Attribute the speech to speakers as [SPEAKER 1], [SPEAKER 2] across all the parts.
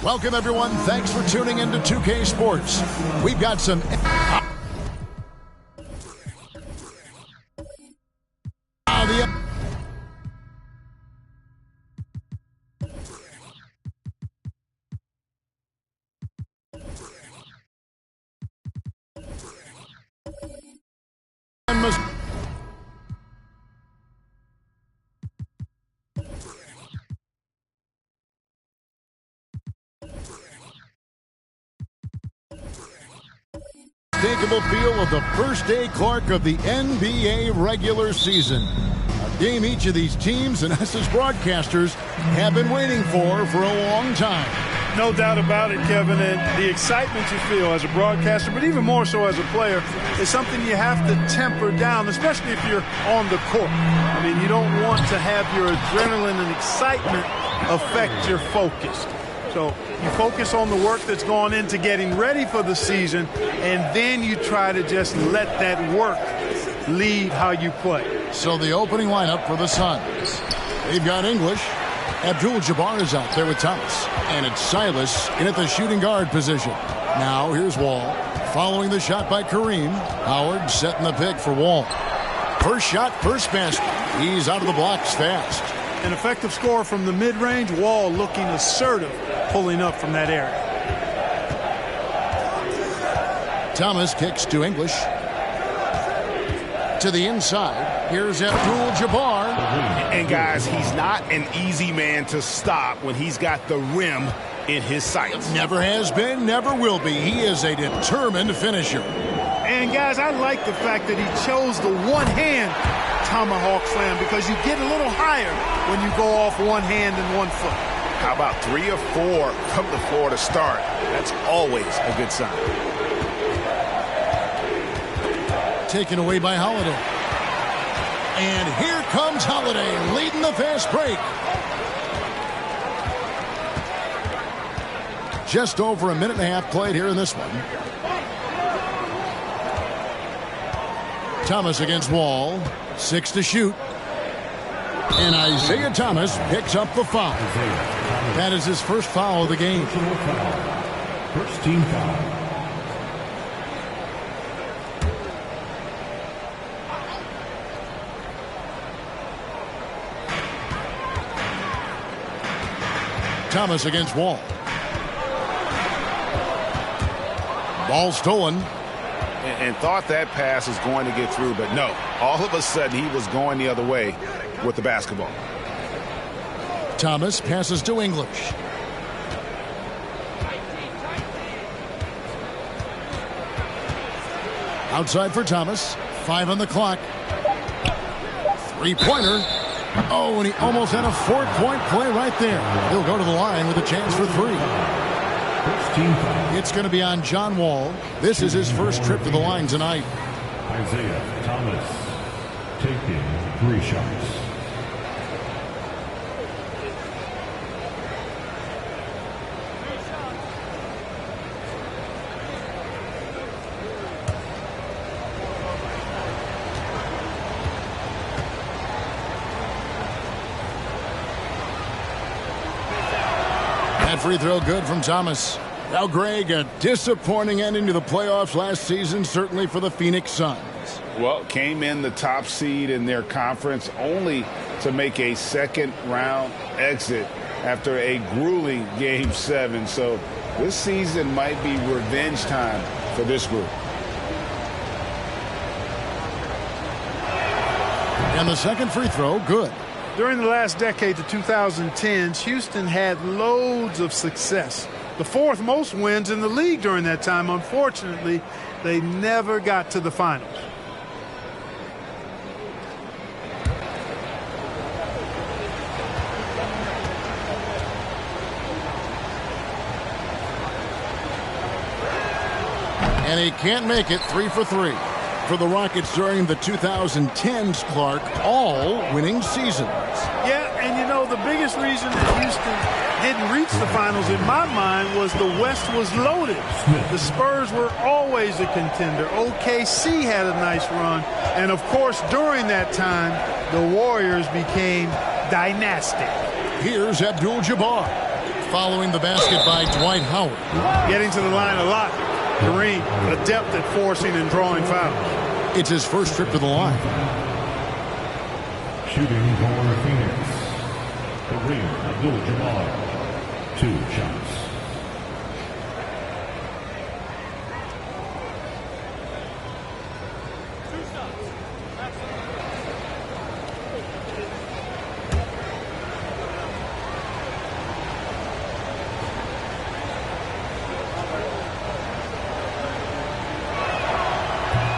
[SPEAKER 1] Welcome, everyone. Thanks for tuning into 2K Sports. We've got some... unmistakable feel of the first day, Clark, of the NBA regular season. A game each of these teams and us as broadcasters have been waiting for a long time.
[SPEAKER 2] No doubt about it, Kevin, and the excitement you feel as a broadcaster, but even more so as a player, is something you have to temper down, especially if you're on the court. I mean, you don't want to have your adrenaline and excitement affect your focus. So you focus on the work that's gone into getting ready for the season, and then you try to just let that work lead how you play.
[SPEAKER 1] So the opening lineup for the Suns. They've got English. Abdul-Jabbar is out there with Thomas. And it's Silas in at the shooting guard position. Now here's Wall. Following the shot by Kareem. Howard setting the pick for Wall. First shot, first basket. He's out of the blocks fast.
[SPEAKER 2] An effective score from the mid-range. Wall looking assertive, pulling up from that area.
[SPEAKER 1] Thomas kicks to English. To the inside. Here's Abdul-Jabbar.
[SPEAKER 3] And guys, he's not an easy man to stop when he's got the rim in his sights.
[SPEAKER 1] Never has been, never will be. He is a determined finisher.
[SPEAKER 2] And guys, I like the fact that he chose the one-hand tomahawk slam, because you get a little higher when you go off one hand and 1 foot.
[SPEAKER 3] How about 3 or 4 from the floor to start? That's always a good sign.
[SPEAKER 1] Taken away by Holiday. And here comes Holiday leading the fast break. Just over a minute and a half played here in this one. Thomas against Wall. 6 to shoot. And Isaiah Thomas picks up the foul. That is his first foul of the game.
[SPEAKER 4] First team foul.
[SPEAKER 1] Thomas against Wall. Ball stolen.
[SPEAKER 3] And thought that pass was going to get through, but no. All of a sudden, he was going the other way with the basketball.
[SPEAKER 1] Thomas passes to English. Outside for Thomas. 5 on the clock. Three-pointer. Oh, and he almost had a 4-point play right there. He'll go to the line with a chance for 3. It's going to be on John Wall. This is his first trip to the line tonight.
[SPEAKER 4] Isaiah Thomas taking 3 shots.
[SPEAKER 1] That free throw good from Thomas. Now, Greg, a disappointing ending to the playoffs last season, certainly for the Phoenix Suns.
[SPEAKER 3] Well, came in the top seed in their conference only to make a second-round exit after a grueling Game 7. So this season might be revenge time for this group.
[SPEAKER 1] And the second free throw, good.
[SPEAKER 2] During the last decade, the 2010s, Houston had loads of success. The 4th most wins in the league during that time. Unfortunately, they never got to the finals.
[SPEAKER 1] And he can't make it. 3 for 3. For the Rockets during the 2010s, Clark, all winning seasons.
[SPEAKER 2] Yeah, and you know, the biggest reason that Houston didn't reach the finals, in my mind, was the West was loaded. The Spurs were always a contender. OKC had a nice run. And, of course, during that time, the Warriors became dynastic.
[SPEAKER 1] Here's Abdul-Jabbar. following the basket by Dwight Howard.
[SPEAKER 2] Getting to the line a lot. Kareem, adept at forcing and drawing fouls.
[SPEAKER 1] It's his first trip to the line.
[SPEAKER 4] Shooting for Phoenix, Kareem Abdul-Jabbar, 2 shots.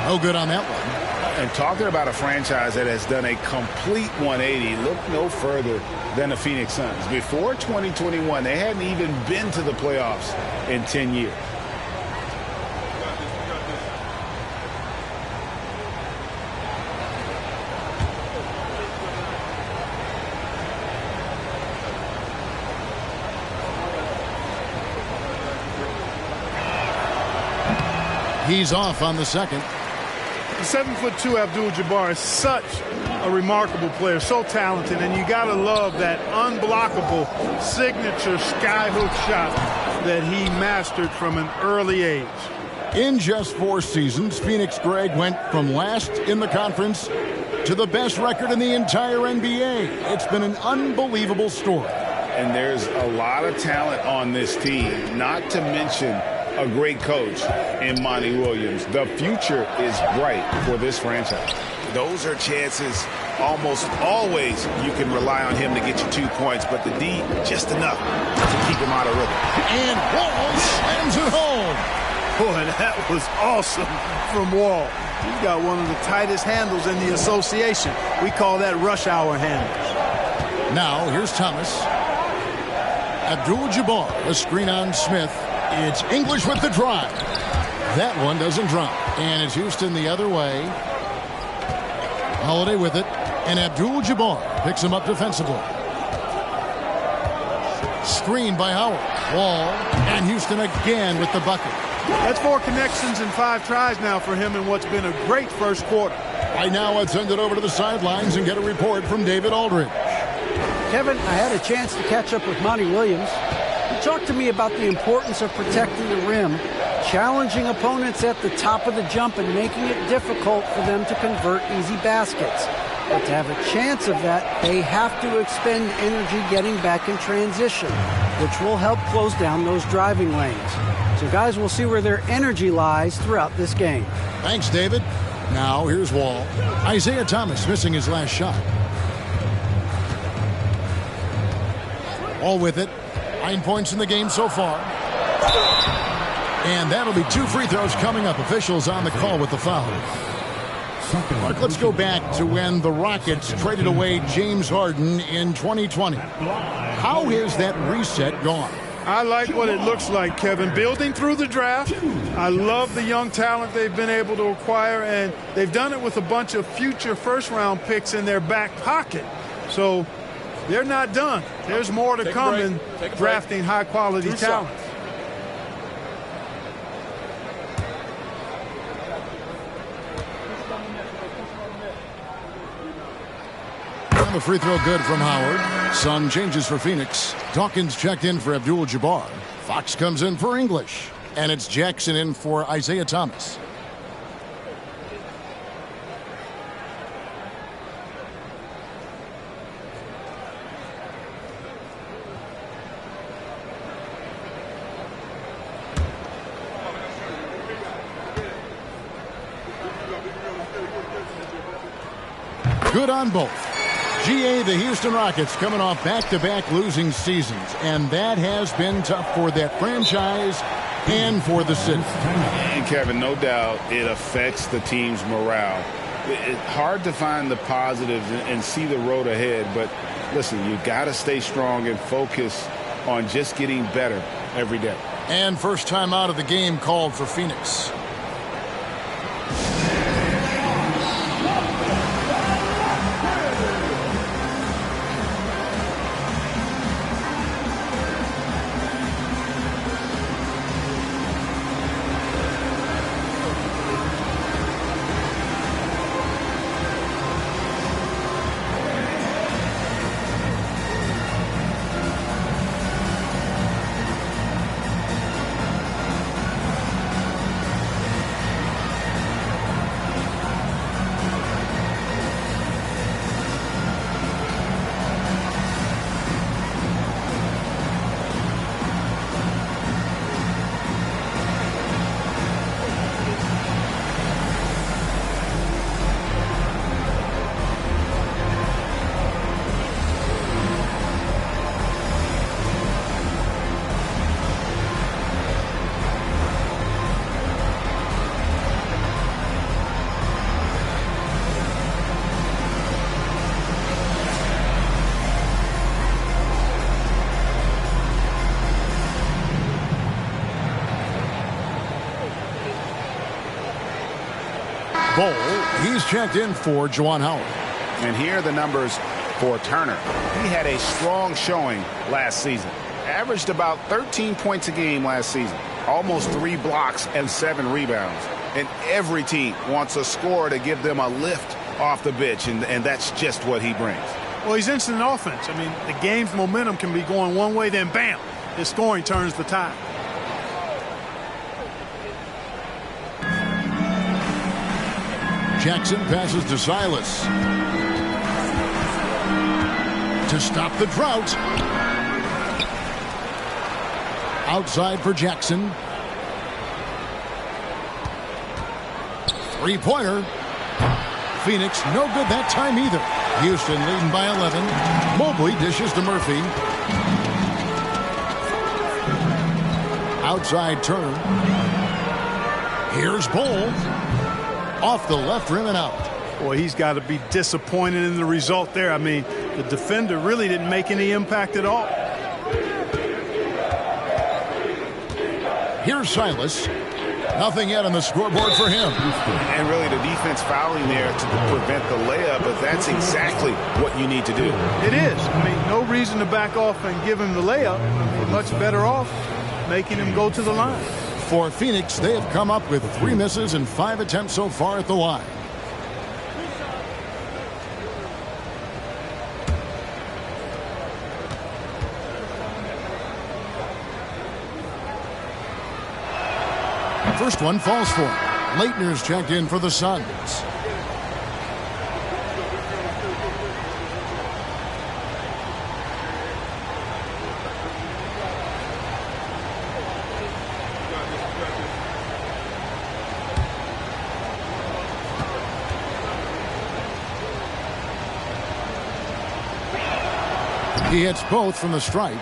[SPEAKER 1] No good on that one.
[SPEAKER 3] And talking about a franchise that has done a complete 180, look no further than the Phoenix Suns. Before 2021, they hadn't even been to the playoffs in 10 years.
[SPEAKER 1] He's off on the second.
[SPEAKER 2] The 7'2" Abdul-Jabbar is such a remarkable player, so talented, and you gotta love that unblockable signature skyhook shot that he mastered from an early age.
[SPEAKER 1] In just 4 seasons, Phoenix, Greg, went from last in the conference to the best record in the entire NBA. It's been an unbelievable story.
[SPEAKER 3] And there's a lot of talent on this team, not to mention a great coach in Monty Williams. The future is bright for this franchise. Those are chances almost always you can rely on him to get you 2 points, but the D just enough to keep him out of rhythm.
[SPEAKER 1] And Wall slams it home.
[SPEAKER 2] Boy, that was awesome from Wall. He's got one of the tightest handles in the association. We call that rush hour handles.
[SPEAKER 1] Now, here's Thomas. Abdul-Jabbar, a screen on Smith. It's English with the drive. That one doesn't drop. And it's Houston the other way. Holiday with it. And Abdul-Jabbar picks him up defensively. Screen by Howard. Wall. And Houston again with the bucket.
[SPEAKER 2] That's 4 connections and 5 tries now for him in what's been a great first quarter.
[SPEAKER 1] Right now, let's send it over to the sidelines and get a report from David Aldridge.
[SPEAKER 5] Kevin, I had a chance to catch up with Monty Williams. He talked to me about the importance of protecting the rim, challenging opponents at the top of the jump and making it difficult for them to convert easy baskets. But to have a chance of that, they have to expend energy getting back in transition, which will help close down those driving lanes. So guys, we'll see where their energy lies throughout this game.
[SPEAKER 1] Thanks, David. Now, here's Wall. Isaiah Thomas missing his last shot. Wall with it. 9 points in the game so far. And that'll be 2 free throws coming up. Officials on the call with the foul. Mark, let's go back to when the Rockets traded away James Harden in 2020. How has that reset gone?
[SPEAKER 2] I like what it looks like, Kevin. Building through the draft. I love the young talent they've been able to acquire, and they've done it with a bunch of future first-round picks in their back pocket. So they're not done. There's more to come in drafting high-quality talent.
[SPEAKER 1] The free throw good from Howard. Sun changes for Phoenix. Dawkins checked in for Abdul-Jabbar. Fox comes in for English. And it's Jackson in for Isaiah Thomas. Good on both. GA, the Houston Rockets coming off back-to-back losing seasons, and that has been tough for that franchise and for the city.
[SPEAKER 3] And Kevin, no doubt it affects the team's morale. It's hard to find the positives and see the road ahead, but listen, you got to stay strong and focus on just getting better every day.
[SPEAKER 1] And first time out of the game called for Phoenix. Bowl, he's checked in for Juwan Howard.
[SPEAKER 3] And here are the numbers for Turner. He had a strong showing last season. Averaged about 13 points a game last season. Almost 3 blocks and 7 rebounds. And every team wants a scorer to give them a lift off the bench, and that's just what he brings.
[SPEAKER 2] Well, he's instant offense. I mean, the game's momentum can be going one way, then bam, his scoring turns the tide.
[SPEAKER 1] Jackson passes to Silas. To stop the drought. Outside for Jackson. Three-pointer. Phoenix no good that time either. Houston leading by 11. Mobley dishes to Murphy. Outside Turner. Here's Bowl. Off the left rim and out.
[SPEAKER 2] Boy, he's got to be disappointed in the result there. I mean, the defender really didn't make any impact at all.
[SPEAKER 1] Here's Silas. Nothing yet on the scoreboard for him.
[SPEAKER 3] And really the defense fouling there to prevent the layup, but that's exactly what you need to do.
[SPEAKER 2] It is. I mean, no reason to back off and give him the layup. I mean, much better off making him go to the line.
[SPEAKER 1] For Phoenix, they have come up with 3 misses and 5 attempts so far at the line. First one falls for him. Leitner's checked in for the Suns. He hits both from the stripe.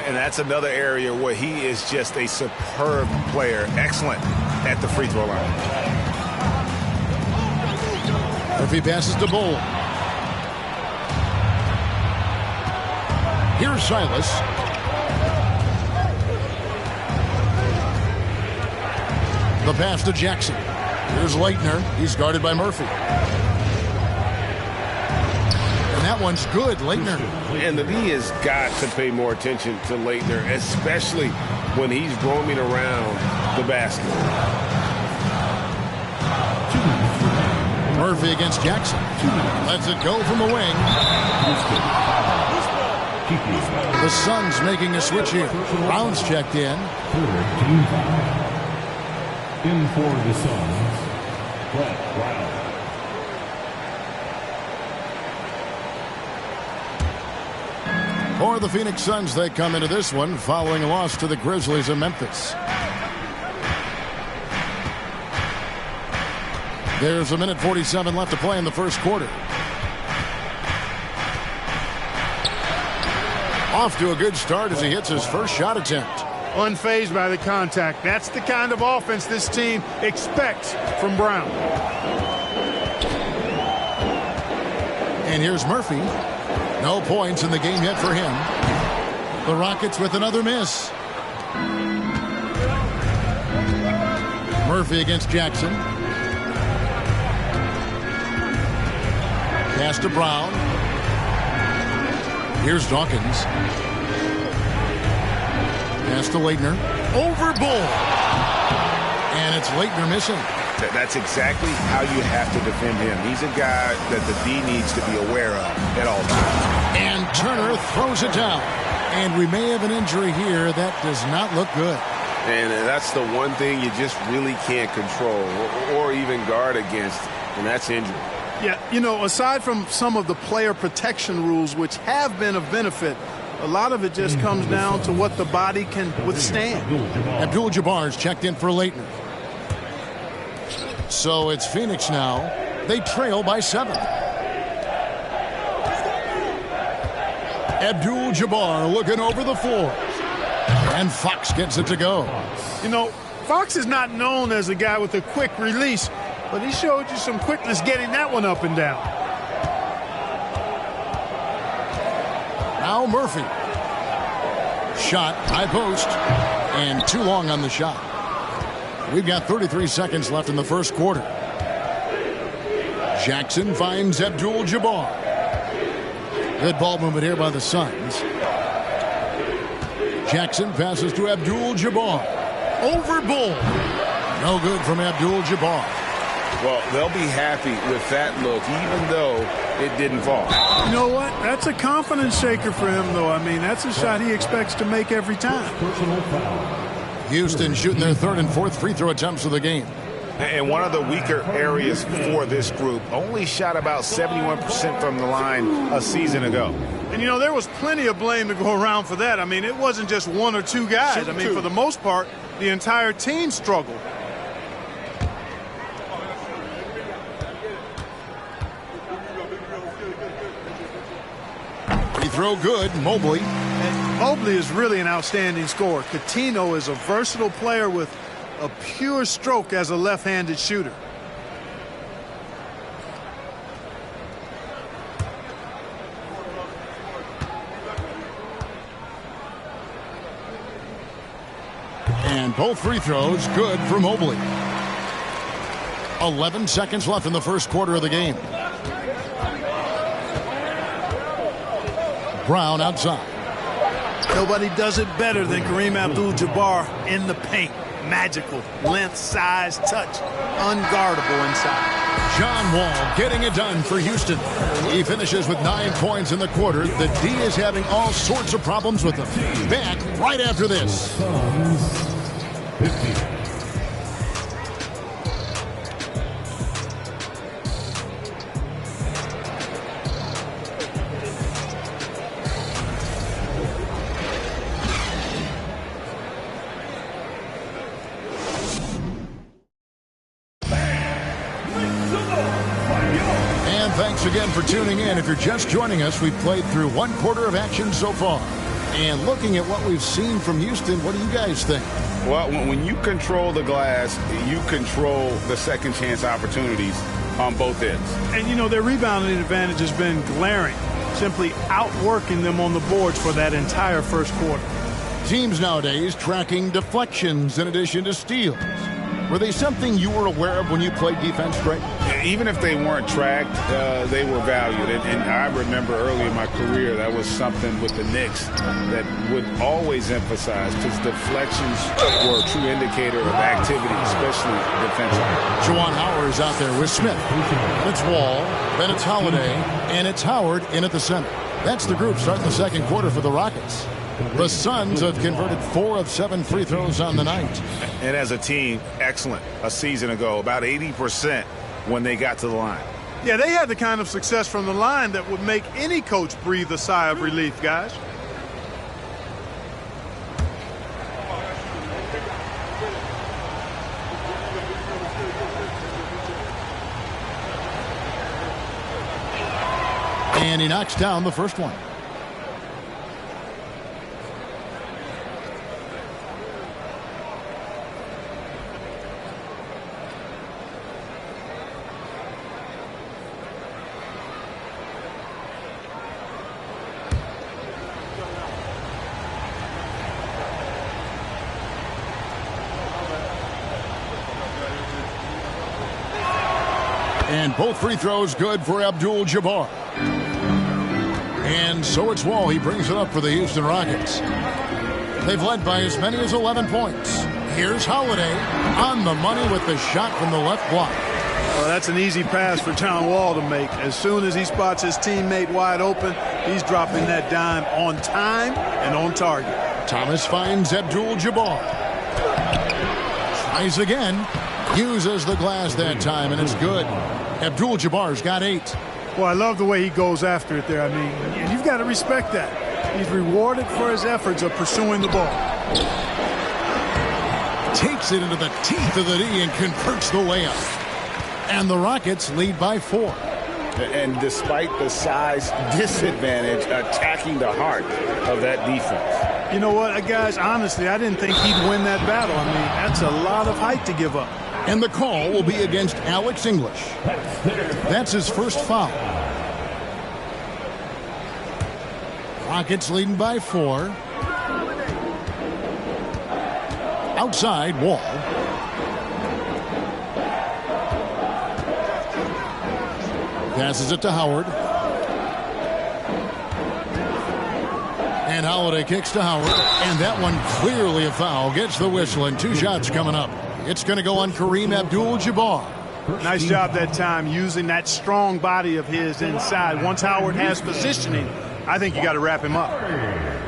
[SPEAKER 3] And that's another area where he is just a superb player. Excellent at the free throw line.
[SPEAKER 1] Murphy passes to Bowl. Here's Silas. The pass to Jackson. Here's Leitner. He's guarded by Murphy. That one's good, Leitner.
[SPEAKER 3] And the D has got to pay more attention to Leitner, especially when he's roaming around the basket.
[SPEAKER 1] Murphy against Jackson. Lets it go from the wing. The Suns making a switch here. Brown's checked in.
[SPEAKER 4] In for the Suns, Brett Brown.
[SPEAKER 1] For the Phoenix Suns, they come into this one following a loss to the Grizzlies of Memphis. There's a minute 47 left to play in the first quarter. Off to a good start as he hits his first shot attempt.
[SPEAKER 2] Unfazed by the contact. That's the kind of offense this team expects from Brown.
[SPEAKER 1] And here's Murphy. No points in the game yet for him. The Rockets with another miss. Murphy against Jackson. Pass to Brown. Here's Dawkins. Pass to Leitner. Over Bull. And it's Leitner missing.
[SPEAKER 3] That's exactly how you have to defend him. He's a guy that the D needs to be aware of at all times.
[SPEAKER 1] And Turner throws it down. And we may have an injury here that does not look good.
[SPEAKER 3] And that's the one thing you just really can't control or even guard against, and that's injury.
[SPEAKER 2] Yeah, you know, aside from some of the player protection rules, which have been of benefit, a lot of it just comes down to what the body can withstand.
[SPEAKER 1] Abdul-Jabbar's checked in for Leitner. So it's Phoenix now. They trail by 7. Abdul-Jabbar looking over the floor. And Fox gets it to go.
[SPEAKER 2] You know, Fox is not known as a guy with a quick release, but he showed you some quickness getting that one up and down.
[SPEAKER 1] Now Murphy. Shot, high post, and too long on the shot. We've got 33 seconds left in the first quarter. Jackson finds Abdul-Jabbar. Good ball movement here by the Suns. Jackson passes to Abdul-Jabbar. Over Bull. No good from Abdul-Jabbar.
[SPEAKER 3] Well, they'll be happy with that look, even though it didn't fall.
[SPEAKER 2] You know what? That's a confidence shaker for him, though. I mean, that's a shot he expects to make every time.
[SPEAKER 1] Houston shooting their third and fourth free throw attempts of the game.
[SPEAKER 3] And one of the weaker areas for this group, only shot about 71% from the line a season ago.
[SPEAKER 2] And, you know, there was plenty of blame to go around for that. I mean, it wasn't just one or two guys. I mean, for the most part, the entire team struggled.
[SPEAKER 1] Free throw good, Mobley.
[SPEAKER 2] And Mobley is really an outstanding scorer. Coutinho is a versatile player with a pure stroke as a left-handed shooter.
[SPEAKER 1] And both free throws good for Mobley. 11 seconds left in the first quarter of the game. Brown outside.
[SPEAKER 2] Nobody does it better than Kareem Abdul-Jabbar in the paint. Magical, length, size, touch, unguardable inside.
[SPEAKER 1] John Wall getting it done for Houston. He finishes with 9 points in the quarter. The D is having all sorts of problems with him. Back right after this.
[SPEAKER 4] Suns 50.
[SPEAKER 1] Thanks again for tuning in. If you're just joining us, we've played through one quarter of action so far. And looking at what we've seen from Houston, what do you guys think?
[SPEAKER 3] Well, when you control the glass, you control the second chance opportunities on both ends.
[SPEAKER 2] And, you know, their rebounding advantage has been glaring, simply outworking them on the boards for that entire first quarter.
[SPEAKER 1] Teams nowadays tracking deflections in addition to steals. Were they something you were aware of when you played defense, Greg?
[SPEAKER 3] Even if they weren't tracked, they were valued. And I remember early in my career, that was something with the Knicks that would always emphasize, because deflections were a true indicator of activity, especially defensively.
[SPEAKER 1] Juwan Howard is out there with Smith. It's Wall, then it's Holiday, and it's Howard in at the center. That's the group starting the second quarter for the Rockets. The Suns have converted 4 of 7 free throws on the night.
[SPEAKER 3] And as a team, excellent. A season ago, about 80% when they got to the line.
[SPEAKER 2] Yeah, they had the kind of success from the line that would make any coach breathe a sigh of relief, guys.
[SPEAKER 1] And he knocks down the first one. And both free throws good for Abdul-Jabbar. And so it's Wall. He brings it up for the Houston Rockets. They've led by as many as 11 points. Here's Holiday on the money with the shot from the left block.
[SPEAKER 2] Well, that's an easy pass for John Wall to make. As soon as he spots his teammate wide open, he's dropping that dime on time and on target.
[SPEAKER 1] Thomas finds Abdul-Jabbar. Tries again. Uses the glass that time, and it's good. Abdul-Jabbar's got 8.
[SPEAKER 2] Well, I love the way he goes after it there. I mean, and you've got to respect that. He's rewarded for his efforts of pursuing the ball.
[SPEAKER 1] Takes it into the teeth of the D and converts the layup. And the Rockets lead by 4.
[SPEAKER 3] And despite the size disadvantage, attacking the heart of that defense.
[SPEAKER 2] You know what, guys, honestly, I didn't think he'd win that battle. I mean, that's a lot of height to give up.
[SPEAKER 1] And the call will be against Alex English. That's his first foul. Rockets leading by 4. Outside, Wall. Passes it to Howard. And Holiday kicks to Howard. And that one clearly a foul. Gets the whistle, and 2 shots coming up. It's going to go on Kareem Abdul-Jabbar.
[SPEAKER 2] Nice job that time using that strong body of his inside. Once Howard has positioning, I think you got to wrap him up.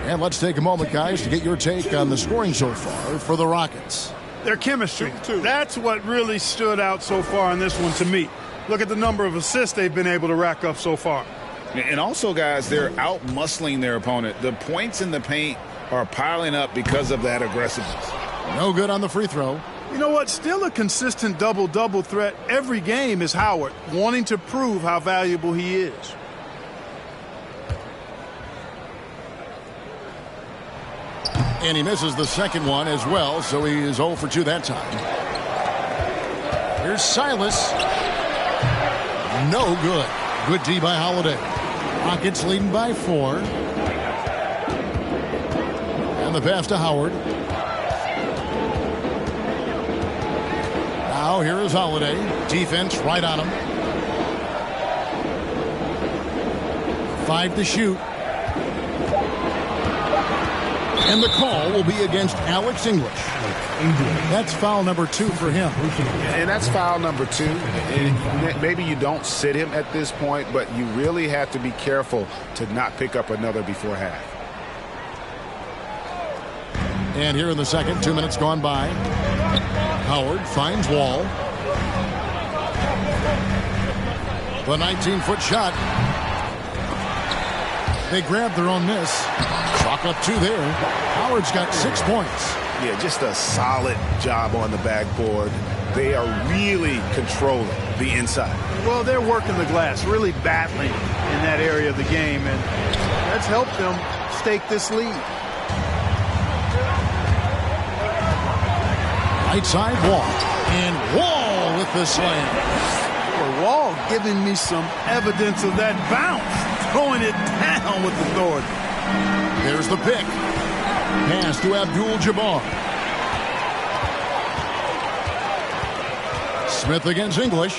[SPEAKER 1] And let's take a moment, guys, to get your take on the scoring so far for the Rockets.
[SPEAKER 2] Their chemistry. That's what really stood out so far in this one to me. Look at the number of assists they've been able to rack up so far.
[SPEAKER 3] And also, guys, they're out-muscling their opponent. The points in the paint are piling up because of that aggressiveness.
[SPEAKER 1] No good on the free throw.
[SPEAKER 2] You know what? Still a consistent double-double threat every game is Howard, wanting to prove how valuable he is.
[SPEAKER 1] And he misses the second one as well, so he is 0 for 2 that time. Here's Silas. No good. Good D by Holiday. Rockets leading by 4. And the pass to Howard. Now here is Holiday. Defense right on him. 5 to shoot. And the call will be against Alex English. That's foul number 2 for him.
[SPEAKER 3] And that's foul number 2. And maybe you don't sit him at this point, but you really have to be careful to not pick up another before half.
[SPEAKER 1] And here in the second, 2 minutes gone by. Howard finds Wall. The 19-foot shot. They grab their own miss. Chalk up 2 there. Howard's got 6 points.
[SPEAKER 3] Yeah, just a solid job on the backboard. They are really controlling the inside.
[SPEAKER 2] Well, they're working the glass, really battling in that area of the game, and that's helped them stake this lead.
[SPEAKER 1] Right side, Wall. And Wall with the slam.
[SPEAKER 2] Well, Wall giving me some evidence of that bounce, throwing it down with authority.
[SPEAKER 1] There's the pick. Pass to Abdul-Jabbar. Smith against English.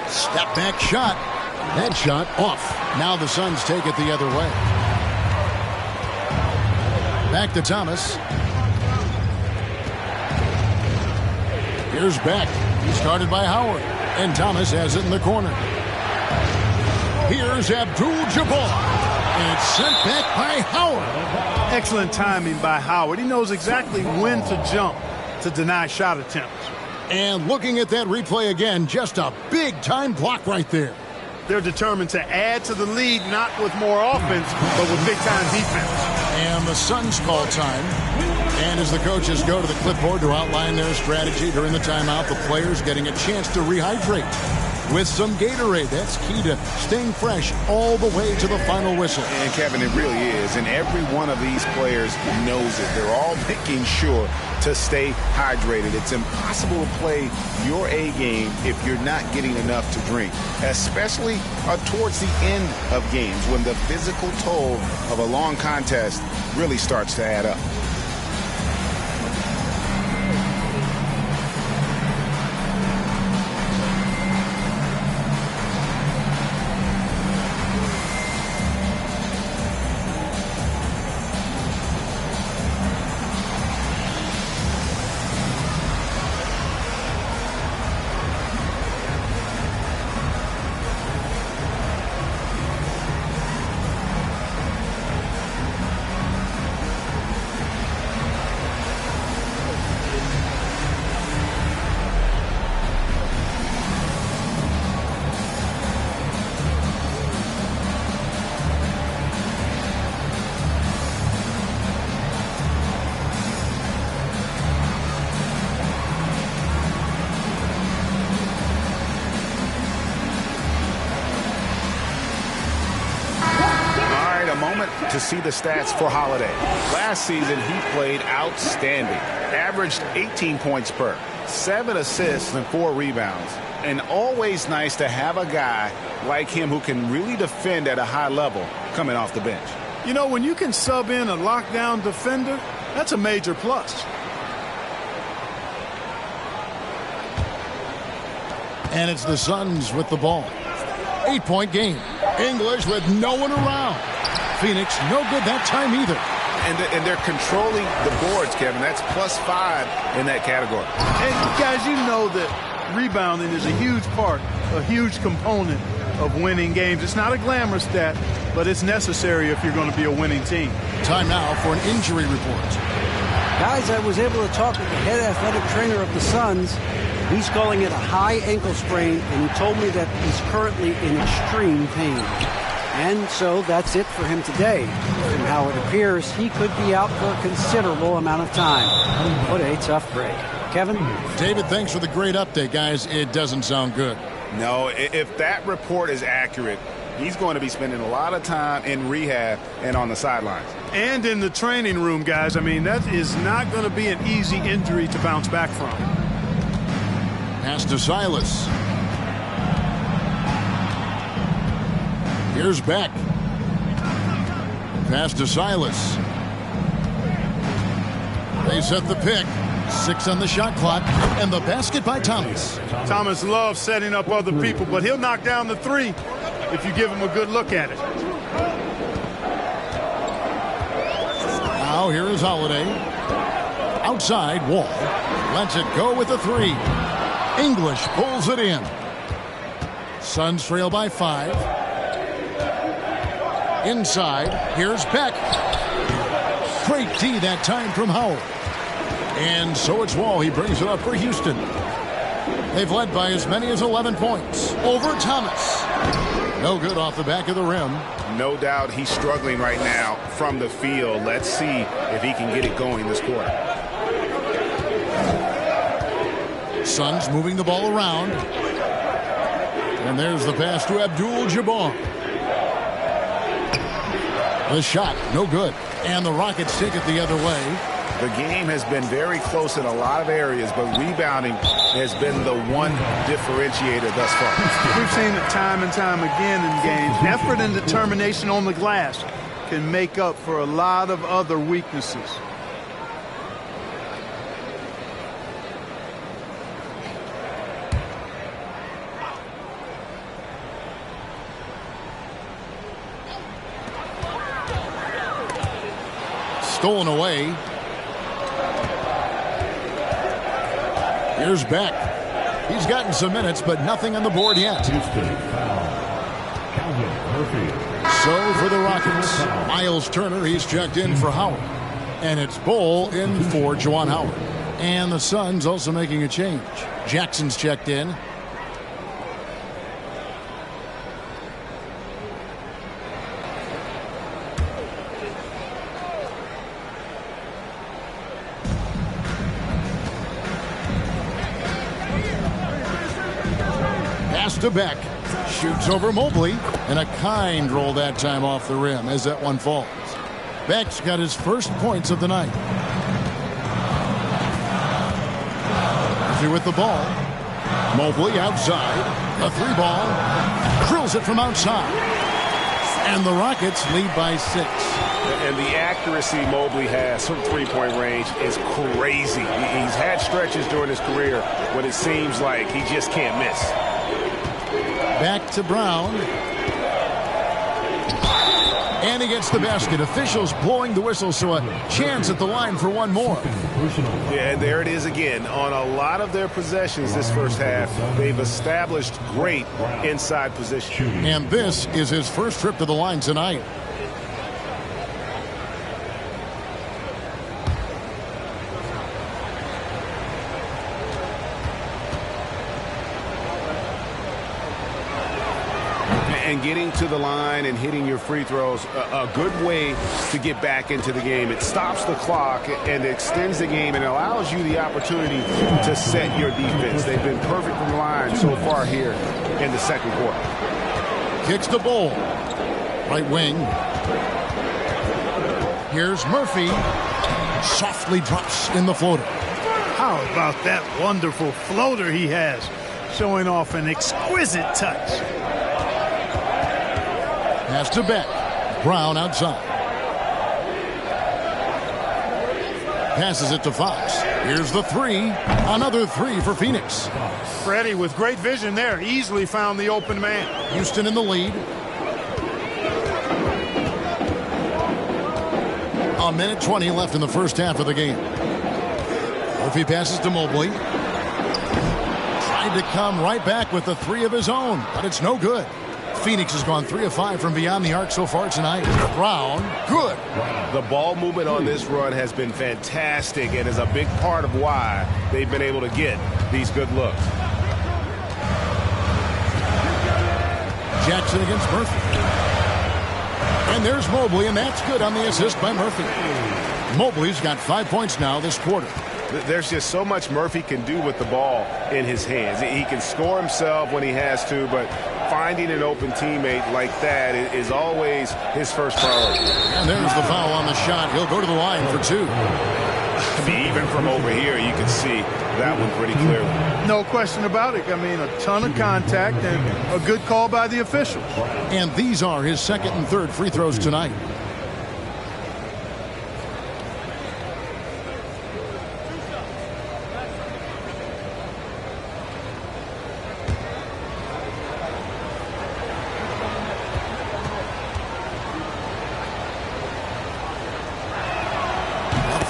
[SPEAKER 1] Step back shot. That shot off. Now the Suns take it the other way. Back to Thomas. Here's Beck. He started by Howard. And Thomas has it in the corner. Here's Abdul-Jabbar. And it's sent back by Howard.
[SPEAKER 2] Excellent timing by Howard. He knows exactly when to jump to deny shot attempts.
[SPEAKER 1] And looking at that replay again, just a big-time block right there.
[SPEAKER 2] They're determined to add to the lead, not with more offense, but with big-time defense.
[SPEAKER 1] And the Suns call time. And as the coaches go to the clipboard to outline their strategy during the timeout, the players getting a chance to rehydrate with some Gatorade. That's key to staying fresh all the way to the final whistle.
[SPEAKER 3] And, Kevin, it really is. And every one of these players knows it. They're all making sure to stay hydrated. It's impossible to play your A game if you're not getting enough to drink, especially towards the end of games when the physical toll of a long contest really starts to add up. To see the stats for Holiday. Last season, he played outstanding. Averaged 18 points per, 7 assists and 4 rebounds. And always nice to have a guy like him who can really defend at a high level coming off the bench.
[SPEAKER 2] You know, when you can sub in a lockdown defender, that's a major plus.
[SPEAKER 1] And it's the Suns with the ball. 8-point game. English with no one around. Phoenix no good that time either.
[SPEAKER 3] And they're controlling the boards, Kevin. That's +5 in that category.
[SPEAKER 2] And guys, you know that rebounding is a huge part, a huge component of winning games. It's not a glamour stat, but it's necessary if you're going to be a winning team.
[SPEAKER 1] Time now for an injury report.
[SPEAKER 5] Guys, I was able to talk with the head athletic trainer of the Suns. He's calling it a high ankle sprain, and he told me that he's currently in extreme pain. And so that's it for him today. From how it appears, he could be out for a considerable amount of time. What a tough break. Kevin?
[SPEAKER 1] David, thanks for the great update, guys. It doesn't sound good.
[SPEAKER 3] No, if that report is accurate, he's going to be spending a lot of time in rehab and on the sidelines.
[SPEAKER 2] And in the training room, guys. I mean, that is not going to be an easy injury to bounce back from.
[SPEAKER 1] Pass to Silas. Here's Beck. Pass to Silas. They set the pick. 6 on the shot clock. And the basket by Thomas.
[SPEAKER 2] Thomas loves setting up other people, but he'll knock down the 3 if you give him a good look at it.
[SPEAKER 1] Now here is Holiday. Outside, Wall. Lets it go with the 3. English pulls it in. Suns trail by 5. Inside, here's Beck. Great D that time from Howard. And so it's Wall. He brings it up for Houston. They've led by as many as 11 points. Over Thomas. No good off the back of the rim.
[SPEAKER 3] No doubt he's struggling right now from the field. Let's see if he can get it going this quarter.
[SPEAKER 1] Suns moving the ball around. And there's the pass to Abdul-Jabbar. The shot, no good. And the Rockets take it the other way.
[SPEAKER 3] The game has been very close in a lot of areas, but rebounding has been the one differentiator thus far.
[SPEAKER 2] We've seen it time and time again in games. Effort and determination on the glass can make up for a lot of other weaknesses.
[SPEAKER 1] Stolen away. Here's Beck. He's gotten some minutes, but nothing on the board yet. So for the Rockets, Miles Turner, he's checked in for Howard. And it's Bull in for Juwan Howard. And the Suns also making a change. Jackson's checked in. To Beck. Shoots over Mobley. And a kind roll that time off the rim as that one falls. Beck's got his first points of the night. Murphy with the ball. Mobley outside. A 3-ball. Drills it from outside. And the Rockets lead by 6.
[SPEAKER 3] And the accuracy Mobley has from three-point range is crazy. He's had stretches during his career when it seems like he just can't miss.
[SPEAKER 1] Back to Brown. And he gets the basket. Officials blowing the whistle, so a chance at the line for one more.
[SPEAKER 3] Yeah, and there it is again. On a lot of their possessions this first half, they've established great inside position.
[SPEAKER 1] And this is his first trip to the line tonight.
[SPEAKER 3] And getting to the line and hitting your free throws, a good way to get back into the game. It stops the clock and extends the game and allows you the opportunity to set your defense. They've been perfect from the line so far here in the second quarter.
[SPEAKER 1] Kicks the Bull. Right wing. Here's Murphy. Softly drops in the floater.
[SPEAKER 2] How about that wonderful floater he has, showing off an exquisite touch.
[SPEAKER 1] Pass to Beck. Brown outside. Passes it to Fox. Here's the three. Another three for Phoenix.
[SPEAKER 2] Freddie with great vision there. Easily found the open man.
[SPEAKER 1] Houston in the lead. A minute 20 left in the first half of the game. Murphy passes to Mobley. Tried to come right back with the three of his own, but it's no good. Phoenix has gone 3 of 5 from beyond the arc so far tonight. Brown, good.
[SPEAKER 6] The ball movement on this run has been fantastic and is a big part of why they've been able to get these good looks.
[SPEAKER 1] Jackson against Murphy. And there's Mobley, and that's good on the assist by Murphy. Mobley's got 5 points now this quarter.
[SPEAKER 6] There's just so much Murphy can do with the ball in his hands. He can score himself when he has to, but finding an open teammate like that is always his first priority.
[SPEAKER 1] And there's the foul on the shot. He'll go to the line for 2.
[SPEAKER 6] I mean, even from over here, you can see that one pretty clearly.
[SPEAKER 2] No question about it. I mean, a ton of contact and a good call by the officials.
[SPEAKER 1] And these are his second and third free throws tonight.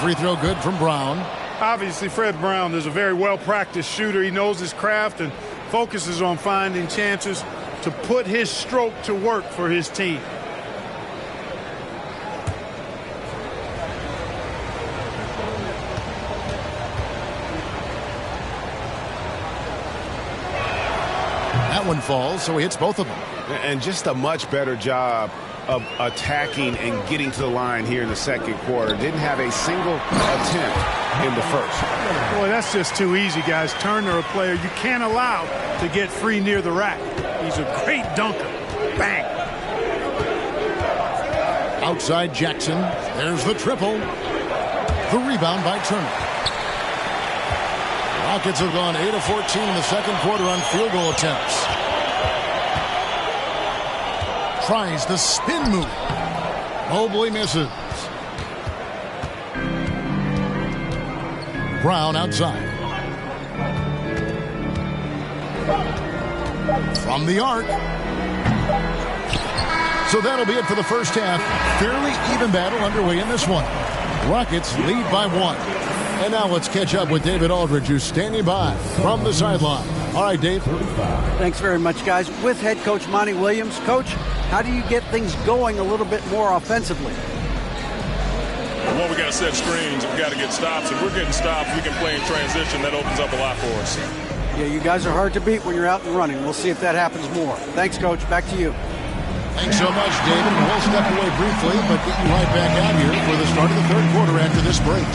[SPEAKER 1] Free throw good from Brown.
[SPEAKER 2] Obviously, Fred Brown is a very well-practiced shooter. He knows his craft and focuses on finding chances to put his stroke to work for his team.
[SPEAKER 1] That one falls, so he hits both of them.
[SPEAKER 6] And just a much better job of attacking and getting to the line here in the second quarter. Didn't have a single attempt in the first.
[SPEAKER 2] Boy, that's just too easy, guys. Turner, a player you can't allow to get free near the rack. He's a great dunker. Bang.
[SPEAKER 1] Outside Jackson. There's the triple. The rebound by Turner. Rockets have gone 8 of 14 in the second quarter on field goal attempts. Tries the spin move. Mobley misses. Brown outside. From the arc. So that'll be it for the first half. Fairly even battle underway in this one. Rockets lead by 1. And now let's catch up with David Aldridge, who's standing by from the sideline. All right, Dave.
[SPEAKER 5] Thanks very much, guys. With head coach Monty Williams. Coach, how do you get things going a little bit more offensively?
[SPEAKER 7] Well, we got to set screens. We got to get stops. If we're getting stops, we can play in transition. That opens up a lot for us.
[SPEAKER 5] Yeah, you guys are hard to beat when you're out and running. We'll see if that happens more. Thanks, Coach. Back to you.
[SPEAKER 1] Thanks so much, David. We'll step away briefly, but get you right back out here for the start of the third quarter after this break.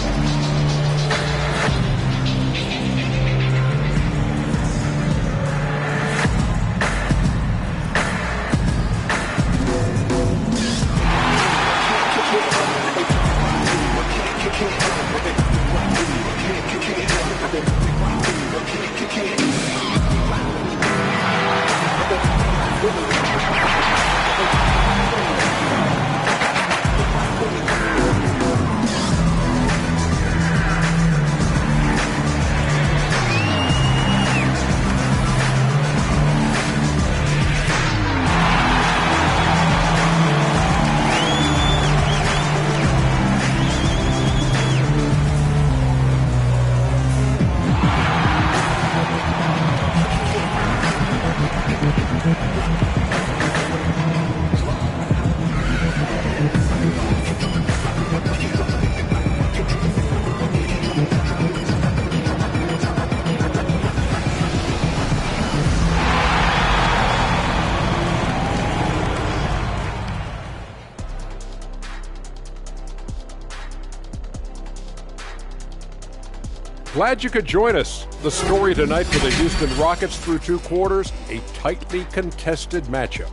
[SPEAKER 8] Glad you could join us. The story tonight for the Houston Rockets through 2 quarters, a tightly contested matchup.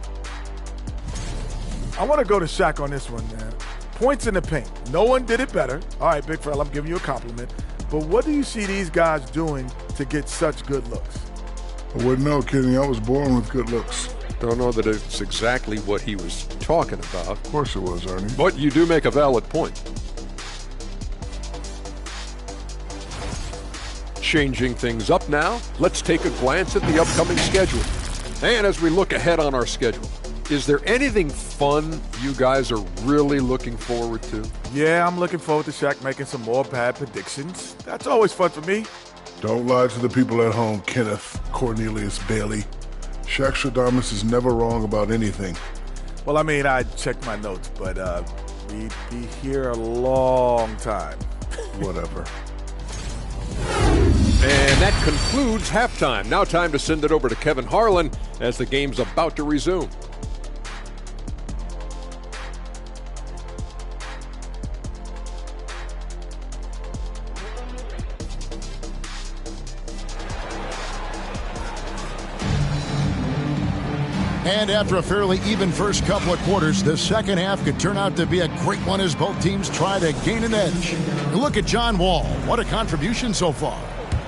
[SPEAKER 9] I want to go to Shaq on this one, man. Points in the paint. No one did it better. All right, big fella, I'm giving you a compliment. But what do you see these guys doing to get such good looks?
[SPEAKER 10] I wouldn't know, Kenny. I was born with good looks.
[SPEAKER 8] Don't know that it's exactly what he was talking about.
[SPEAKER 10] Of course it was, Ernie.
[SPEAKER 8] But you do make a valid point. Changing things up now, let's take a glance at the upcoming schedule. And as we look ahead on our schedule, is there anything fun you guys are really looking forward to?
[SPEAKER 9] Yeah, I'm looking forward to Shaq making some more bad predictions. That's always fun for me.
[SPEAKER 10] Don't lie to the people at home, Kenneth Cornelius Bailey. Shaq Stradamus is never wrong about anything.
[SPEAKER 9] Well, I mean, I checked my notes, but we'd be here a long time.
[SPEAKER 10] Whatever.
[SPEAKER 8] And that concludes halftime. Now time to send it over to Kevin Harlan as the game's about to resume.
[SPEAKER 1] And after a fairly even first couple of quarters, the second half could turn out to be a great one as both teams try to gain an edge. And look at John Wall. What a contribution so far.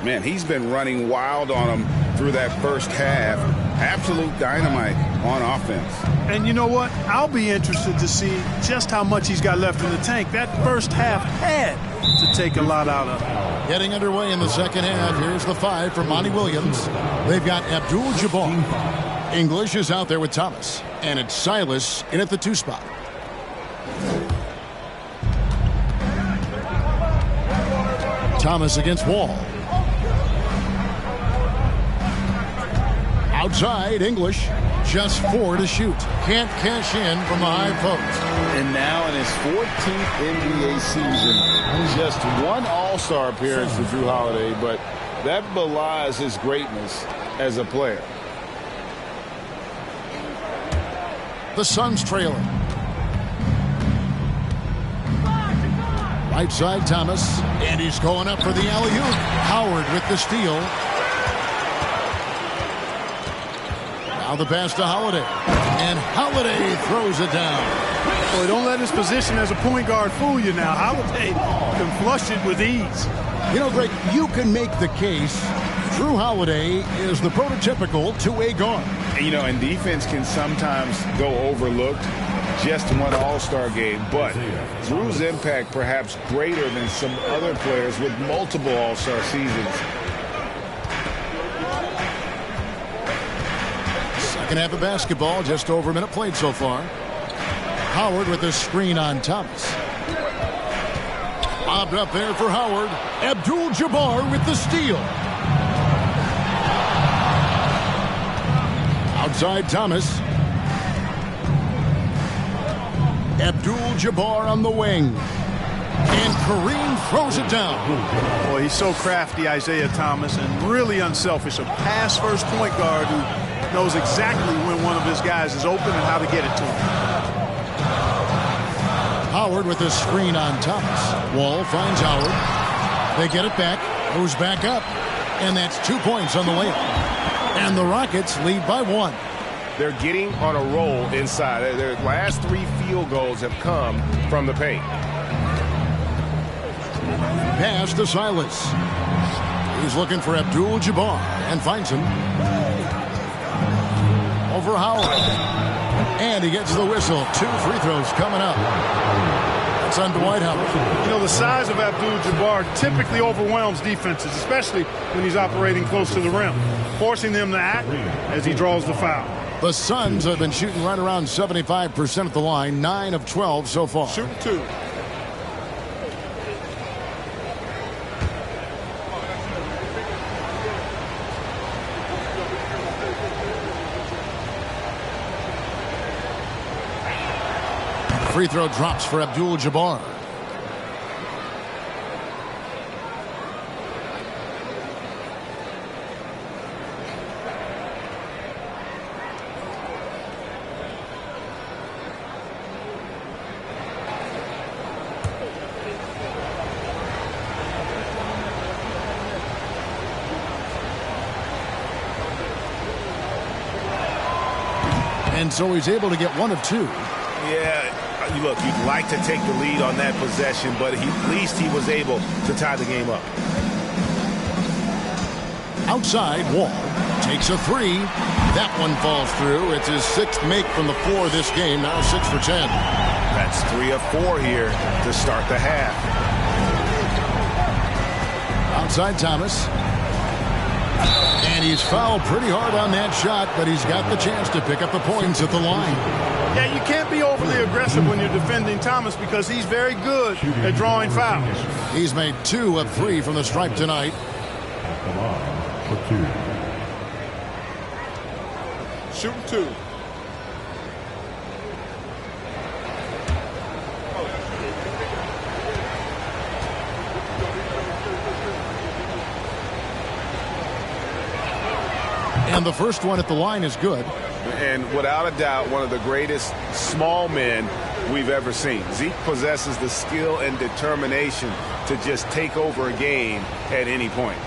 [SPEAKER 3] Man, he's been running wild on him through that first half. Absolute dynamite on offense.
[SPEAKER 2] And you know what? I'll be interested to see just how much he's got left in the tank. That first half had to take a lot out of him.
[SPEAKER 1] Getting underway in the second half. Here's the 5 for Monty Williams. They've got Abdul-Jabbar. English is out there with Thomas. And it's Silas in at the 2 spot. Thomas against Wall. Outside, English. Just 4 to shoot. Can't cash in from the high post.
[SPEAKER 3] And now in his 14th NBA season, just 1 All-Star appearance for Drew Holiday, but that belies his greatness as a player.
[SPEAKER 1] The Suns trailing. Right side, Thomas. And he's going up for the alley-oop. Howard with the steal. Now the pass to Holiday. And Holiday throws it down.
[SPEAKER 2] Boy, don't let his position as a point guard fool you now. Holiday can flush it with ease.
[SPEAKER 1] You know, Greg, you can make the case Drew Holiday is the prototypical two-way guard.
[SPEAKER 3] You know, and defense can sometimes go overlooked. Just 1 All-Star game, but Drew's impact perhaps greater than some other players with multiple All-Star seasons.
[SPEAKER 1] Second half of basketball, just over a minute played so far. Howard with a screen on Thomas. Lobbed up there for Howard. Abdul-Jabbar with the steal. Outside Thomas. Abdul-Jabbar on the wing. And Kareem throws it down.
[SPEAKER 2] Boy, he's so crafty, Isaiah Thomas, and really unselfish. A pass-first point guard who knows exactly when one of his guys is open and how to get it to him.
[SPEAKER 1] Howard with a screen on Thomas. Wall finds Howard. They get it back. Goes back up. And that's 2 points on the layup. And the Rockets lead by 1.
[SPEAKER 6] They're getting on a roll inside. Their last 3 field goals have come from the paint.
[SPEAKER 1] Pass to Silas. He's looking for Abdul-Jabbar and finds him. Over Howard. And he gets the whistle. 2 free throws coming up. That's on Dwight Howard.
[SPEAKER 2] You know, the size of Abdul-Jabbar typically overwhelms defenses, especially when he's operating close to the rim, forcing them to act as he draws the foul.
[SPEAKER 1] The Suns have been shooting right around 75% at the line, 9 of 12 so far.
[SPEAKER 2] Shooting 2.
[SPEAKER 1] Free throw drops for Abdul-Jabbar. And so he's able to get 1 of 2.
[SPEAKER 6] Yeah, look, you'd like to take the lead on that possession, but at least he was able to tie the game up.
[SPEAKER 1] Outside, Wall takes a 3. That one falls through. It's his 6th make from the floor this game, now 6 for 10.
[SPEAKER 6] That's 3 of 4 here to start the half.
[SPEAKER 1] Outside Thomas. he's fouled pretty hard on that shot, but he's got the chance to pick up the points at the line.
[SPEAKER 2] Yeah, you can't be overly aggressive when you're defending Thomas because he's very good at drawing fouls.
[SPEAKER 1] He's made 2 of 3 from the stripe tonight.
[SPEAKER 4] Come on, for 2.
[SPEAKER 7] Shooting 2.
[SPEAKER 1] And the first one at the line is good.
[SPEAKER 6] And without a doubt, one of the greatest small men we've ever seen. Zeke possesses the skill and determination to just take over a game at any point.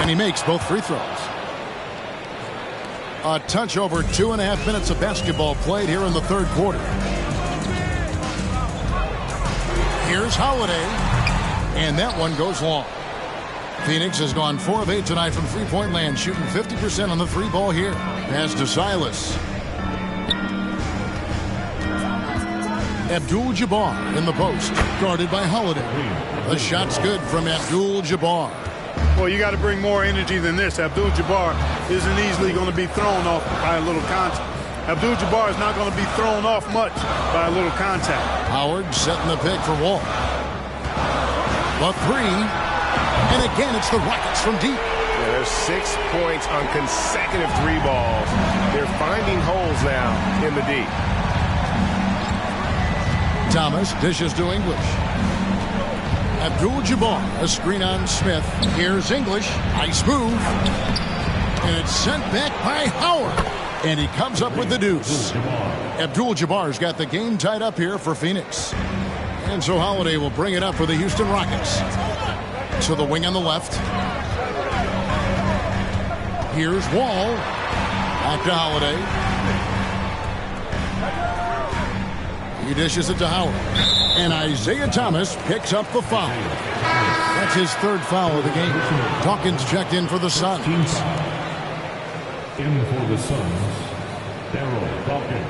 [SPEAKER 1] And he makes both free throws. A touch over 2.5 minutes of basketball played here in the third quarter. Here's Holiday, and that one goes long. Phoenix has gone 4 of 8 tonight from three-point land, shooting 50% on the 3-ball here. Pass to Silas. Abdul-Jabbar in the post, guarded by Holiday. The shot's good from Abdul-Jabbar.
[SPEAKER 2] Well, you got to bring more energy than this. Abdul-Jabbar isn't easily going to be thrown off by a little contact. Abdul-Jabbar is not going to be thrown off much by a little contact.
[SPEAKER 1] Howard setting the pick for Wall. The 3. And again, it's the Rockets from deep.
[SPEAKER 6] Yeah, there's 6 points on consecutive 3 balls. They're finding holes now in the D.
[SPEAKER 1] Thomas dishes to English. Abdul-Jabbar, a screen on Smith. Here's English. Nice move. And it's sent back by Howard. And he comes up with the deuce. Abdul-Jabbar's got the game tied up here for Phoenix. And so Holiday will bring it up for the Houston Rockets. So the wing on the left. Here's Wall. Back to Holiday. He dishes it to Howard. And Isaiah Thomas picks up the foul. That's his 3rd foul of the game. Dawkins checked in for the Suns.
[SPEAKER 4] In for the Suns, Darryl Dawkins.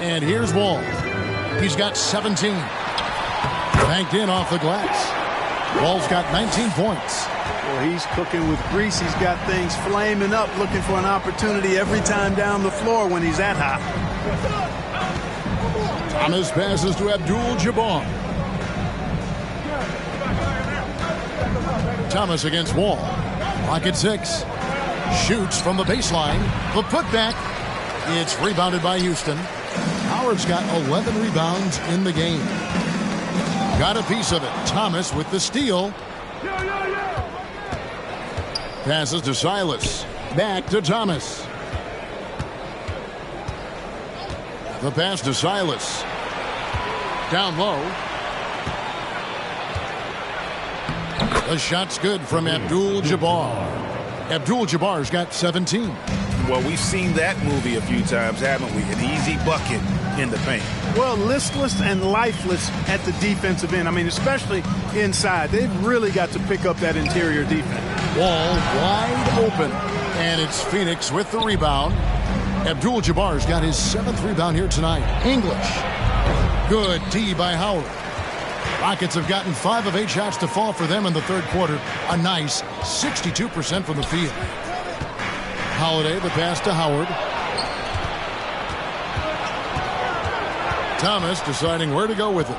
[SPEAKER 1] And here's Wall. He's got 17. Banked in off the glass. Wall's got 19 points.
[SPEAKER 2] Well, he's cooking with grease. He's got things flaming up, looking for an opportunity every time down the floor when he's that hot.
[SPEAKER 1] Thomas passes to Abdul-Jabbar. Thomas against Wall. Clock at 6. Shoots from the baseline. The putback. It's rebounded by Houston. Howard's got 11 rebounds in the game. Got a piece of it. Thomas with the steal. Passes to Silas. Back to Thomas. The pass to Silas. Down low. The shot's good from Abdul-Jabbar. Abdul-Jabbar's got 17.
[SPEAKER 3] Well, we've seen that movie a few times, haven't we? An easy bucket in the paint.
[SPEAKER 2] Well, listless and lifeless at the defensive end. I mean, especially inside. They've really got to pick up that interior defense.
[SPEAKER 1] Wall wide open. And it's Phoenix with the rebound. Abdul-Jabbar's got his 7th rebound here tonight. English. Good D by Howard. Rockets have gotten 5 of 8 shots to fall for them in the third quarter. A nice 62% from the field. Holiday, the pass to Howard. Thomas deciding where to go with it.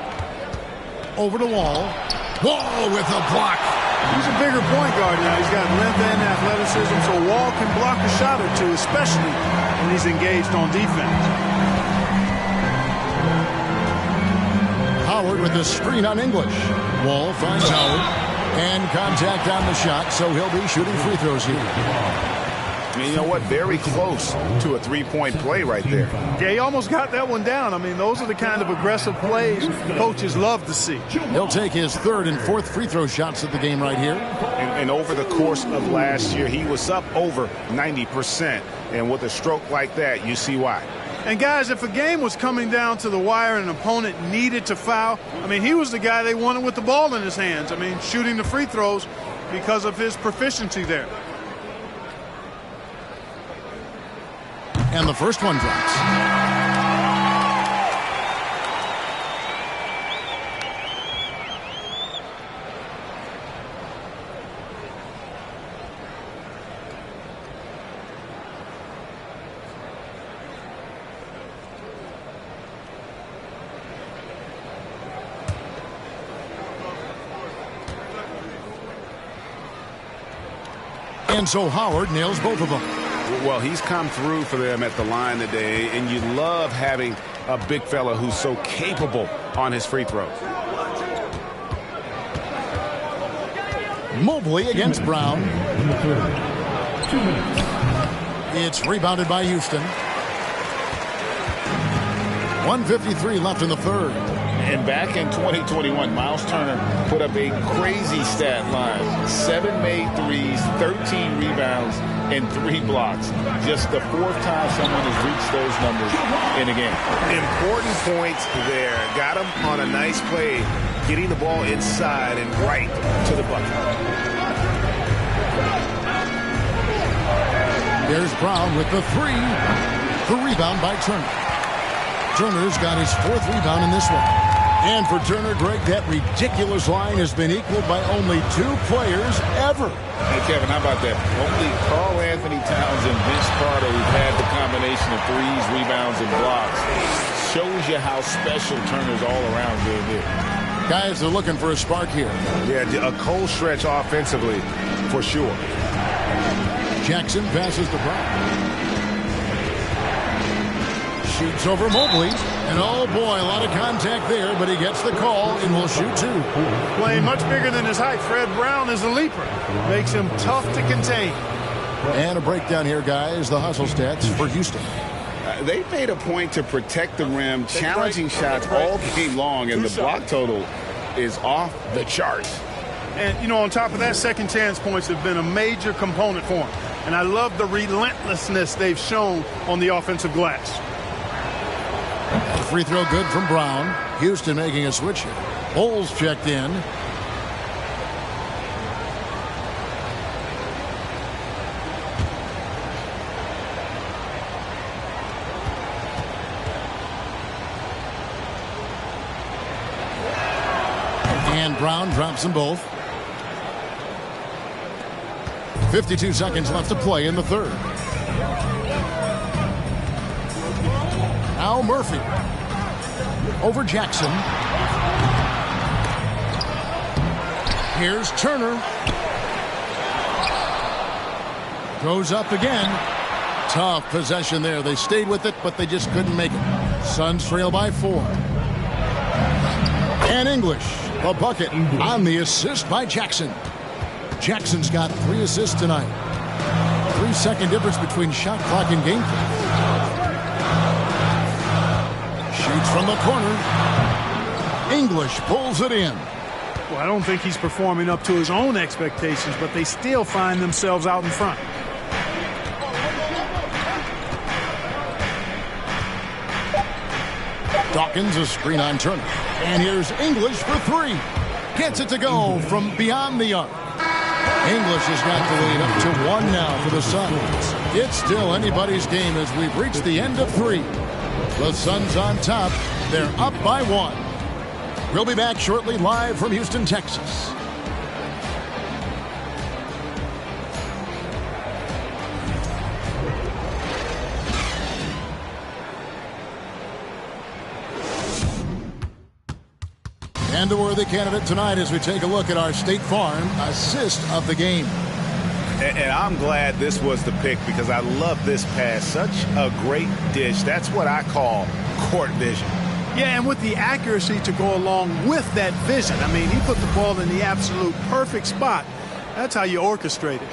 [SPEAKER 1] Over to Wall. Wall with a block.
[SPEAKER 2] He's a bigger point guard now. He's got length and athleticism, so Wall can block a shot or two, especially when he's engaged on defense.
[SPEAKER 1] Howard with the screen on English. Wall finds Howard. And contact on the shot, so he'll be shooting free throws here.
[SPEAKER 3] I mean, you know what? Very close to a three-point play right there.
[SPEAKER 2] Yeah, he almost got that one down. I mean, those are the kind of aggressive plays coaches love to see.
[SPEAKER 1] He'll take his 3rd and 4th free throw shots of the game right here.
[SPEAKER 3] And over the course of last year, he was up over 90%. And with a stroke like that, you see why.
[SPEAKER 2] And guys, if a game was coming down to the wire and an opponent needed to foul, I mean, he was the guy they wanted with the ball in his hands. I mean, shooting the free throws because of his proficiency there.
[SPEAKER 1] And the first one drops. And so Howard nails both of them.
[SPEAKER 6] Well, he's come through for them at the line today, and you love having a big fella who's so capable on his free throws.
[SPEAKER 1] Mobley against Brown. It's rebounded by Houston. 1:53 left in the third.
[SPEAKER 3] And back in 2021, Miles Turner put up a crazy stat line. 7 made threes, 13 rebounds, and 3 blocks. Just the 4th time someone has reached those numbers in a game.
[SPEAKER 6] Important points there. Got him on a nice play, getting the ball inside and right to the bucket.
[SPEAKER 1] There's Brown with the 3. The rebound by Turner. Turner's got his 4th rebound in this one. And for Turner, Greg, that ridiculous line has been equaled by only 2 players ever.
[SPEAKER 3] Hey, Kevin, how about that? Only Karl Anthony Towns and Vince Carter who've had the combination of threes, rebounds, and blocks. Shows you how special Turner's all-around game is.
[SPEAKER 1] Guys are looking for a spark here.
[SPEAKER 6] Yeah, a cold stretch offensively, for sure.
[SPEAKER 1] Jackson passes to Brown. Shoots over Mobley. And oh boy, a lot of contact there, but he gets the call and will shoot 2.
[SPEAKER 2] Playing much bigger than his height, Fred Brown is a leaper. Makes him tough to contain.
[SPEAKER 1] And a breakdown here, guys. The hustle stats for Houston.
[SPEAKER 3] They made a point to protect the rim, challenging shots all game long, and the block total is off the charts.
[SPEAKER 2] And, you know, on top of that, second chance points have been a major component for him. And I love the relentlessness they've shown on the offensive glass.
[SPEAKER 1] Free throw good from Brown. Houston making a switch here. Bowles checked in. And Brown drops them both. 52 seconds left to play in the third. Now Murphy over Jackson. Here's Turner. Goes up again. Tough possession there. They stayed with it, but they just couldn't make it. Suns trail by 4. And English, the bucket on the assist by Jackson. Jackson's got 3 assists tonight. 3-second difference between shot clock and game clock. Shoots from the corner. English pulls it in.
[SPEAKER 2] Well, I don't think he's performing up to his own expectations, but they still find themselves out in front.
[SPEAKER 1] Dawkins, a screen on Turner. And here's English for 3. Gets it to go from beyond the arc. English has got the lead up to 1 now for the Suns. It's still anybody's game as we've reached the end of 3. The Suns on top. They're up by 1. We'll be back shortly live from Houston, Texas. And a worthy candidate tonight as we take a look at our State Farm assist of the game.
[SPEAKER 6] And I'm glad this was the pick because I love this pass. Such a great dish. That's what I call court vision.
[SPEAKER 2] Yeah, and with the accuracy to go along with that vision. I mean, he put the ball in the absolute perfect spot. That's how you orchestrate it.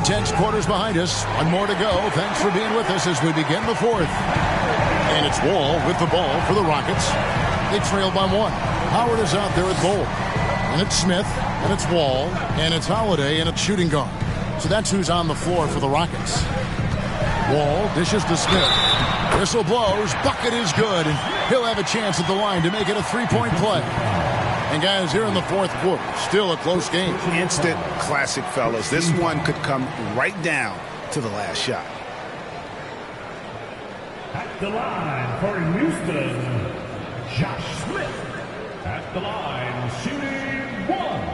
[SPEAKER 1] Tense quarters behind us. 1 more to go. Thanks for being with us as we begin the 4th. And it's Wall with the ball for the Rockets. They trail by 1. Howard is out there with Bowles. And it's Smith, and it's Wall, and it's Holiday, and it's shooting guard. So that's who's on the floor for the Rockets. Wall dishes to Smith. Whistle blows. Bucket is good, and he'll have a chance at the line to make it a three-point play. And guys, here in the fourth quarter, still a close game.
[SPEAKER 3] Instant classic, fellas. This one could come right down to the last shot.
[SPEAKER 4] At the line for Houston, Josh Smith. At the line, shooting one.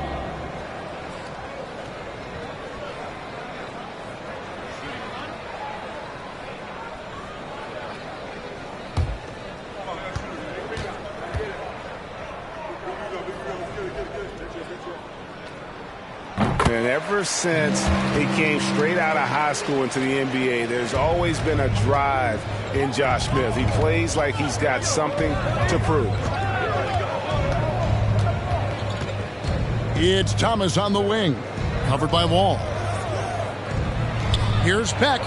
[SPEAKER 6] And ever since he came straight out of high school into the NBA, there's always been a drive in Josh Smith. He plays like he's got something to prove.
[SPEAKER 1] It's Thomas on the wing, covered by Wall. Here's Peck.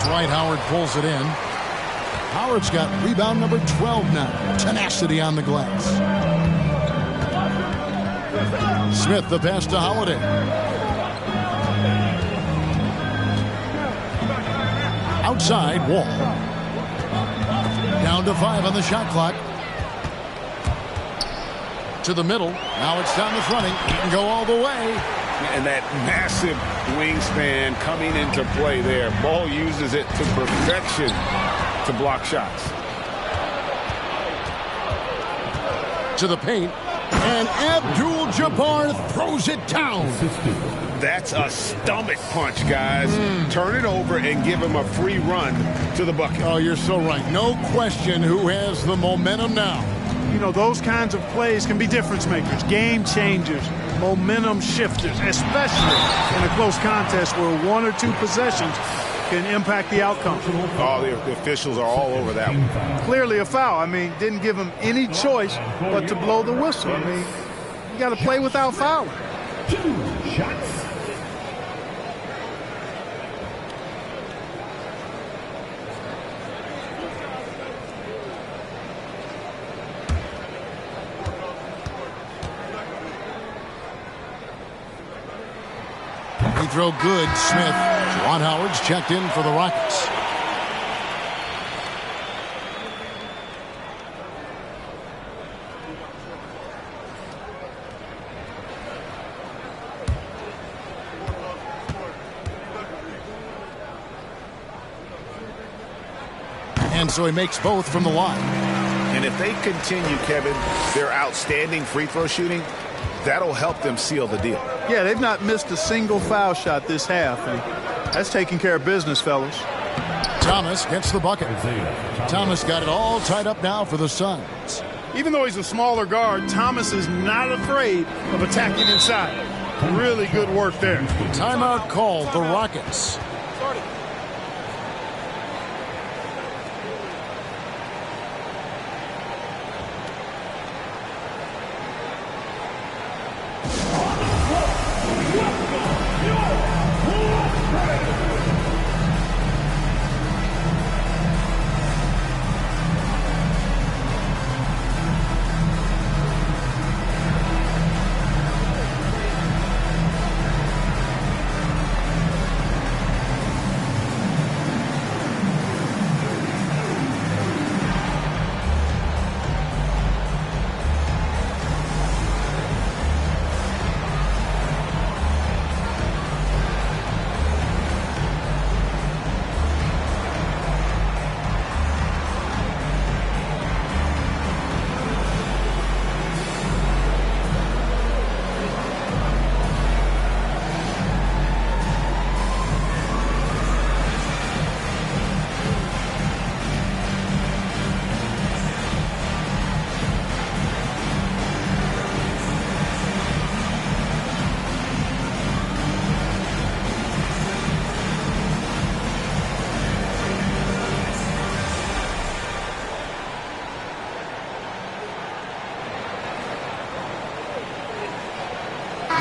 [SPEAKER 1] Dwight Howard pulls it in. Howard's got rebound number 12 now. Tenacity on the glass. Smith, the pass to Holiday. Outside, Wall. Down to 5 on the shot clock. To the middle. Now it's Thomas running. He can go all the way.
[SPEAKER 3] And that massive wingspan coming into play there. Ball uses it to perfection to block shots.
[SPEAKER 1] To the paint. And Abdul-Jabbar throws it down.
[SPEAKER 3] That's a stomach punch, guys. Turn it over and give him a free run to the bucket.
[SPEAKER 1] Oh, you're so right. No question who has the momentum now.
[SPEAKER 2] You know, those kinds of plays can be difference makers, game changers, momentum shifters, especially in a close contest where one or two possessions can impact the outcome.
[SPEAKER 6] Oh, the officials are all over that one.
[SPEAKER 2] Clearly a foul. I mean, didn't give him any choice but to blow the whistle. I mean, you got to play without fouling.
[SPEAKER 4] 2 shots.
[SPEAKER 1] He throw good, Smith. Juwan Howard's checked in for the Rockets. And so he makes both from the line.
[SPEAKER 3] And if they continue, Kevin, their outstanding free throw shooting, that'll help them seal the deal.
[SPEAKER 2] Yeah, they've not missed a single foul shot this half, and that's taking care of business, fellas.
[SPEAKER 1] Thomas gets the bucket. Thomas got it all tied up now for the Suns.
[SPEAKER 2] Even though he's a smaller guard, Thomas is not afraid of attacking inside. Really good work there.
[SPEAKER 1] Timeout called, the Rockets.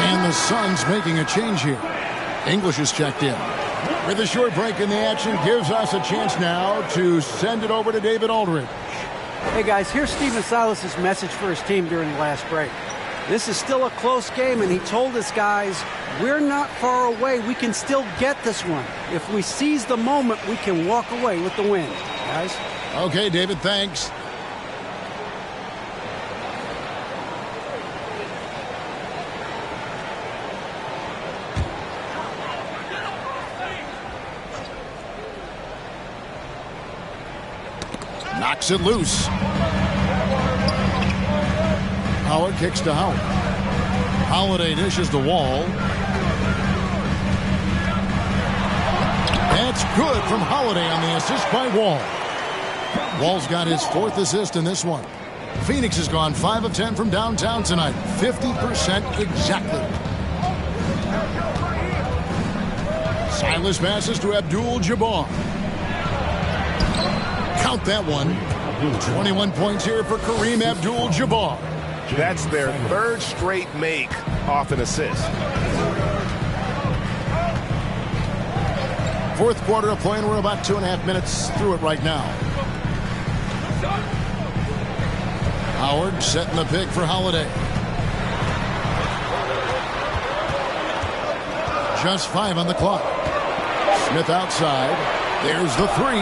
[SPEAKER 1] And the Suns making a change here. English is checked in. With a short break in the action, gives us a chance now to send it over to David Aldridge.
[SPEAKER 5] Hey guys, here's Stephen Silas's message for his team during the last break. This is still a close game, and he told his guys, we're not far away. We can still get this one. If we seize the moment, we can walk away with the win, guys.
[SPEAKER 1] Okay, David, thanks. Knocks it loose. Howard kicks to Howard. Holiday dishes to Wall. That's good from Holiday on the assist by Wall. Wall's got his 4th assist in this one. Phoenix has gone 5 of 10 from downtown tonight. 50% exactly. Silas passes to Abdul-Jabbar. Count that one. 21 points here for Kareem Abdul-Jabbar.
[SPEAKER 6] That's their 3rd straight make off an assist.
[SPEAKER 1] 4th quarter of play, and we're about 2.5 minutes through it right now. Howard setting the pick for Holiday. Just 5 on the clock. Smith outside. There's the 3.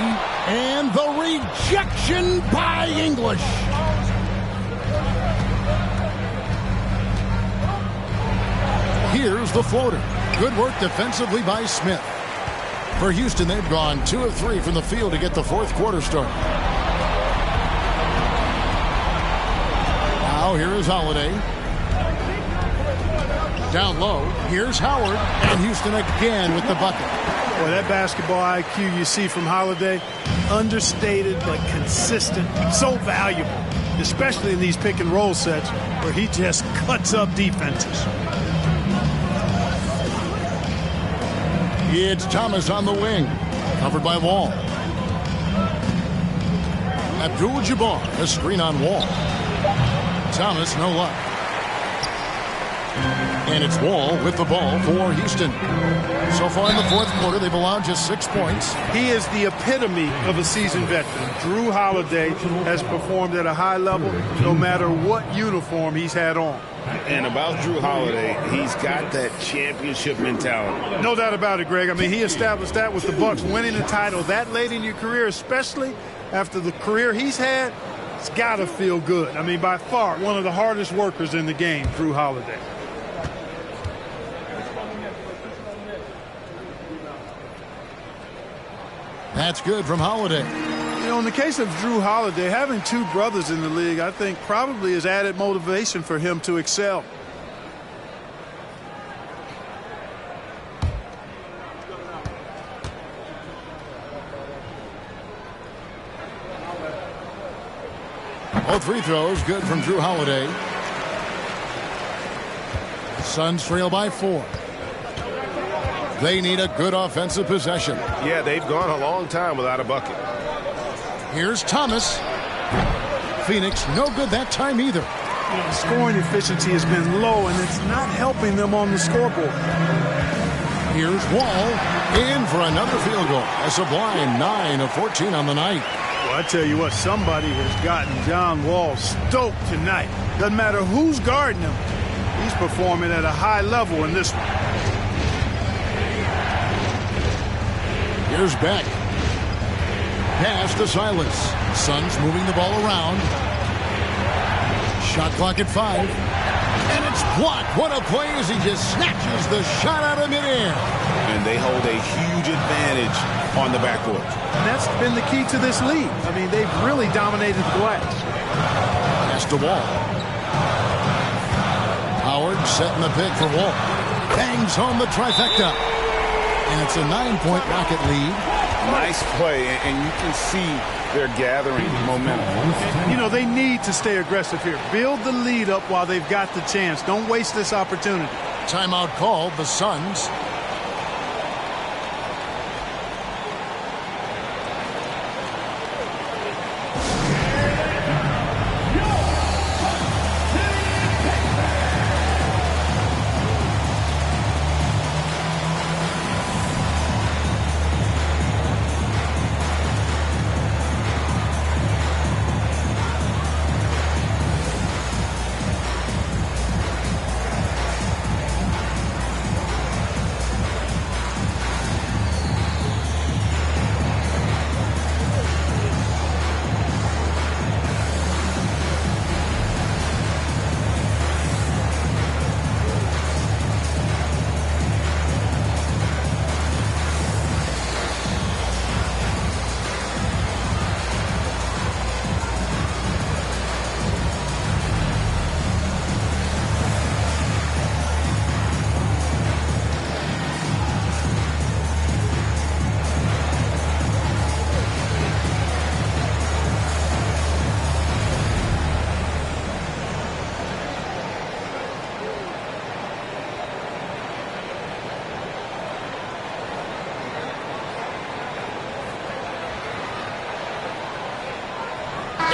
[SPEAKER 1] And the rejection by English. Here's the floater. Good work defensively by Smith. For Houston, they've gone 2 of 3 from the field to get the 4th quarter started. Now here is Holiday. Down low. Here's Howard. And Houston again with the bucket.
[SPEAKER 2] Boy, that basketball IQ you see from Holiday, understated but consistent, so valuable, especially in these pick and roll sets where he just cuts up defenses.
[SPEAKER 1] It's Thomas on the wing, covered by Wall. Abdul-Jabbar, a screen on Wall. Thomas, no luck. And it's Wall with the ball for Houston. So far in the 4th quarter, they've allowed just 6 points.
[SPEAKER 2] He is the epitome of a seasoned veteran. Drew Holiday has performed at a high level no matter what uniform he's had on.
[SPEAKER 3] And about Drew Holiday, he's got that championship mentality.
[SPEAKER 2] No doubt about it, Greg. I mean, he established that with the Bucks, winning a title that late in your career, especially after the career he's had. It's got to feel good. I mean, by far, one of the hardest workers in the game, Drew Holiday.
[SPEAKER 1] That's good from Holiday.
[SPEAKER 2] You know, in the case of Drew Holiday, having 2 brothers in the league, I think probably is added motivation for him to excel.
[SPEAKER 1] Both free throws good from Drew Holiday. Suns trail by 4. They need a good offensive possession.
[SPEAKER 6] Yeah, they've gone a long time without a bucket.
[SPEAKER 1] Here's Thomas. Phoenix, no good that time either.
[SPEAKER 2] You know, scoring efficiency has been low, and it's not helping them on the scoreboard.
[SPEAKER 1] Here's Wall, in for another field goal. A sublime 9 of 14 on the night.
[SPEAKER 2] Well, I tell you what, somebody has gotten John Wall stoked tonight. Doesn't matter who's guarding him. He's performing at a high level in this one.
[SPEAKER 1] Here's Beck. Pass to Silas. Suns moving the ball around. Shot clock at 5. And it's blocked. What a play as he just snatches the shot out of midair.
[SPEAKER 3] And they hold a huge advantage on the backcourt.
[SPEAKER 2] And that's been the key to this league. I mean, they've really dominated the glass.
[SPEAKER 1] Pass to Wall. Howard setting the pick for Wall. Bangs home the trifecta. And it's a 9-point Rocket lead.
[SPEAKER 3] Nice play, and you can see they're gathering momentum.
[SPEAKER 2] You know, they need to stay aggressive here. Build the lead up while they've got the chance. Don't waste this opportunity.
[SPEAKER 1] Timeout called, the Suns.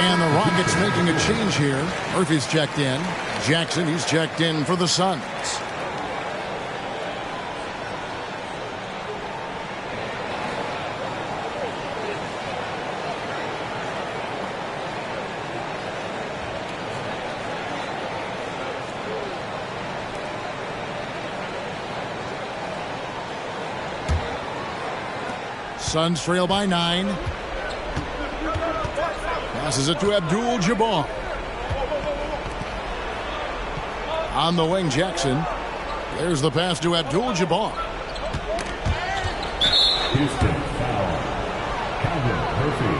[SPEAKER 1] And the Rockets making a change here. Murphy's checked in. Jackson, he's checked in for the Suns. Suns trail by 9. Passes it to Abdul-Jabbar. On the wing, Jackson. There's the pass to Abdul-Jabbar.
[SPEAKER 4] Houston foul. Calvin Murphy.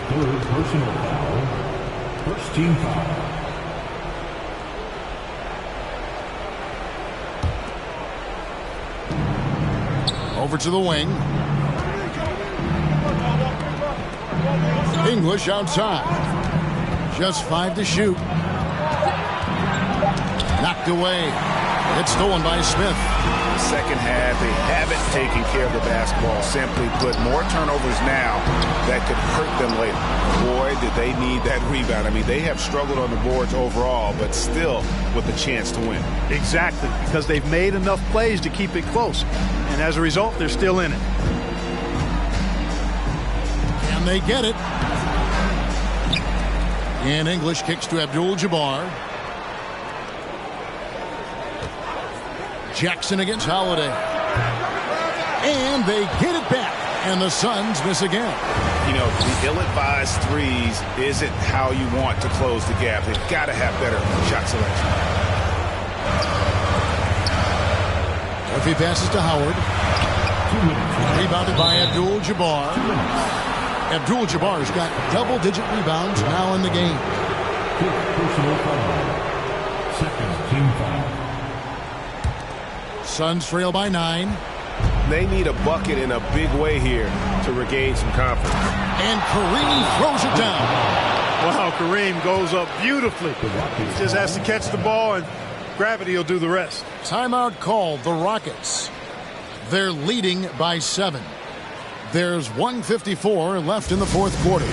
[SPEAKER 4] Third personal foul. First team foul.
[SPEAKER 1] Over to the wing. English outside. Just 5 to shoot. Knocked away. It's stolen by Smith.
[SPEAKER 3] Second half, they haven't taken care of the basketball. Simply put, more turnovers now that could hurt them later. Boy, did they need that rebound. I mean, they have struggled on the boards overall, but still with a chance to win.
[SPEAKER 2] Exactly, because they've made enough plays to keep it close. And as a result, they're still in it.
[SPEAKER 1] And they get it. And English kicks to Abdul-Jabbar. Jackson against Holiday. And they get it back. And the Suns miss again.
[SPEAKER 3] You know, the ill-advised threes isn't how you want to close the gap. They've got to have better shot selection.
[SPEAKER 1] Murphy passes to Howard. Rebounded by Abdul-Jabbar. Abdul-Jabbar's got double-digit rebounds now in the game.
[SPEAKER 4] Personal foul. Second team foul.
[SPEAKER 1] Suns trail by 9.
[SPEAKER 6] They need a bucket in a big way here to regain some confidence.
[SPEAKER 1] And Kareem throws it down.
[SPEAKER 2] Wow, Kareem goes up beautifully. He just has to catch the ball, and gravity will do the rest.
[SPEAKER 1] Timeout called, the Rockets. They're leading by 7. There's 1:54 left in the fourth quarter.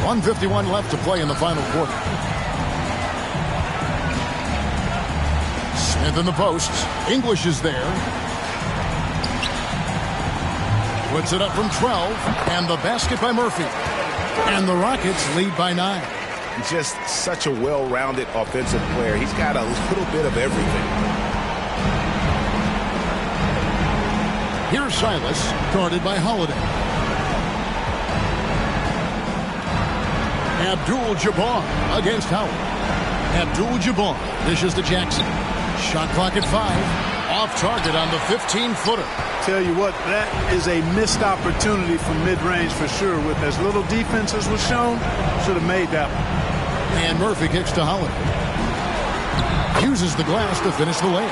[SPEAKER 1] .151 left to play in the final quarter. Smith in the post. English is there. Puts it up from 12. And the basket by Murphy. And the Rockets lead by 9.
[SPEAKER 3] Just such a well-rounded offensive player. He's got a little bit of everything.
[SPEAKER 1] Here's Silas, guarded by Holiday. Abdul-Jabbar against Howard. Abdul-Jabbar dishes to Jackson. Shot clock at 5. Off target on the 15-footer.
[SPEAKER 2] Tell you what, that is a missed opportunity from mid-range for sure. With as little defense as was shown, should have made that one.
[SPEAKER 1] And Murphy kicks to Holiday. Uses the glass to finish the layup.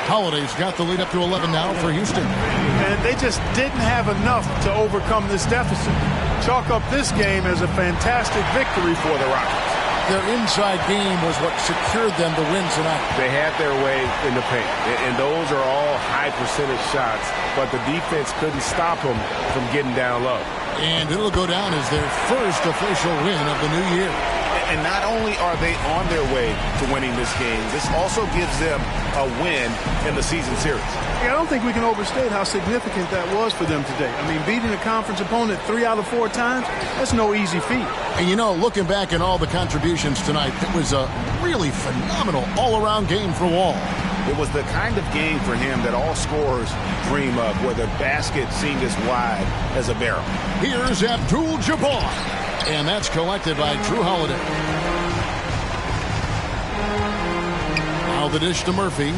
[SPEAKER 1] Holiday's got the lead up to 11 now for Houston.
[SPEAKER 2] And they just didn't have enough to overcome this deficit. Chalk up this game as a fantastic victory for the Rockets.
[SPEAKER 1] Their inside game was what secured them the win tonight.
[SPEAKER 6] They had their way in the paint, and those are all high percentage shots, but the defense couldn't stop them from getting down low.
[SPEAKER 1] And it'll go down as their first official win of the new year.
[SPEAKER 6] And not only are they on their way to winning this game, this also gives them a win in the season series.
[SPEAKER 2] Yeah, I don't think we can overstate how significant that was for them today. I mean, beating a conference opponent 3 out of 4 times, that's no easy feat.
[SPEAKER 1] And you know, looking back at all the contributions tonight, it was a really phenomenal all-around game for Wall.
[SPEAKER 6] It was the kind of game for him that all scorers dream of, where the basket seemed as wide as a barrel.
[SPEAKER 1] Here's Abdul-Jabbar. And that's collected by Drew Holiday. Now the dish to Murphy.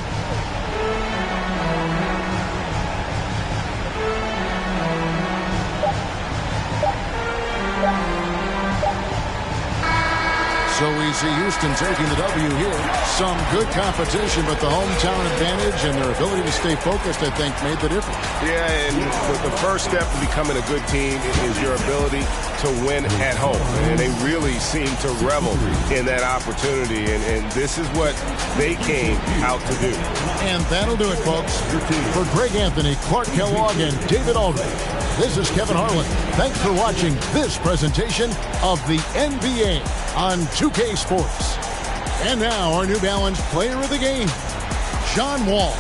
[SPEAKER 1] So we see Houston taking the W here. Some good competition, but the hometown advantage and their ability to stay focused, I think, made the difference.
[SPEAKER 6] Yeah, and the first step to becoming a good team is your ability to win at home. And they really seem to revel in that opportunity, and this is what they came out to do.
[SPEAKER 1] And that'll do it, folks. For Greg Anthony, Clark Kellogg, and David Aldridge, this is Kevin Harlan. Thanks for watching this presentation of the NBA on 2K Sports. And now our New Balance Player of the Game, John Wall.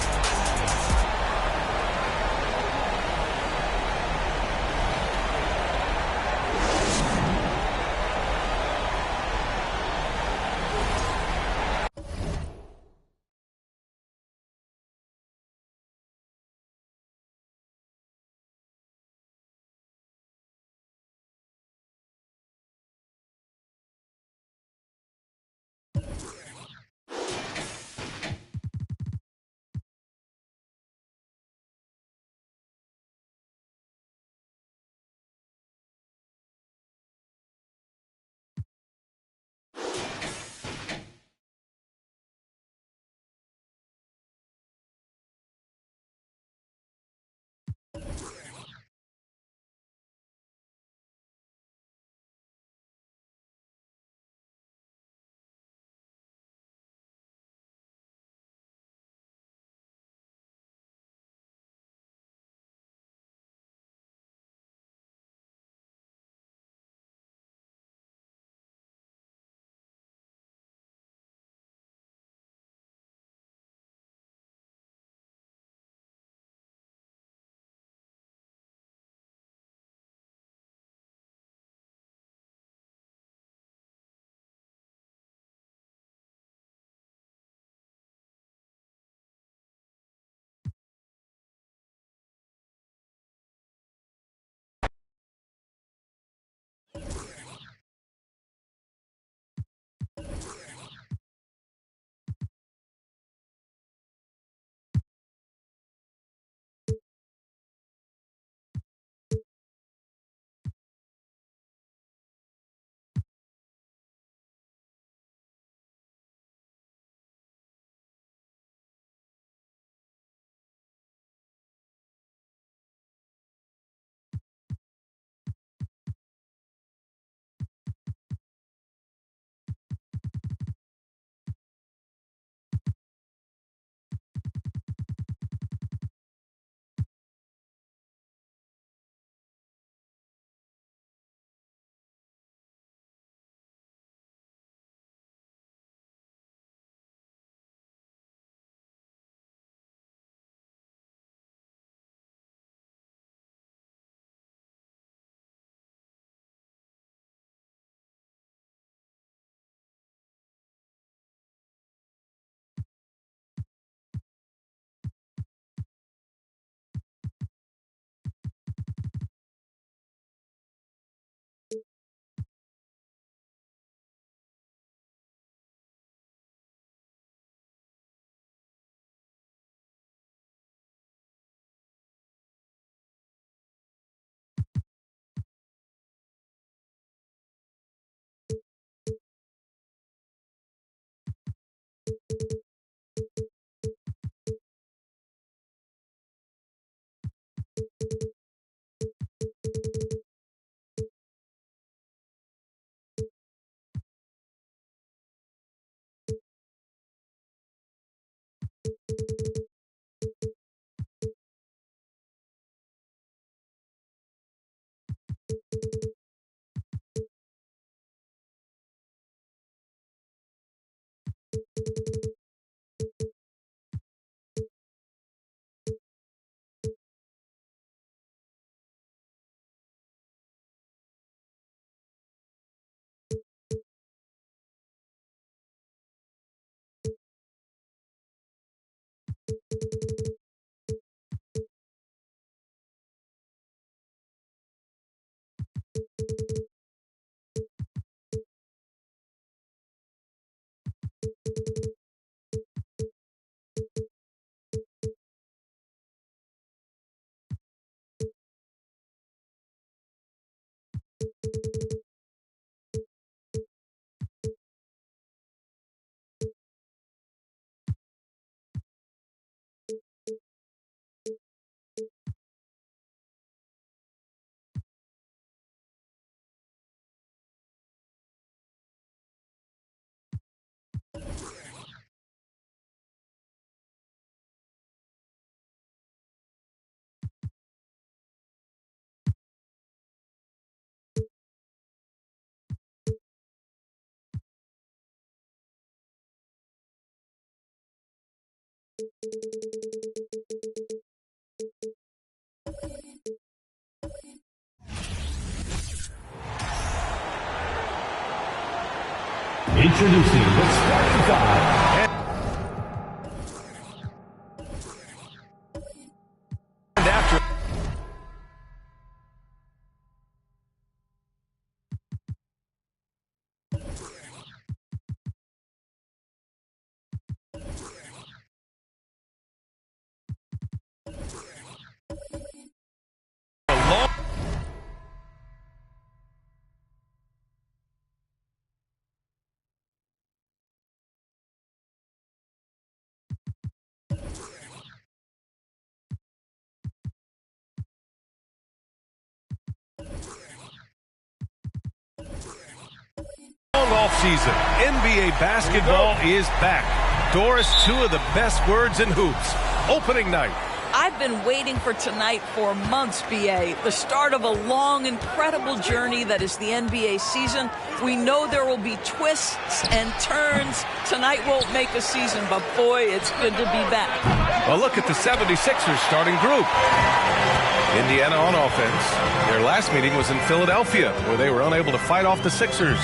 [SPEAKER 4] Introducing the starting five.
[SPEAKER 6] And after
[SPEAKER 11] Offseason, NBA basketball is back. Doris, two of the best words in hoops. Opening night.
[SPEAKER 12] I've been waiting for tonight for months, BA. The start of a long, incredible journey that is the NBA season. We know there will be twists and turns. Tonight won't make a season, but boy, it's good to be back.
[SPEAKER 11] Well, look at the 76ers starting group. Indiana on offense. Their last meeting was in Philadelphia, where they were unable to fight off the Sixers.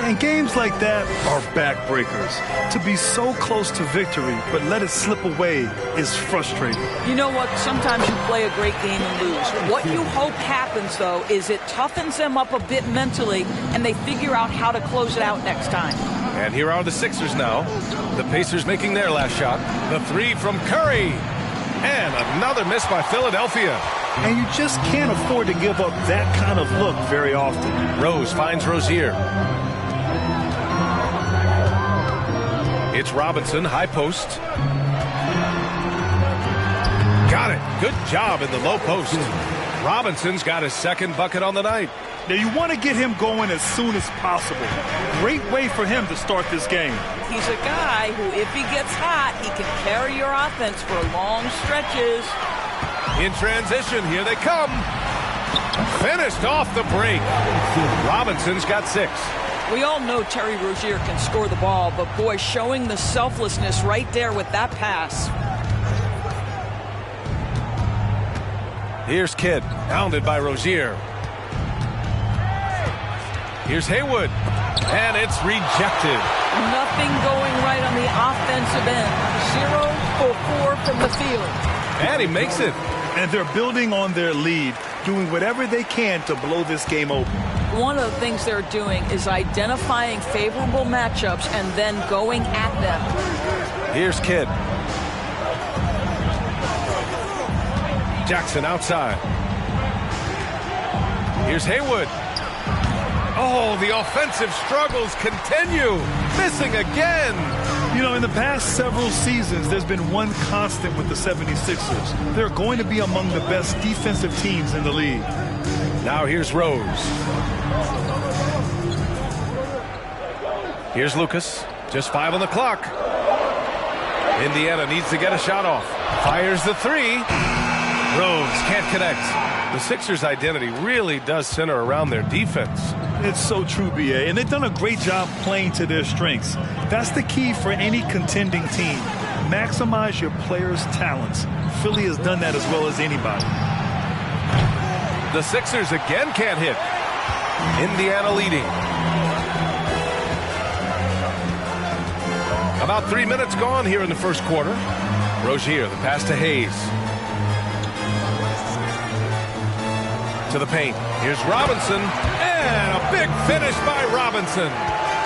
[SPEAKER 2] And games like that are backbreakers. To be so close to victory, but let it slip away is frustrating.
[SPEAKER 12] You know what? Sometimes you play a great game and lose. What you hope happens, though, is it toughens them up a bit mentally, and they figure out how to close it out next time.
[SPEAKER 11] And here are the Sixers now. The Pacers making their last shot. The three from Curry. And another miss by Philadelphia.
[SPEAKER 2] And you just can't afford to give up that kind of look very often.
[SPEAKER 11] Rose finds Rozier. It's Robinson, high post. Got it. Good job in the low post. Robinson's got his second bucket on the night.
[SPEAKER 2] Now you want to get him going as soon as possible. Great way for him to start this game.
[SPEAKER 12] He's a guy who, if he gets hot, he can carry your offense for long stretches.
[SPEAKER 11] In transition, here they come. Finished off the break. Robinson's got 6.
[SPEAKER 12] We all know Terry Rozier can score the ball, but boy, showing the selflessness right there with that pass.
[SPEAKER 11] Here's Kidd, hounded by Rozier. Here's Haywood, and it's rejected.
[SPEAKER 12] Nothing going right on the offensive end. 0 for 4 from the field.
[SPEAKER 11] And he makes it.
[SPEAKER 2] And they're building on their lead, doing whatever they can to blow this game open.
[SPEAKER 12] One of the things they're doing is identifying favorable matchups and then going at them.
[SPEAKER 11] Here's Kidd. Jackson outside. Here's Haywood. Oh, the offensive struggles continue. Missing again.
[SPEAKER 2] You know, in the past several seasons, there's been one constant with the 76ers. They're going to be among the best defensive teams in the league.
[SPEAKER 11] Now here's Rose. Here's Lucas. Just 5 on the clock. Indiana needs to get a shot off. Fires the three. Rose can't connect. The Sixers' identity really does center around their defense.
[SPEAKER 2] It's so true, B.A., and they've done a great job playing to their strengths. That's the key for any contending team. Maximize your players' talents. Philly has done that as well as anybody.
[SPEAKER 11] The Sixers again can't hit. Indiana leading. About 3 minutes gone here in the first quarter. Rozier, the pass to Hayes. To the paint. Here's Robinson. And a big finish by Robinson.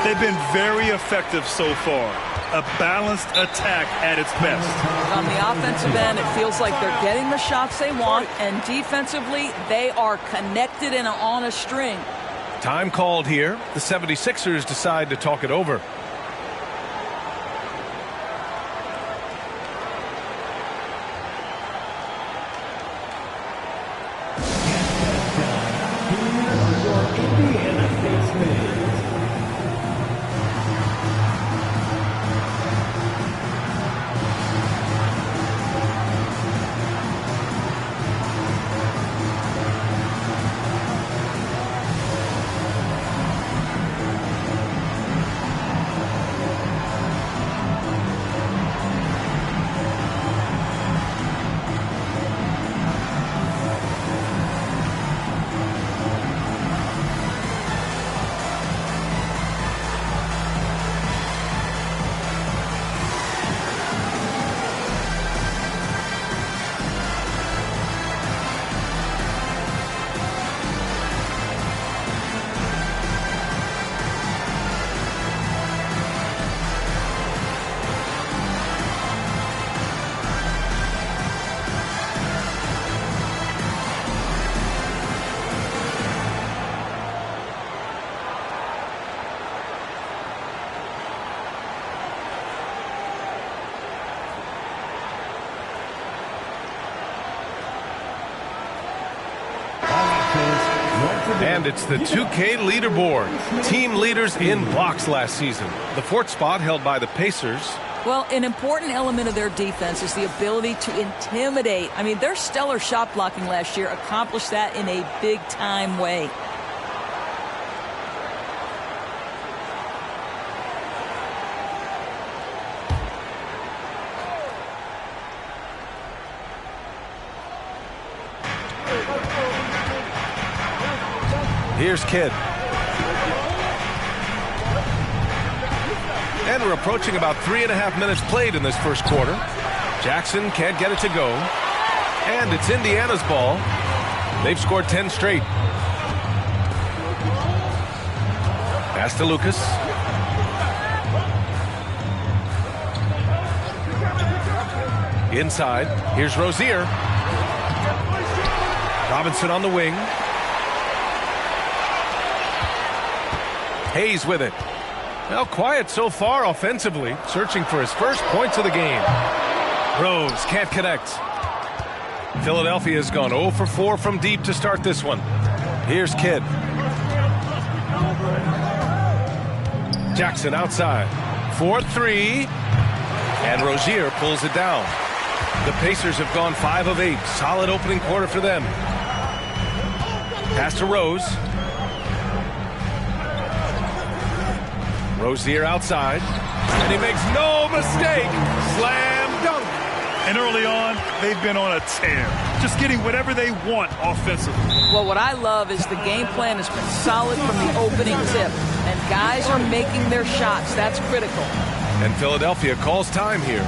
[SPEAKER 2] They've been very effective so far. A balanced attack at its best.
[SPEAKER 12] On the offensive end, it feels like they're getting the shots they want, and defensively, they are connected and on a string.
[SPEAKER 11] Time called here. The 76ers decide to talk it over. And it's the 2K leaderboard. Team leaders in blocks last season. The fourth spot held by the Pacers.
[SPEAKER 12] Well, an important element of their defense is the ability to intimidate. I mean, their stellar shot blocking last year accomplished that in a big-time way.
[SPEAKER 11] Here's Kidd. And we're approaching about 3.5 minutes played in this first quarter. Jackson can't get it to go. And it's Indiana's ball. They've scored 10 straight. Pass to Lucas. Inside. Here's Rozier. Robinson on the wing. Hayes with it. Well, quiet so far offensively, searching for his first points of the game. Rose can't connect. Philadelphia's gone 0 for 4 from deep to start this one. Here's Kidd. Jackson outside. 4-3. And Rozier pulls it down. The Pacers have gone 5 of 8. Solid opening quarter for them. Pass to Rose. Rozier outside, and he makes no mistake. Slam dunk.
[SPEAKER 2] And early on, they've been on a tear, just getting whatever they want offensively.
[SPEAKER 12] Well, what I love is the game plan has been solid from the opening tip, and guys are making their shots. That's critical.
[SPEAKER 11] And Philadelphia calls time here.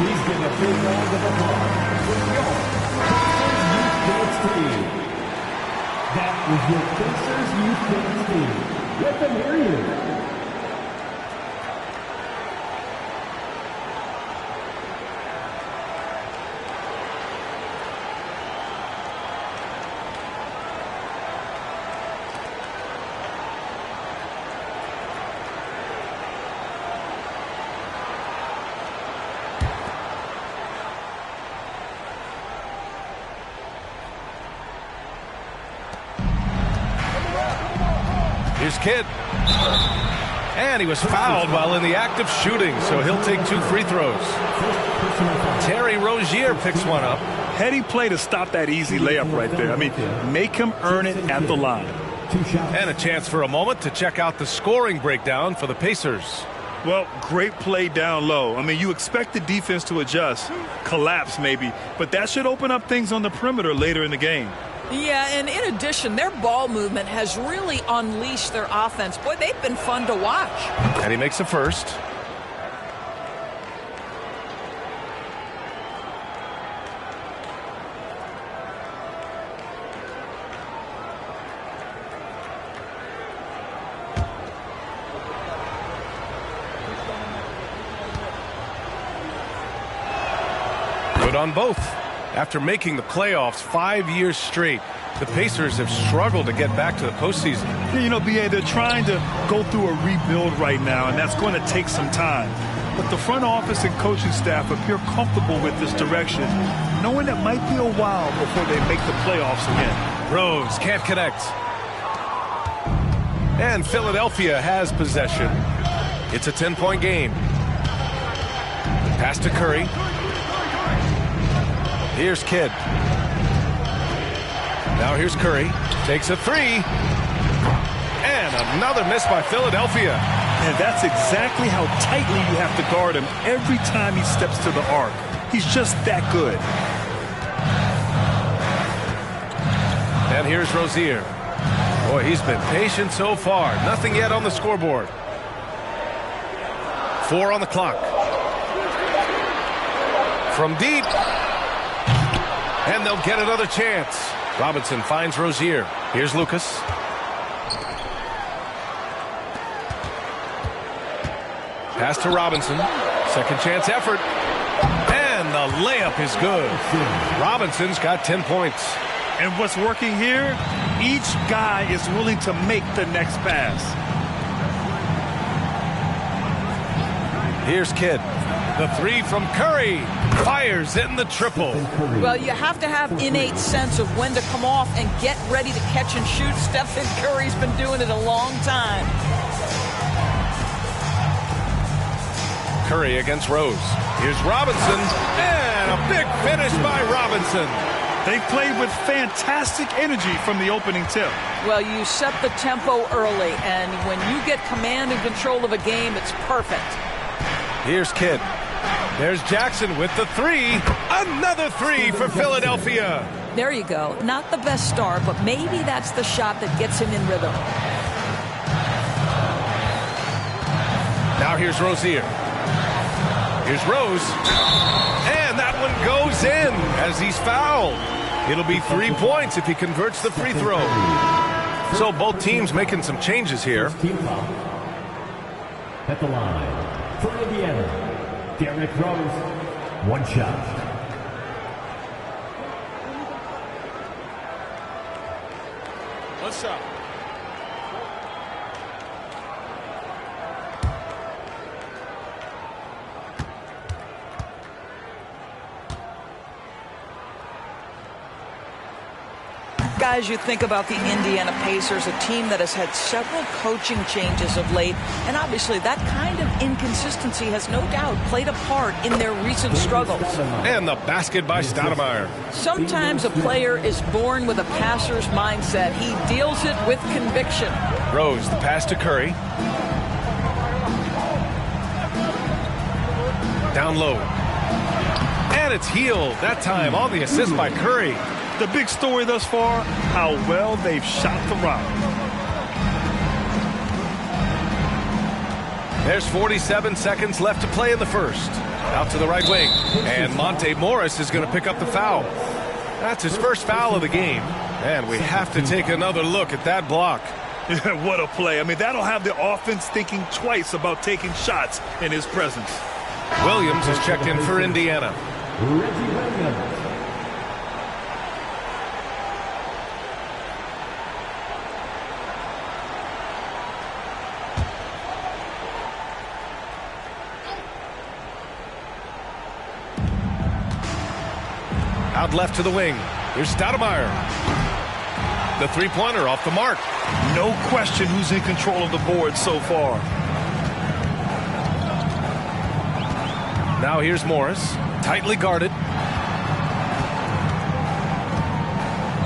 [SPEAKER 4] He's been a big round of applause for your Pacers Youth Dance Team. That was your Pacers Youth Dance Team. Let them hear you.
[SPEAKER 11] Here's Kidd. And he was fouled while in the act of shooting, so he'll take 2 free throws. Terry Rozier picks one up.
[SPEAKER 13] Heady play to stop that easy layup right there. I mean, make him earn it at the line.
[SPEAKER 11] And a chance for a moment to check out the scoring breakdown for the Pacers.
[SPEAKER 13] Well, great play down low. I mean, you expect the defense to adjust, collapse maybe, but that should open up things on the perimeter later in the game.
[SPEAKER 12] Yeah, and in addition, their ball movement has really unleashed their offense. Boy, they've been fun to watch.
[SPEAKER 11] And he makes a first. Good on both. After making the playoffs 5 years straight, the Pacers have struggled to get back to the postseason.
[SPEAKER 13] Yeah, you know, B.A., they're trying to go through a rebuild right now, and that's going to take some time. But the front office and coaching staff appear comfortable with this direction, knowing it might be a while before they make the playoffs again.
[SPEAKER 11] Rose can't connect. And Philadelphia has possession. It's a 10-point game. Pass to Curry. Here's Kidd. Now here's Curry. Takes a 3. And another miss by Philadelphia.
[SPEAKER 13] And that's exactly how tightly you have to guard him every time he steps to the arc. He's just that good.
[SPEAKER 11] And here's Rozier. Boy, he's been patient so far. Nothing yet on the scoreboard. 4 on the clock. From deep. And they'll get another chance. Robinson finds Rozier. Here's Lucas. Pass to Robinson. Second chance effort. And the layup is good. Robinson's got 10 points.
[SPEAKER 13] And what's working here? Each guy is willing to make the next pass.
[SPEAKER 11] Here's Kidd. The 3 from Curry. Fires in the triple.
[SPEAKER 12] Well, you have to have innate sense of when to come off and get ready to catch and shoot. Stephen Curry's been doing it a long time.
[SPEAKER 11] Curry against Rose. Here's Robinson. And a big finish by Robinson.
[SPEAKER 13] They played with fantastic energy from the opening tip.
[SPEAKER 12] Well, you set the tempo early, and when you get command and control of a game, it's perfect.
[SPEAKER 11] Here's Kidd. There's Jackson with the 3. Another 3 for Philadelphia.
[SPEAKER 12] There you go. Not the best start, but maybe that's the shot that gets him in rhythm.
[SPEAKER 11] Now here's Rozier. Here's Rose. And that one goes in as he's fouled. It'll be 3 points if he converts the free throw. So both teams making some changes here.
[SPEAKER 4] At the line for Indiana, Derrick Rose, 1 shot.
[SPEAKER 7] What's up?
[SPEAKER 12] Guys, you think about the Indiana Pacers, a team that has had several coaching changes of late, and obviously that kind of inconsistency has no doubt played a part in their recent struggles.
[SPEAKER 11] And the basket by Stoudemire.
[SPEAKER 12] Sometimes a player is born with a passer's mindset. He deals it with conviction.
[SPEAKER 11] Rose, the pass to Curry. Down low. And it's Hield, that time on the assist by Curry.
[SPEAKER 13] The big story thus far, how well they've shot the rock.
[SPEAKER 11] There's 47 seconds left to play in the first. Out to the right wing. And Monte Morris is going to pick up the foul. That's his first foul of the game. And we have to take another look at that block.
[SPEAKER 13] What a play. I mean, that'll have the offense thinking twice about taking shots in his presence.
[SPEAKER 11] Williams is checked in for Indiana.
[SPEAKER 4] Reggie Williams.
[SPEAKER 11] Out left to the wing. Here's Stoudemire. The three-pointer off the mark.
[SPEAKER 13] No question who's in control of the board so far.
[SPEAKER 11] Now here's Morris. Tightly guarded.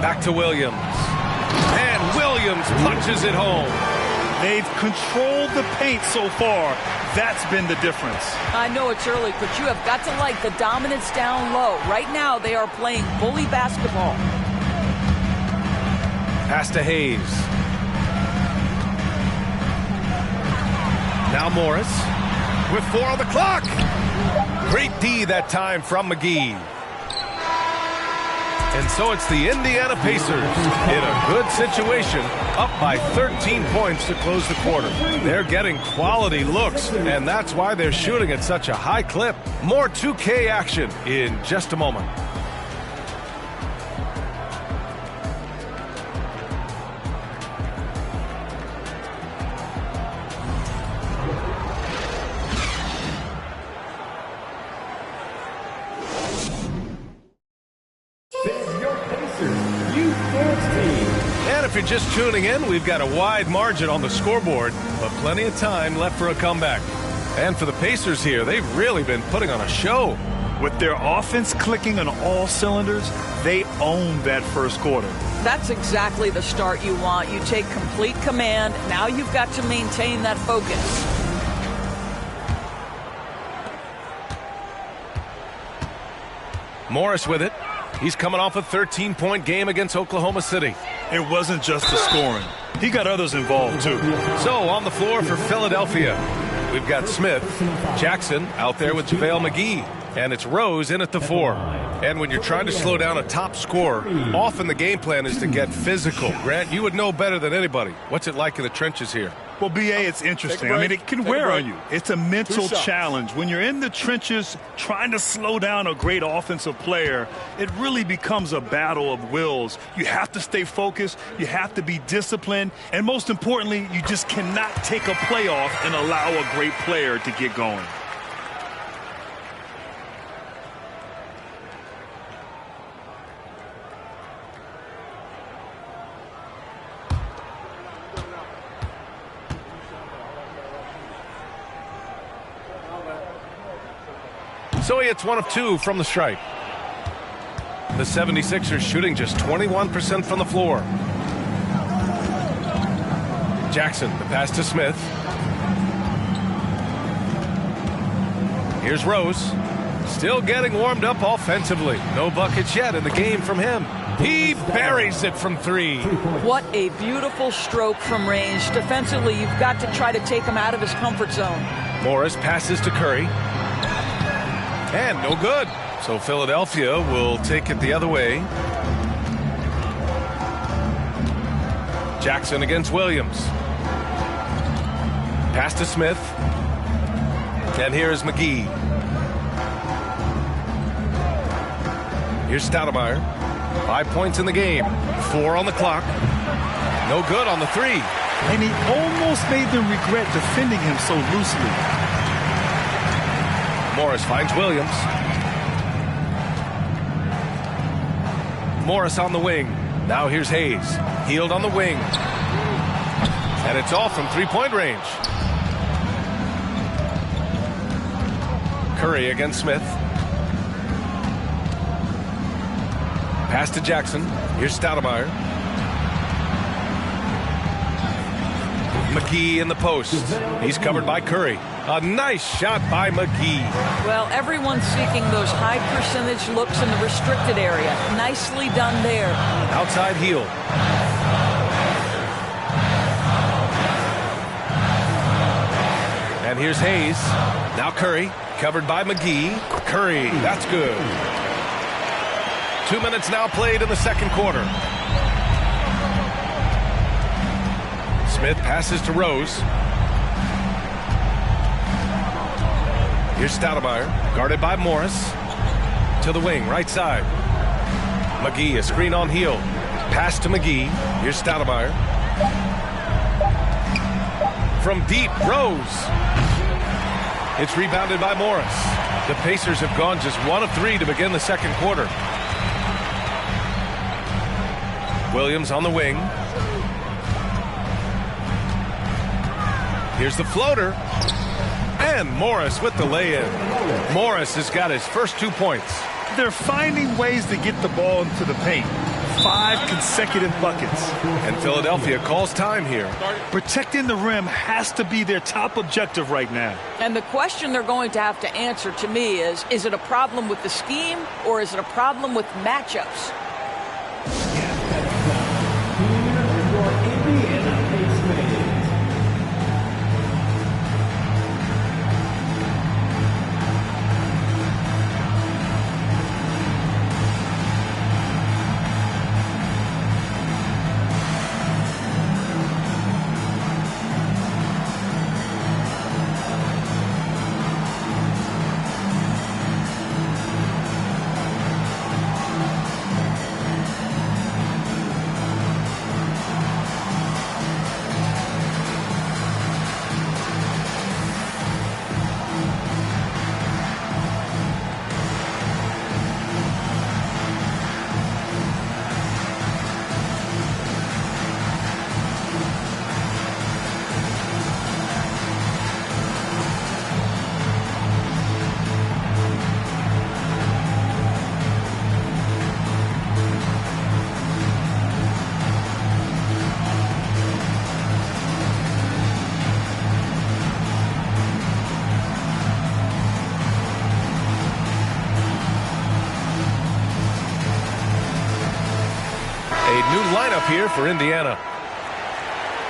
[SPEAKER 11] Back to Williams. And Williams punches it home.
[SPEAKER 13] They've controlled the paint so far. That's been the difference.
[SPEAKER 12] I know it's early, but you have got to like the dominance down low. Right now, they are playing bully basketball.
[SPEAKER 11] Pass to Hayes. Now Morris with 4 on the clock. Great D that time from McGee. And so it's the Indiana Pacers in a good situation, up by 13 points to close the quarter. They're getting quality looks, and that's why they're shooting at such a high clip. More 2K action in just a moment. And if you're just tuning in, we've got a wide margin on the scoreboard, but plenty of time left for a comeback. And for the Pacers here, they've really been putting on a show.
[SPEAKER 13] With their offense clicking on all cylinders, they own that first quarter.
[SPEAKER 12] That's exactly the start you want. You take complete command. Now you've got to maintain that focus.
[SPEAKER 11] Morris with it. He's coming off a 13-point game against Oklahoma City.
[SPEAKER 13] It wasn't just the scoring. He got others involved, too.
[SPEAKER 11] So on the floor for Philadelphia, we've got Smith, Jackson out there with JaVale McGee, and it's Rose in at the 4. And when you're trying to slow down a top scorer, often the game plan is to get physical. Grant, you would know better than anybody. What's it like in the trenches here?
[SPEAKER 13] Well, B.A., it's interesting. I mean, it can wear on you. It's a mental challenge. When you're in the trenches trying to slow down a great offensive player, it really becomes a battle of wills. You have to stay focused. You have to be disciplined. And most importantly, you just cannot take a play off and allow a great player to get going.
[SPEAKER 11] So he hits 1 of 2 from the stripe. The 76ers shooting just 21% from the floor. Jackson, the pass to Smith. Here's Rose. Still getting warmed up offensively. No buckets yet in the game from him. He buries it from 3.
[SPEAKER 12] What a beautiful stroke from range. Defensively, you've got to try to take him out of his comfort zone.
[SPEAKER 11] Morris passes to Curry. And no good. So Philadelphia will take it the other way. Jackson against Williams. Pass to Smith. And here's McGee. Here's Stoudemire. 5 points in the game. 4 on the clock. No good on the 3.
[SPEAKER 13] And he almost made them regret defending him so loosely.
[SPEAKER 11] Morris finds Williams. Morris on the wing. Now here's Hayes. Healed on the wing. And it's all from 3-point range. Curry against Smith. Pass to Jackson. Here's Stoudemire. McGee in the post. He's covered by Curry. A nice shot by McGee.
[SPEAKER 12] Well, everyone's seeking those high percentage looks in the restricted area. Nicely done there.
[SPEAKER 11] Outside heel. And here's Hayes. Now Curry. Covered by McGee. Curry, that's good. 2 minutes now played in the second quarter. Smith passes to Rose. Here's Stoudemire, guarded by Morris. To the wing, right side. McGee, a screen on heel. Pass to McGee. Here's Stoudemire. From deep, Rose. It's rebounded by Morris. The Pacers have gone just 1 of 3 to begin the second quarter. Williams on the wing. Here's the floater. And Morris with the lay-in. Morris has got his first 2 points.
[SPEAKER 13] They're finding ways to get the ball into the paint. 5 consecutive buckets.
[SPEAKER 11] And Philadelphia calls time here.
[SPEAKER 13] Protecting the rim has to be their top objective right now.
[SPEAKER 12] And the question they're going to have to answer to me is it a problem with the scheme or is it a problem with matchups?
[SPEAKER 11] Lineup here for Indiana.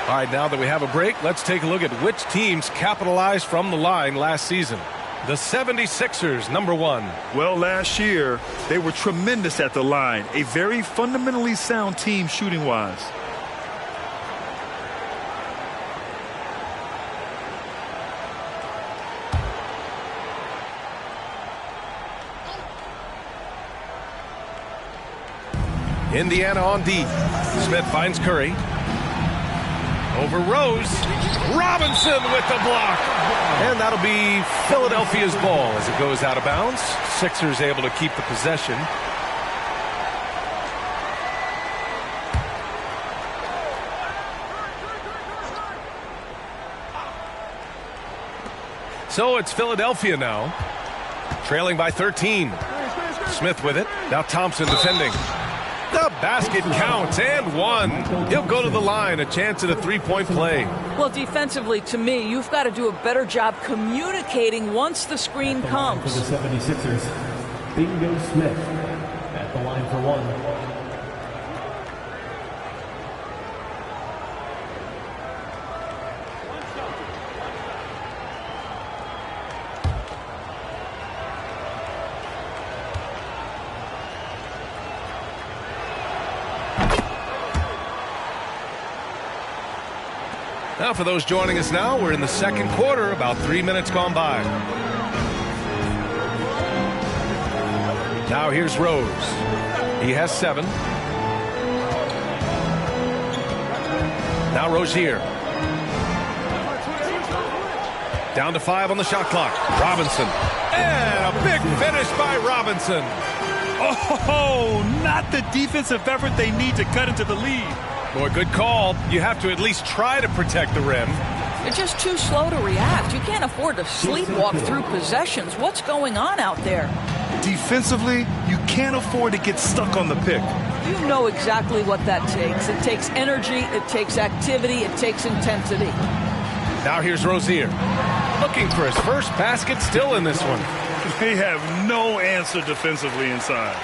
[SPEAKER 11] All right, now that we have a break, let's take a look at which teams capitalized from the line last season. The 76ers, number 1.
[SPEAKER 13] Well, last year, they were tremendous at the line. A very fundamentally sound team shooting-wise.
[SPEAKER 11] Indiana on D. Smith finds Curry. Over Rose. Robinson with the block. And that'll be Philadelphia's ball as it goes out of bounds. Sixers able to keep the possession. So it's Philadelphia now. Trailing by 13. Smith with it. Now Thompson defending. The basket counts and 1. He'll go to the line, a chance at a 3-point play.
[SPEAKER 12] Well, defensively, to me, you've got to do a better job communicating once the screen comes.
[SPEAKER 4] For the 76ers, Bingo Smith at the line for 1.
[SPEAKER 11] Now, for those joining us now, we're in the second quarter, about 3 minutes gone by. Now here's Rose. He has 7. Now Rozier. Down to 5 on the shot clock. Robinson. And a big finish by Robinson.
[SPEAKER 13] Oh, not the defensive effort they need to cut into the lead.
[SPEAKER 11] Boy, good call. You have to at least try to protect the rim.
[SPEAKER 12] They're just too slow to react. You can't afford to sleepwalk through possessions. What's going on out there?
[SPEAKER 13] Defensively, you can't afford to get stuck on the pick.
[SPEAKER 12] You know exactly what that takes. It takes energy, it takes activity, it takes intensity.
[SPEAKER 11] Now here's Rozier. Looking for his first basket, still in this one.
[SPEAKER 13] They have no answer defensively inside.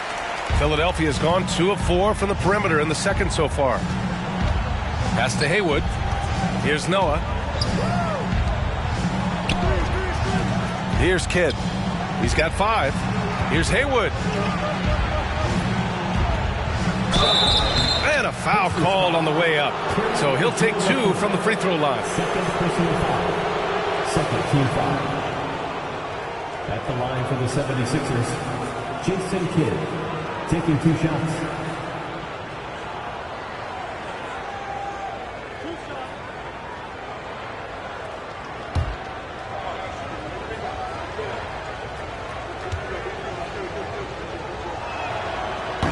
[SPEAKER 11] Philadelphia's gone 2 of 4 from the perimeter in the second so far. Pass to Haywood. Here's Noah. Here's Kidd. He's got 5. Here's Haywood. And a foul called on the way up. So he'll take 2 from the free throw line.
[SPEAKER 4] Second team foul. At the line for the 76ers, Jason Kidd taking 2 shots.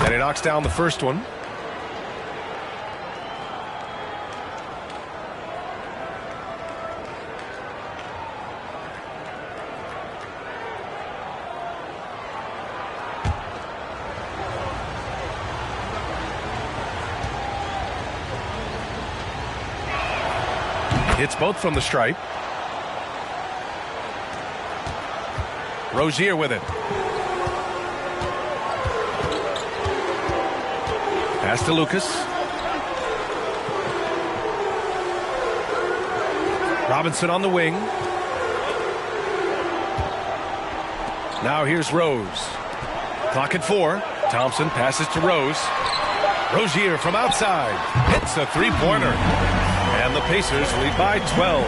[SPEAKER 11] And he knocks down the first one. Hits both from the stripe. Rozier with it. Pass to Lucas. Robinson on the wing. Now here's Rose. Clock at 4. Thompson passes to Rose. Rozier from outside. Hits a three-pointer. And the Pacers lead by 12.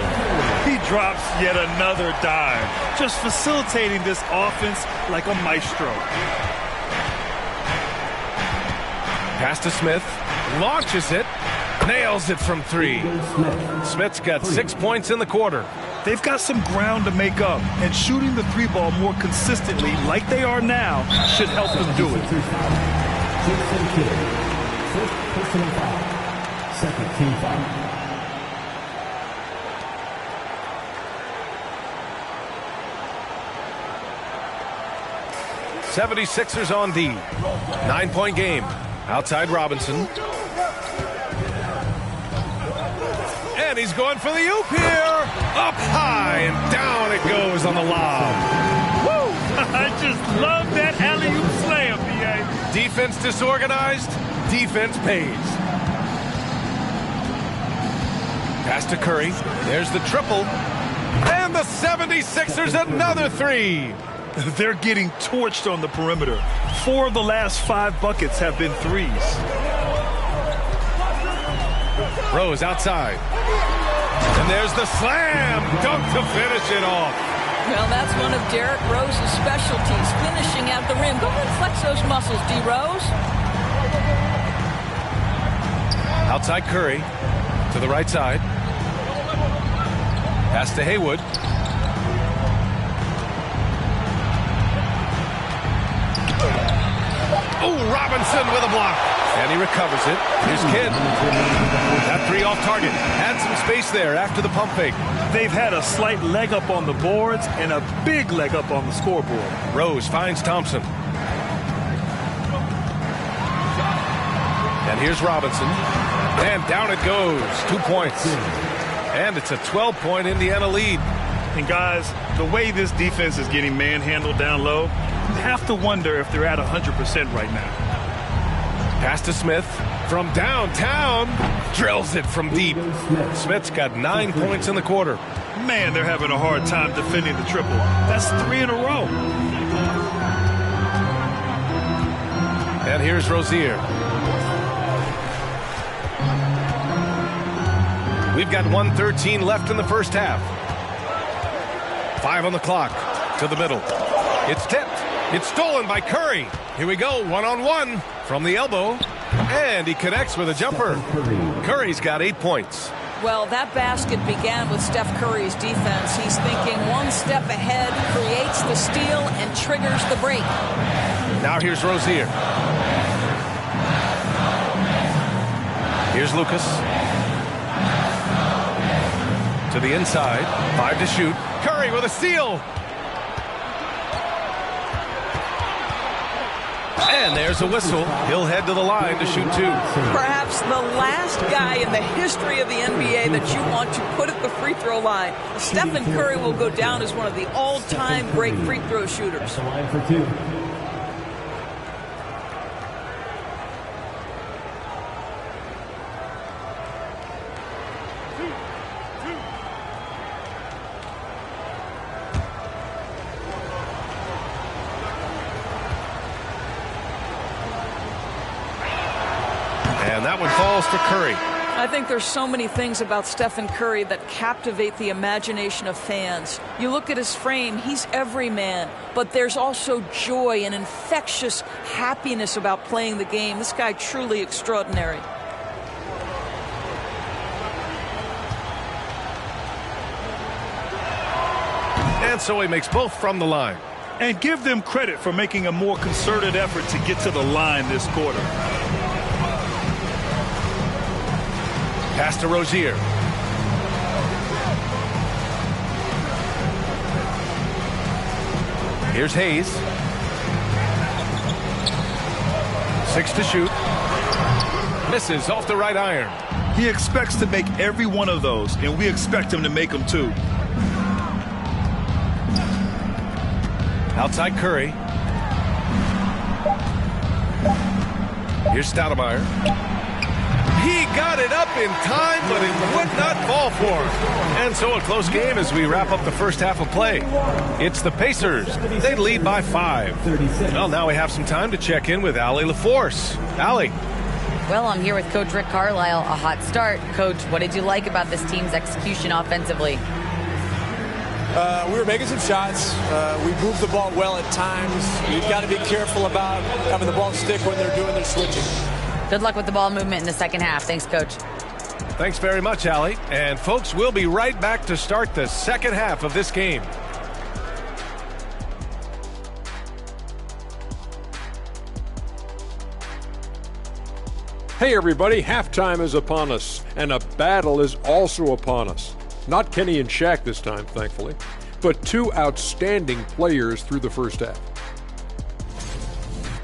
[SPEAKER 13] He drops yet another dime. Just facilitating this offense like a maestro.
[SPEAKER 11] Pass to Smith. Launches it. Nails it from 3. Smith's got 6 points in the quarter.
[SPEAKER 13] They've got some ground to make up, and shooting the 3-ball more consistently like they are now should help them do it.
[SPEAKER 4] Jason Kidd, first personal foul, second team foul.
[SPEAKER 11] '76ers on D. 9-point game. Outside Robinson. And he's going for the oop here. Up high and down it goes on the lob.
[SPEAKER 13] Woo! I just love that alley-oop slam, B.A.
[SPEAKER 11] Defense disorganized. Defense pays. Pass to Curry. There's the triple. And the 76ers another 3.
[SPEAKER 13] They're getting torched on the perimeter. 4 of the last 5 buckets have been 3s.
[SPEAKER 11] Rose outside. And there's the slam dunk to finish it off.
[SPEAKER 12] Well, that's one of Derrick Rose's specialties, finishing at the rim. Go ahead and flex those muscles, D. Rose.
[SPEAKER 11] Outside Curry to the right side. Pass to Haywood. Oh, Robinson with a block. And he recovers it. Here's Kidd. That 3 off target. Had some space there after the pump fake.
[SPEAKER 13] They've had a slight leg up on the boards and a big leg up on the scoreboard.
[SPEAKER 11] Rose finds Thompson. And here's Robinson. And down it goes. 2 points. And it's a 12-point Indiana lead.
[SPEAKER 13] And guys, the way this defense is getting manhandled down low, you have to wonder if they're at 100% right now.
[SPEAKER 11] Pass to Smith from downtown. Drills it from deep. Smith's got 9 points in the quarter.
[SPEAKER 13] Man, they're having a hard time defending the triple. That's 3 in a row.
[SPEAKER 11] And here's Rozier. We've got 1:13 left in the first half. 5 on the clock. To the middle. It's tipped. It's stolen by Curry. Here we go. 1-on-1 from the elbow. And he connects with a jumper. Curry's got 8 points.
[SPEAKER 12] Well, that basket began with Steph Curry's defense. He's thinking one step ahead, creates the steal, and triggers the break.
[SPEAKER 11] Now here's Rozier. Here's Lucas. To the inside. 5 to shoot. Curry with a steal. And there's a whistle. He'll head to the line to shoot 2.
[SPEAKER 12] Perhaps the last guy in the history of the NBA that you want to put at the free throw line. Stephen Curry will go down as one of the all-time great free throw shooters.
[SPEAKER 4] The line for 2.
[SPEAKER 11] And that one falls to Curry.
[SPEAKER 12] I think there's so many things about Stephen Curry that captivate the imagination of fans. You look at his frame, he's every man, but there's also joy and infectious happiness about playing the game. This guy truly extraordinary.
[SPEAKER 11] And so he makes both from the line.
[SPEAKER 13] And give them credit for making a more concerted effort to get to the line this quarter.
[SPEAKER 11] Pass to Rozier. Here's Hayes. 6 to shoot. Misses off the right iron.
[SPEAKER 13] He expects to make every one of those, and we expect him to make them too.
[SPEAKER 11] Outside Curry. Here's Stoudemire. He got it up in time, but it would not fall for him. And so a close game as we wrap up the first half of play. It's the Pacers. They lead by 5. Well, now we have some time to check in with Allie LaForce. Allie.
[SPEAKER 14] Well, I'm here with Coach Rick Carlisle. A hot start. Coach, what did you like about this team's execution offensively?
[SPEAKER 15] We were making some shots. We moved the ball well at times. You've got to be careful about having the ball stick when they're doing their switching.
[SPEAKER 14] Good luck with the ball movement in the second half. Thanks, Coach.
[SPEAKER 11] Thanks very much, Allie. And, folks, we'll be right back to start the second half of this game.
[SPEAKER 8] Hey, everybody. Halftime is upon us, and a battle is also upon us. Not Kenny and Shaq this time, thankfully, but 2 outstanding players through the first half.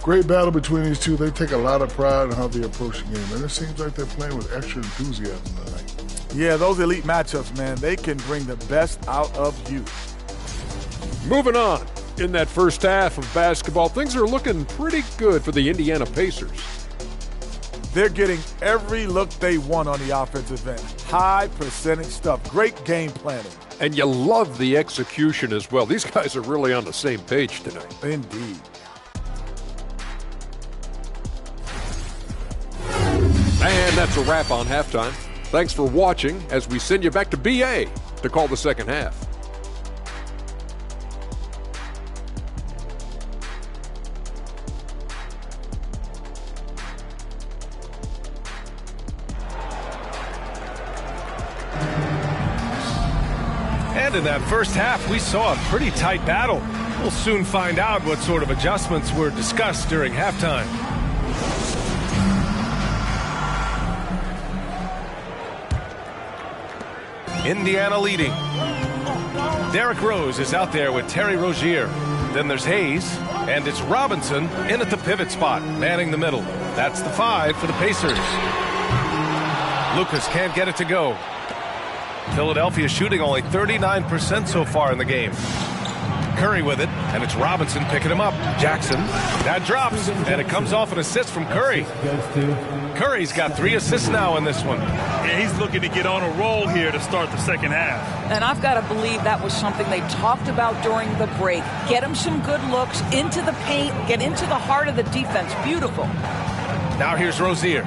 [SPEAKER 10] Great battle between these two. They take a lot of pride in how they approach the game, and it seems like they're playing with extra enthusiasm tonight.
[SPEAKER 9] Yeah, those elite matchups, man, they can bring the best out of you.
[SPEAKER 8] Moving on. In that first half of basketball, things are looking pretty good for the Indiana Pacers.
[SPEAKER 9] They're getting every look they want on the offensive end. High percentage stuff. Great game planning.
[SPEAKER 8] And you love the execution as well. These guys are really on the same page tonight.
[SPEAKER 9] Indeed.
[SPEAKER 8] And that's a wrap on halftime. Thanks for watching as we send you back to BA to call the second half.
[SPEAKER 11] And in that first half, we saw a pretty tight battle. We'll soon find out what sort of adjustments were discussed during halftime. Indiana leading. Derrick Rose is out there with Terry Rozier. Then there's Hayes, and it's Robinson in at the pivot spot, manning the middle. That's the 5 for the Pacers. Lucas can't get it to go. Philadelphia shooting only 39% so far in the game. Curry with it, and it's Robinson picking him up. Jackson, that drops, and it comes off an assist from Curry. Curry's got 3 assists now in this one.
[SPEAKER 13] And he's looking to get on a roll here to start the second half.
[SPEAKER 12] And I've got to believe that was something they talked about during the break. Get him some good looks, into the paint, get into the heart of the defense. Beautiful.
[SPEAKER 11] Now here's Rozier.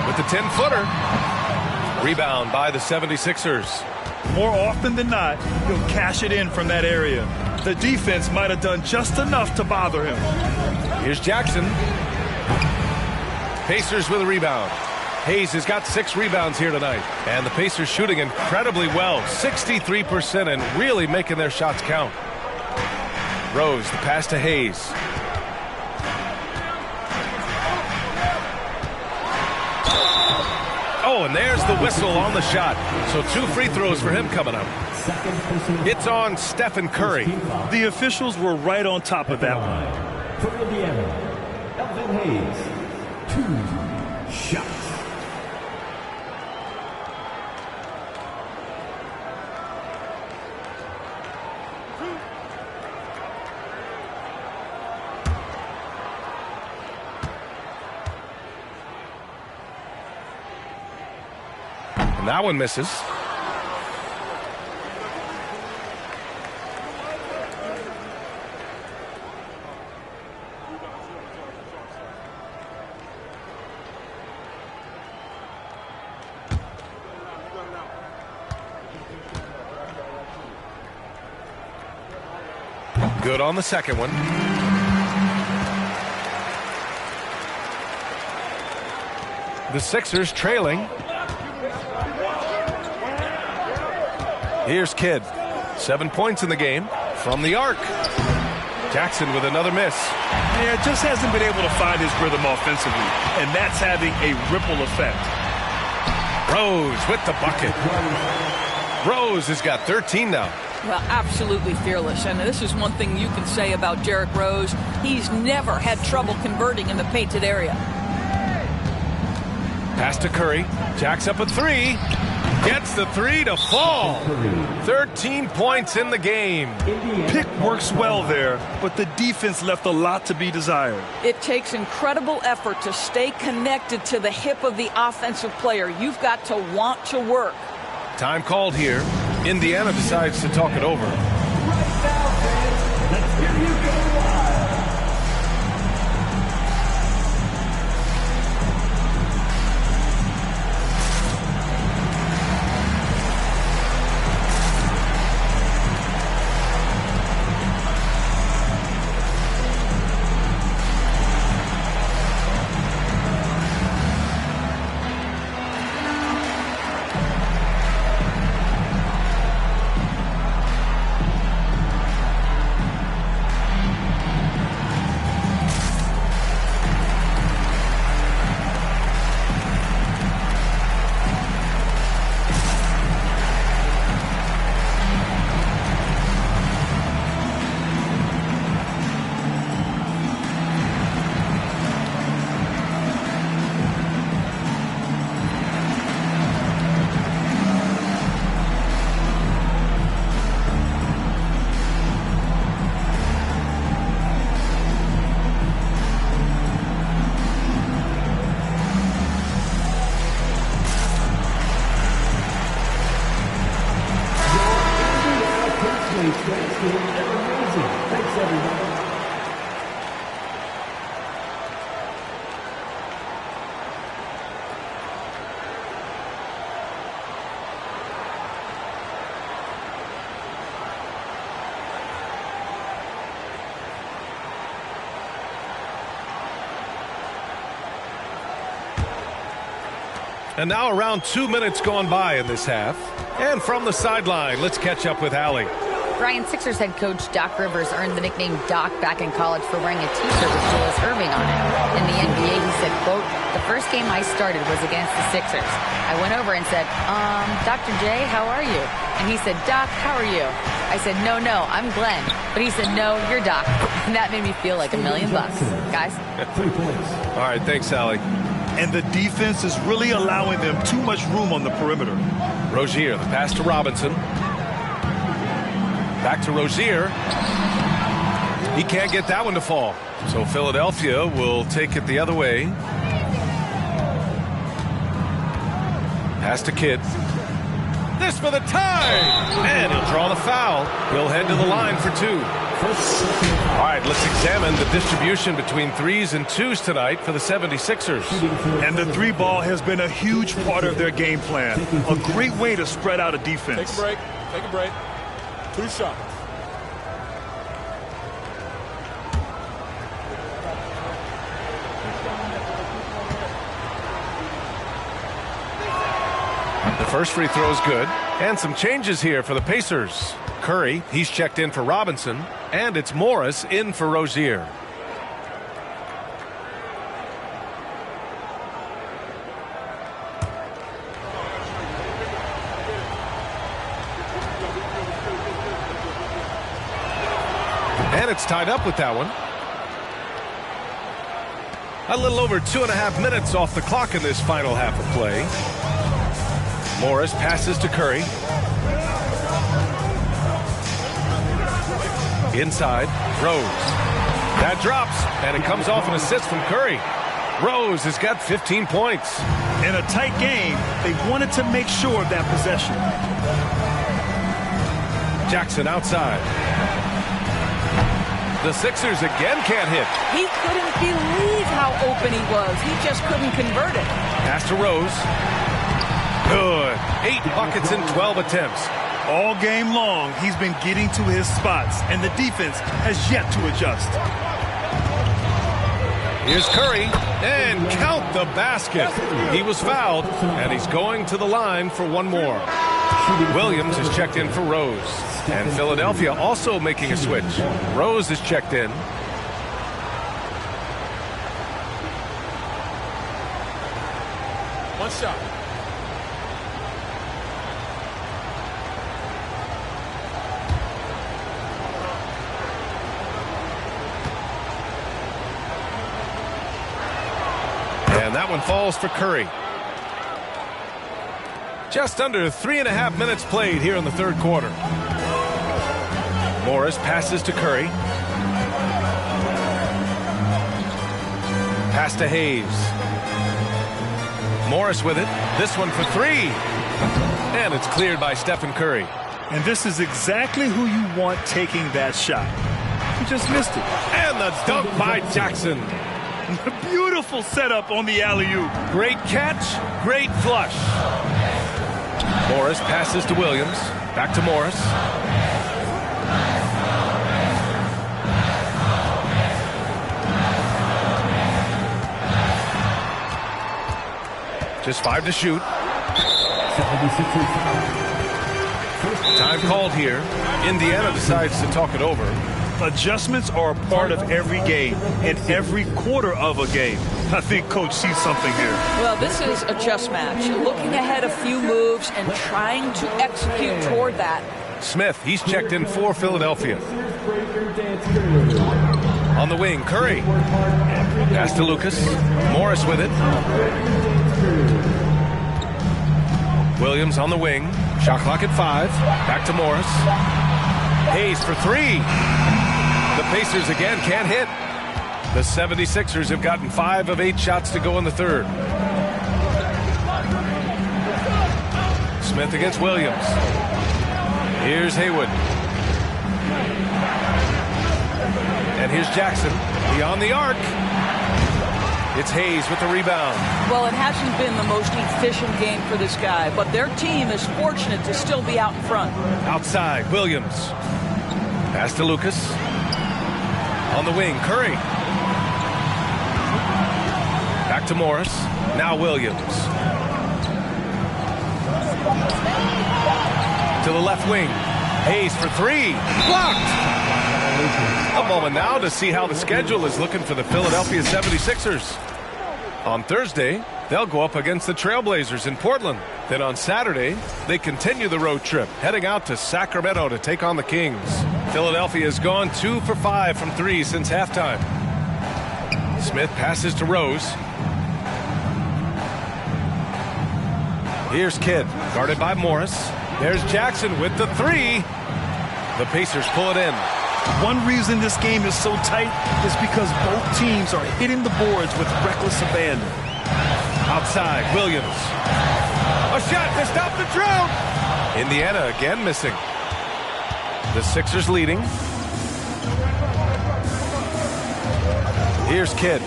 [SPEAKER 11] With the 10-footer. Rebound by the 76ers.
[SPEAKER 13] More often than not, he'll cash it in from that area. The defense might have done just enough to bother him.
[SPEAKER 11] Here's Jackson. Pacers with a rebound. Hayes has got 6 rebounds here tonight. And the Pacers shooting incredibly well. 63% and really making their shots count. Rose, the pass to Hayes. Oh, and there's the whistle on the shot. So 2 free throws for him coming up. It's on Stephen Curry.
[SPEAKER 13] The officials were right on top of that one.
[SPEAKER 4] For Indiana, Elvin Hayes, 2 shots.
[SPEAKER 11] And that one misses. Good on the second one. The Sixers trailing. Here's Kidd. 7 points in the game from the arc. Jackson with another miss.
[SPEAKER 13] Yeah, just hasn't been able to find his rhythm offensively, and that's having a ripple effect.
[SPEAKER 11] Rose with the bucket. Rose has got 13 now.
[SPEAKER 12] Well, absolutely fearless. And this is one thing you can say about Derrick Rose. He's never had trouble converting in the painted area.
[SPEAKER 11] Pass to Curry. Jacks up a three. Gets the three to fall. 13 points in the game.
[SPEAKER 13] Pick works well there, but the defense left a lot to be desired.
[SPEAKER 12] It takes incredible effort to stay connected to the hip of the offensive player. You've got to want to work.
[SPEAKER 11] Time called here. Indiana decides to talk it over.
[SPEAKER 4] Right now, fans, let's hear you go wild. Thanks, everybody.
[SPEAKER 11] And now around 2 minutes gone by in this half. And from the sideline, let's catch up with Allie.
[SPEAKER 14] Brian, Sixers head coach Doc Rivers earned the nickname Doc back in college for wearing a t-shirt with Julius Erving on it. In the NBA, he said, quote, "The first game I started was against the Sixers. I went over and said, Dr. J, how are you?" And he said, "Doc, how are you?" I said, no, I'm Glenn. But he said, "No, you're Doc." And that made me feel like $1 million bucks. Guys?
[SPEAKER 4] 3 points.
[SPEAKER 11] All right, thanks, Allie.
[SPEAKER 13] And the defense is really allowing them too much room on the perimeter.
[SPEAKER 11] Rozier, the pass to Robinson. Back to Rozier. He can't get that one to fall. So Philadelphia will take it the other way. Pass to Kidd. This for the tie! And he'll draw the foul. He'll head to the line for two. All right, let's examine the distribution between threes and twos tonight for the 76ers.
[SPEAKER 13] And the three ball has been a huge part of their game plan. A great way to spread out a defense.
[SPEAKER 16] Take a break. Take a break. 2 shots.
[SPEAKER 11] The first free throw is good. And some changes here for the Pacers. Curry, he's checked in for Robinson. And it's Morris in for Rozier. And it's tied up with that one. A little over 2.5 minutes off the clock in this final half of play. Morris passes to Curry. Inside, Rose. That drops, and it comes off an assist from Curry. Rose has got 15 points.
[SPEAKER 13] In a tight game, they wanted to make sure of that possession.
[SPEAKER 11] Jackson outside. The Sixers again can't hit.
[SPEAKER 12] He couldn't believe how open he was. He just couldn't convert it.
[SPEAKER 11] Pass to Rose. Good. 8 buckets in 12 attempts.
[SPEAKER 13] All game long, he's been getting to his spots, and the defense has yet to adjust.
[SPEAKER 11] Here's Curry, and count the basket. He was fouled, and he's going to the line for one more. Williams is checked in for Rose, and Philadelphia also making a switch. Rose is checked in.
[SPEAKER 16] One shot.
[SPEAKER 11] And that one falls for Curry. Just under 3.5 minutes played here in the third quarter. Morris passes to Curry. Pass to Hayes. Morris with it. This one for three. And it's cleared by Stephen Curry.
[SPEAKER 13] And this is exactly who you want taking that shot. He just missed it.
[SPEAKER 11] And the dunk by Jackson.
[SPEAKER 13] Beautiful setup on the alley-oop.
[SPEAKER 11] Great catch, great flush. Morris passes to Williams. Back to Morris. Just 5 to shoot. Time called here. Indiana decides to talk it over.
[SPEAKER 13] Adjustments are a part of every game and every quarter of a game. I think Coach sees something here.
[SPEAKER 12] Well, this is a chess match. Looking ahead a few moves and trying to execute toward that.
[SPEAKER 11] Smith, he's checked in for Philadelphia. On the wing, Curry. Pass to Lucas. Morris with it. Williams on the wing. Shot clock at 5. Back to Morris. Hayes for 3. The Pacers again can't hit. The 76ers have gotten 5 of 8 shots to go in the third. Smith against Williams. Here's Haywood. And here's Jackson. Beyond the arc. It's Hayes with the rebound.
[SPEAKER 12] Well, it hasn't been the most efficient game for this guy, but their team is fortunate to still be out in front.
[SPEAKER 11] Outside, Williams. Pass to Lucas. On the wing, Curry. Back to Morris. Now Williams. To the left wing. Hayes for 3. Blocked! A moment now to see how the schedule is looking for the Philadelphia 76ers. On Thursday, they'll go up against the Trailblazers in Portland. Then on Saturday, they continue the road trip, heading out to Sacramento to take on the Kings. Philadelphia has gone 2 for 5 from 3 since halftime. Smith passes to Rose. Here's Kidd, guarded by Morris. There's Jackson with the 3. The Pacers pull it in.
[SPEAKER 13] One reason this game is so tight is because both teams are hitting the boards with reckless abandon.
[SPEAKER 11] Outside, Williams. A shot to stop the drought. Indiana again missing. The Sixers leading. Here's Kidd.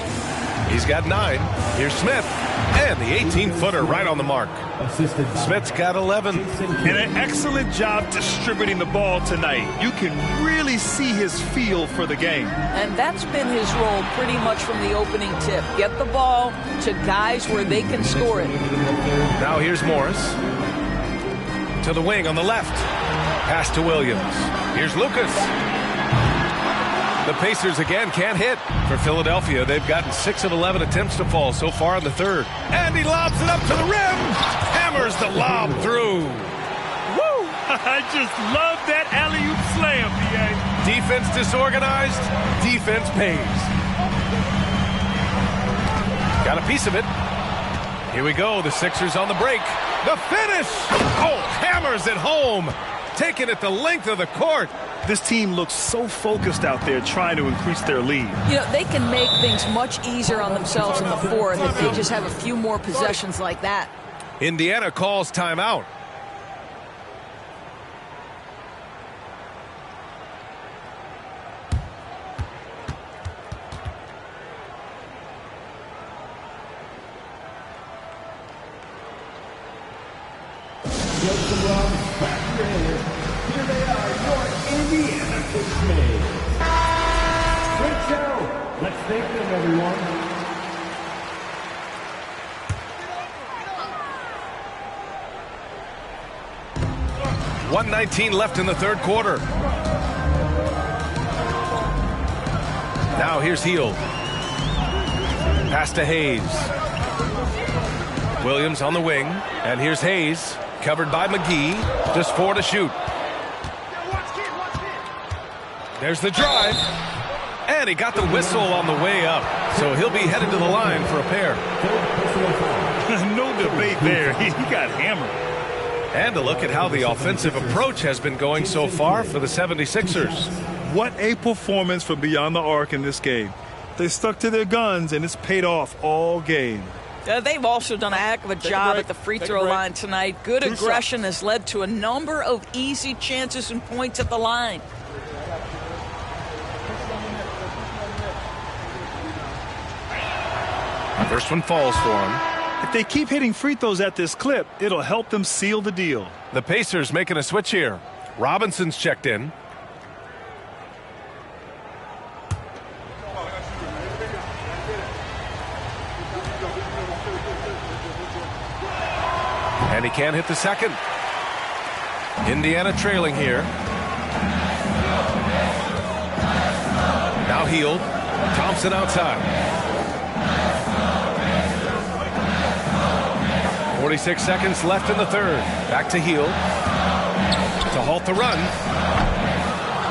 [SPEAKER 11] He's got 9. Here's Smith. And the 18-footer right on the mark. Smith's got 11.
[SPEAKER 13] And an excellent job distributing the ball tonight. You can really see his feel for the game.
[SPEAKER 12] And that's been his role pretty much from the opening tip. Get the ball to guys where they can score it.
[SPEAKER 11] Now here's Morris. To the wing on the left. Pass to Williams. Here's Lucas. The Pacers again can't hit. For Philadelphia, they've gotten 6 of 11 attempts to fall so far in the third. And he lobs it up to the rim. Hammers the lob through.
[SPEAKER 13] Woo! I just love that alley-oop slam, B.A.
[SPEAKER 11] Defense disorganized. Defense pays. Got a piece of it. Here we go. The Sixers on the break. The finish. Oh, hammers it home. Taking it the length of the court.
[SPEAKER 13] This team looks so focused out there trying to increase their lead.
[SPEAKER 12] You know, they can make things much easier on themselves in the fourth if they just have a few more possessions like that.
[SPEAKER 11] Indiana calls timeout.
[SPEAKER 4] Back
[SPEAKER 11] 1:19 left in the third quarter. Now here's Hield. Pass to Hayes. Williams on the wing. And here's Hayes. Covered by McGee. Just 4 to shoot. There's the drive. And he got the whistle on the way up. So he'll be headed to the line for a pair.
[SPEAKER 13] No debate there. He got hammered.
[SPEAKER 11] And a look at how the offensive approach has been going so far for the 76ers.
[SPEAKER 13] What a performance from beyond the arc in this game. They stuck to their guns, and it's paid off all game.
[SPEAKER 12] They've also done a heck of a job at the free throw line tonight. Good aggression has led to a number of easy chances and points at the line.
[SPEAKER 11] First one falls for him.
[SPEAKER 13] If they keep hitting free throws at this clip, it'll help them seal the deal.
[SPEAKER 11] The Pacers making a switch here. Robinson's checked in. And he can't hit the second. Indiana trailing here. Now Hield. Thompson outside. 46 seconds left in the third. Back to Hield. To halt the run.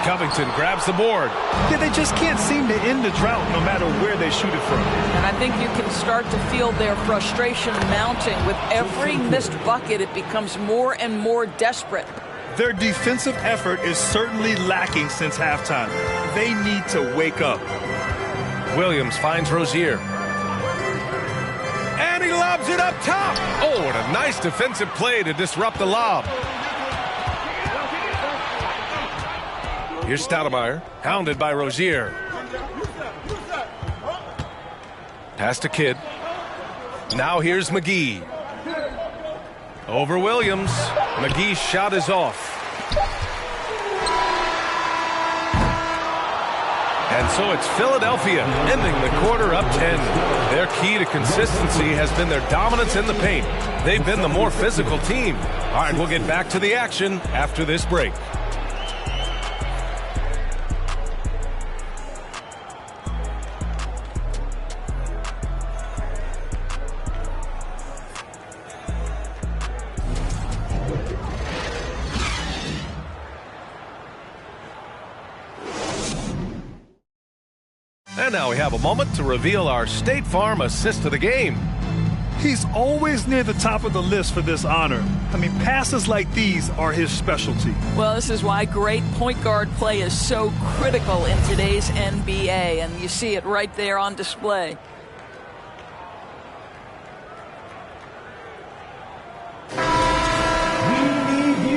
[SPEAKER 11] Covington grabs the board.
[SPEAKER 13] Yeah, they just can't seem to end the drought no matter where they shoot it from.
[SPEAKER 12] And I think you can start to feel their frustration mounting. With every missed bucket, it becomes more and more desperate.
[SPEAKER 13] Their defensive effort is certainly lacking since halftime. They need to wake up.
[SPEAKER 11] Williams finds Rozier. And he lobs it up top. Oh, what a nice defensive play to disrupt the lob. Here's Stoudemire, hounded by Rozier. Pass to Kidd. Now here's McGee. Over Williams. McGee's shot is off. And so it's Philadelphia ending the quarter up 10. Their key to consistency has been their dominance in the paint. They've been the more physical team. All right, we'll get back to the action after this break. And now we have a moment to reveal our State Farm assist of the game.
[SPEAKER 13] He's always near the top of the list for this honor. I mean, passes like these are his specialty.
[SPEAKER 12] Well, this is why great point guard play is so critical in today's NBA, and you see it right there on display.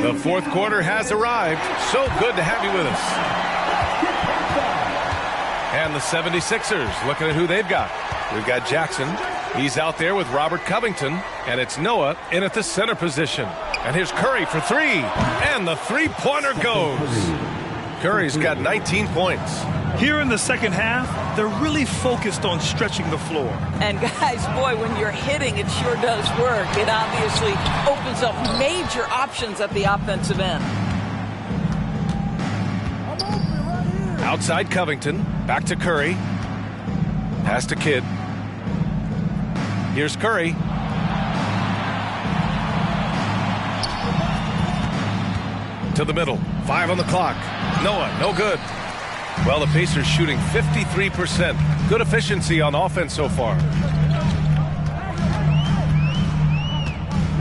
[SPEAKER 11] The fourth quarter has arrived. So good to have you with us. And the 76ers looking at who they've got. We've got Jackson. He's out there with Robert Covington. And it's Noah in at the center position. And here's Curry for three. And the three-pointer goes. Curry's got 19 points.
[SPEAKER 13] Here in the second half, they're really focused on stretching the floor.
[SPEAKER 12] And guys, boy, when you're hitting, it sure does work. It obviously opens up major options at the offensive end.
[SPEAKER 11] Outside Covington. Back to Curry. Pass to Kidd. Here's Curry. To the middle. 5 on the clock. Noah, no good. Well, the Pacers shooting 53%. Good efficiency on offense so far.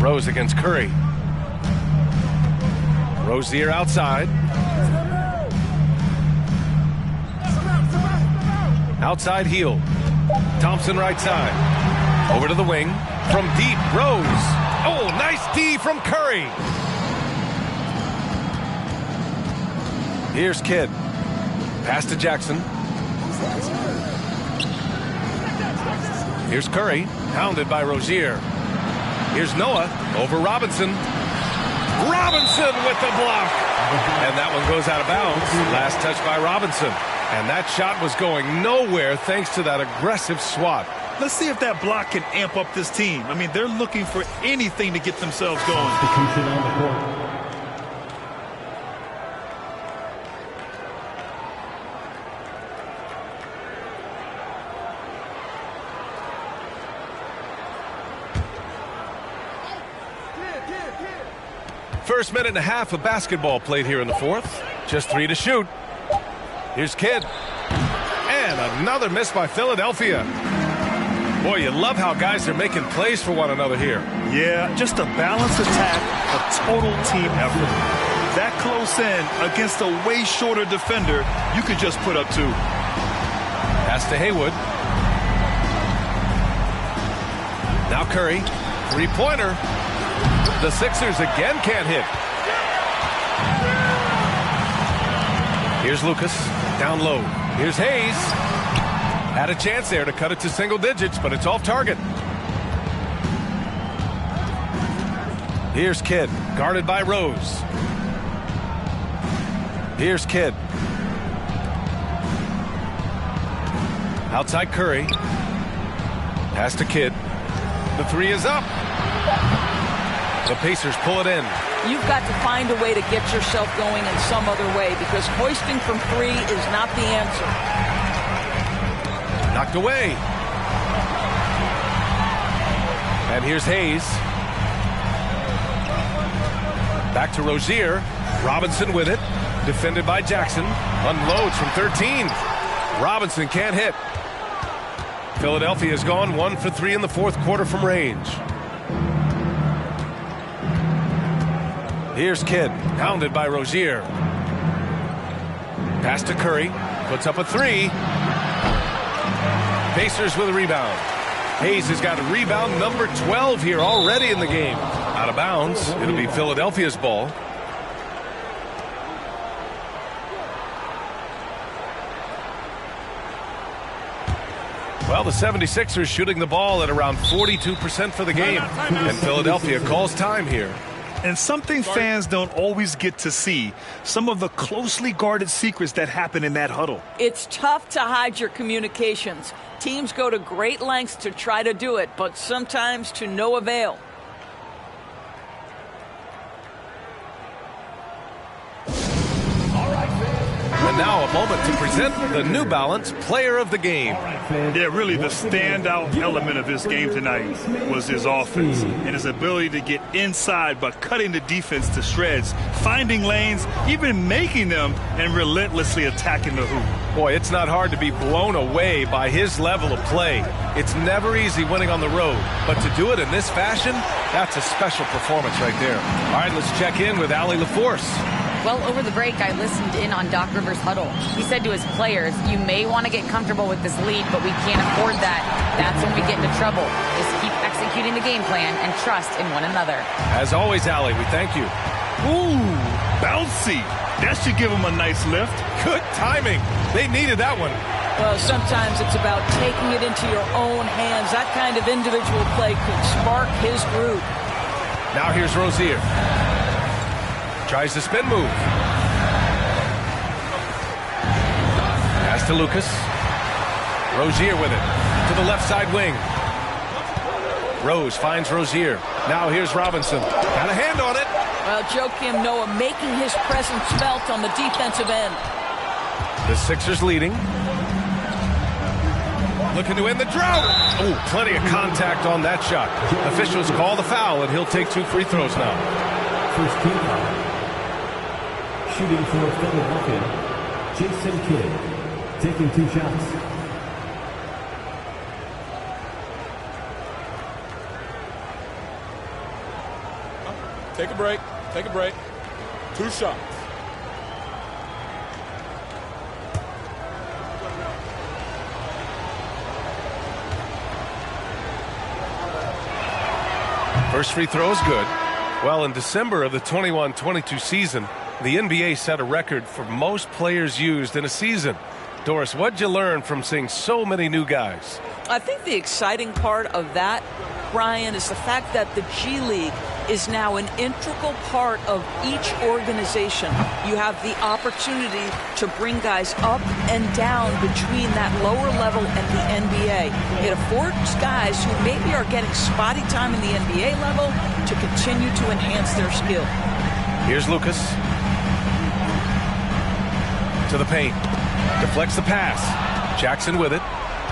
[SPEAKER 11] Rose against Curry. Rozier outside. Outside Hield. Thompson right side. Over to the wing. From deep, Rose. Oh, nice D from Curry. Here's Kidd. Pass to Jackson. Here's Curry. Hounded by Rozier. Here's Noah. Over Robinson. Robinson with the block. And that one goes out of bounds. Last touch by Robinson. And that shot was going nowhere thanks to that aggressive swat.
[SPEAKER 13] Let's see if that block can amp up this team. I mean, they're looking for anything to get themselves going.
[SPEAKER 11] First minute and a half of basketball played here in the fourth. Just 3 to shoot. Here's Kidd. And another miss by Philadelphia. Boy, you love how guys are making plays for one another here.
[SPEAKER 13] Yeah, just a balanced attack, a total team effort. That close in against a way shorter defender, you could just put up 2.
[SPEAKER 11] Pass to Haywood. Now Curry. 3-pointer. The Sixers again can't hit. Here's Lucas. Down low. Here's Hayes. Had a chance there to cut it to single digits, but it's off target. Here's Kidd. Guarded by Rose. Here's Kidd. Outside Curry. Pass to Kidd. The 3 is up. The Pacers pull it in.
[SPEAKER 12] You've got to find a way to get yourself going in some other way, because hoisting from 3 is not the answer.
[SPEAKER 11] Knocked away. And here's Hayes. Back to Rozier. Robinson with it. Defended by Jackson. Unloads from 13. Robinson can't hit. Philadelphia has gone 1 for 3 in the fourth quarter from range. Here's Kidd, pounded by Rozier. Pass to Curry, puts up a 3. Pacers with a rebound. Hayes has got a rebound number 12 here already in the game. Out of bounds, it'll be Philadelphia's ball. Well, the 76ers shooting the ball at around 42% for the game. And Philadelphia calls time here.
[SPEAKER 13] And something fans don't always get to see, some of the closely guarded secrets that happen in that huddle.
[SPEAKER 12] It's tough to hide your communications. Teams go to great lengths to try to do it, but sometimes to no avail.
[SPEAKER 11] And now a moment to present the New Balance Player of the Game.
[SPEAKER 13] Yeah, really the standout element of this game tonight was his offense and his ability to get inside by cutting the defense to shreds, finding lanes, even making them, and relentlessly attacking the hoop.
[SPEAKER 11] Boy, it's not hard to be blown away by his level of play. It's never easy winning on the road, but to do it in this fashion, that's a special performance right there. All right, let's check in with Allie LaForce.
[SPEAKER 14] Well, over the break, I listened in on Doc Rivers' huddle. He said to his players, you may want to get comfortable with this lead, but we can't afford that. That's when we get into trouble. Just keep executing the game plan and trust in one another.
[SPEAKER 11] As always, Allie, we thank you.
[SPEAKER 13] Ooh, bouncy. That should give him a nice lift.
[SPEAKER 11] Good timing. They needed that one.
[SPEAKER 12] Well, sometimes it's about taking it into your own hands. That kind of individual play could spark his groove.
[SPEAKER 11] Now here's Rozier. Tries the spin move. Pass to Lucas. Rozier with it. To the left side wing. Rose finds Rozier. Now here's Robinson. Got a hand on it.
[SPEAKER 12] Well, Joakim Noah making his presence felt on the defensive end.
[SPEAKER 11] The Sixers leading. Looking to end the drought. Oh, plenty of contact on that shot. Officials call the foul, and he'll take 2 free throws now.
[SPEAKER 4] First team foul. Shooting for Philadelphia, Jason Kidd, taking 2 shots.
[SPEAKER 16] Take a break. Take a break. 2 shots.
[SPEAKER 11] First free throw is good. Well, in December of the 21-22 season, the NBA set a record for most players used in a season. Doris, what'd you learn from seeing so many new guys?
[SPEAKER 12] I think the exciting part of that, Brian, is the fact that the G League is now an integral part of each organization. You have the opportunity to bring guys up and down between that lower level and the NBA. It affords guys who maybe are getting spotty time in the NBA level to continue to enhance their skill.
[SPEAKER 11] Here's Lucas. To the paint. Deflects the pass. Jackson with it.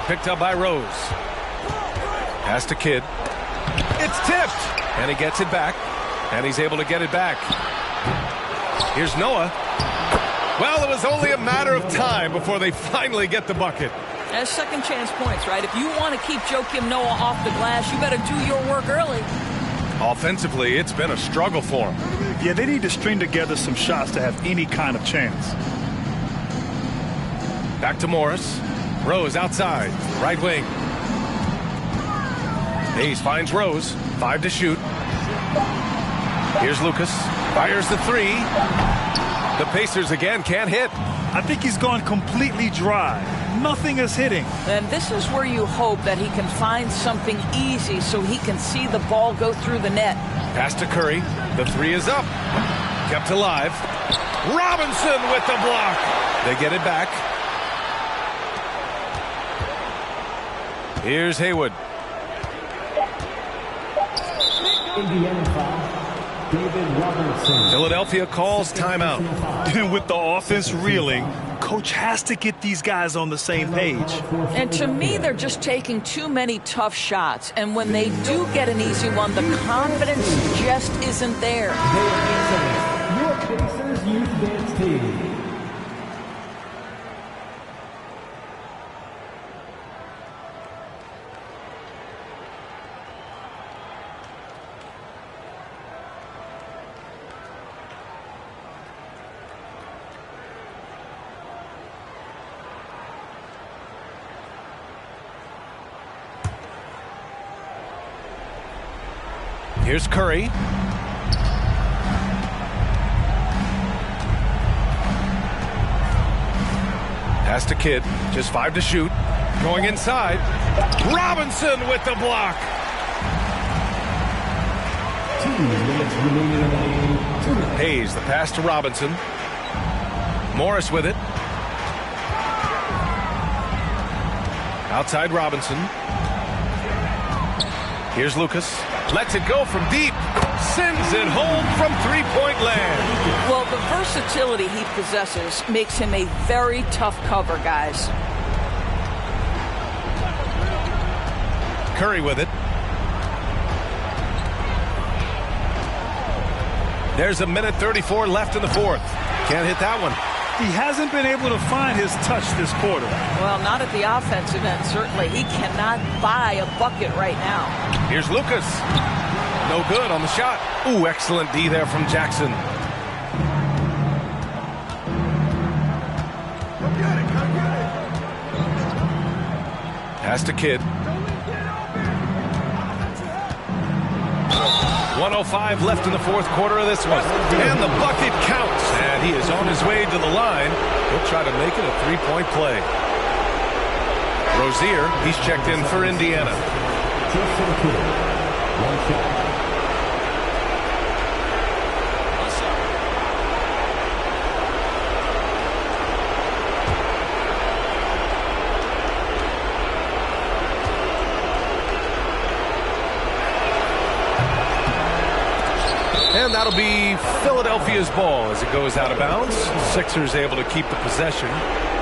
[SPEAKER 11] Picked up by Rose. Pass to Kidd. It's tipped. And he gets it back. And he's able to get it back. Here's Noah. Well, it was only a matter of time before they finally get the bucket.
[SPEAKER 12] That's second chance points, right? If you want to keep Joakim Noah off the glass, you better do your work early.
[SPEAKER 11] Offensively, it's been a struggle for him.
[SPEAKER 13] Yeah, they need to string together some shots to have any kind of chance.
[SPEAKER 11] Back to Morris. Rose outside, right wing. Hayes finds Rose, 5 to shoot. Here's Lucas, fires the 3. The Pacers again can't hit.
[SPEAKER 13] I think he's gone completely dry. Nothing is hitting.
[SPEAKER 12] And this is where you hope that he can find something easy so he can see the ball go through the net.
[SPEAKER 11] Pass to Curry. The 3 is up. Kept alive. Robinson with the block. They get it back. Here's Haywood.
[SPEAKER 4] Indiana foul. David Robertson.
[SPEAKER 11] Philadelphia calls timeout.
[SPEAKER 13] And with the offense reeling, coach has to get these guys on the same page.
[SPEAKER 12] And to me, they're just taking too many tough shots. And when they do get an easy one, the confidence just isn't there.
[SPEAKER 4] Your Pacers Youth Dance Team.
[SPEAKER 11] Here's Curry. Pass to Kidd. Just 5 to shoot. Going inside. Robinson with the block.
[SPEAKER 4] 2 minutes remaining in the game.
[SPEAKER 11] Hayes, the pass to Robinson. Morris with it. Outside Robinson. Here's Lucas. Lets it go from deep. Sends it home from three-point land.
[SPEAKER 12] Well, the versatility he possesses makes him a very tough cover, guys.
[SPEAKER 11] Curry with it. There's 1:34 left in the fourth. Can't hit that one.
[SPEAKER 13] He hasn't been able to find his touch this quarter.
[SPEAKER 12] Well, not at the offensive end, certainly. He cannot buy a bucket right now.
[SPEAKER 11] Here's Lucas. No good on the shot. Ooh, excellent D there from Jackson. Pass to Kidd. 1:05 left in the fourth quarter of this one. And the bucket counts. And he is on his way to the line. He'll try to make it a three-point play. Rozier, he's checked in for Indiana. And that'll be Philadelphia's ball as it goes out of bounds. Sixers able to keep the possession.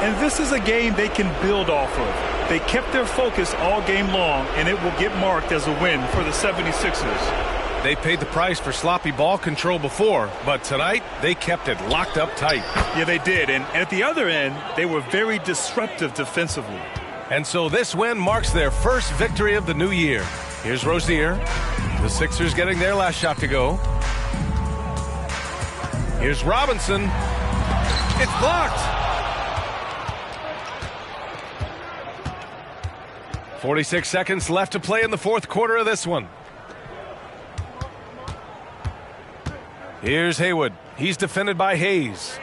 [SPEAKER 13] And this is a game they can build off of. They kept their focus all game long, and it will get marked as a win for the 76ers.
[SPEAKER 11] They paid the price for sloppy ball control before, but tonight they kept it locked up tight.
[SPEAKER 13] Yeah, they did. And at the other end, they were very disruptive defensively.
[SPEAKER 11] And so this win marks their first victory of the new year. Here's Rozier. The Sixers getting their last shot to go. Here's Robinson. It's blocked. 46 seconds left to play in the fourth quarter of this one. Here's Haywood. He's defended by Hayes.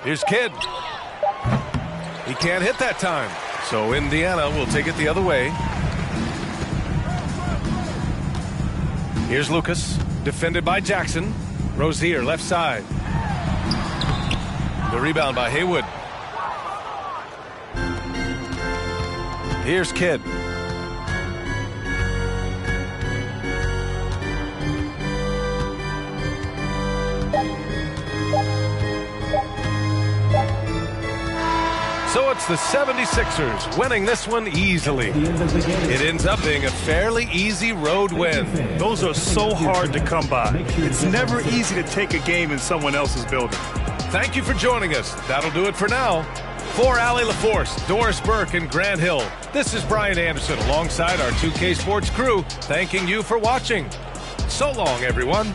[SPEAKER 11] Here's Kidd. He can't hit that time. So Indiana will take it the other way. Here's Lucas, defended by Jackson. Rozier, left side. The rebound by Haywood. Here's Kidd. So it's the 76ers winning this one easily. It ends up being a fairly easy road win.
[SPEAKER 13] Those are so hard to come by. It's never easy to take a game in someone else's building.
[SPEAKER 11] Thank you for joining us. That'll do it for now. For Allie LaForce, Doris Burke, and Grant Hill, this is Brian Anderson alongside our 2K Sports crew, thanking you for watching. So long, everyone.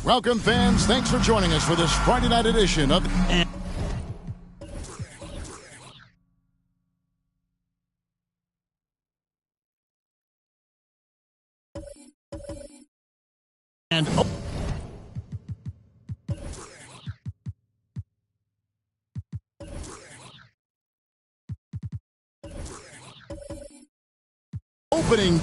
[SPEAKER 1] Welcome, fans. Thanks for joining us for this Friday night edition of... And... opening...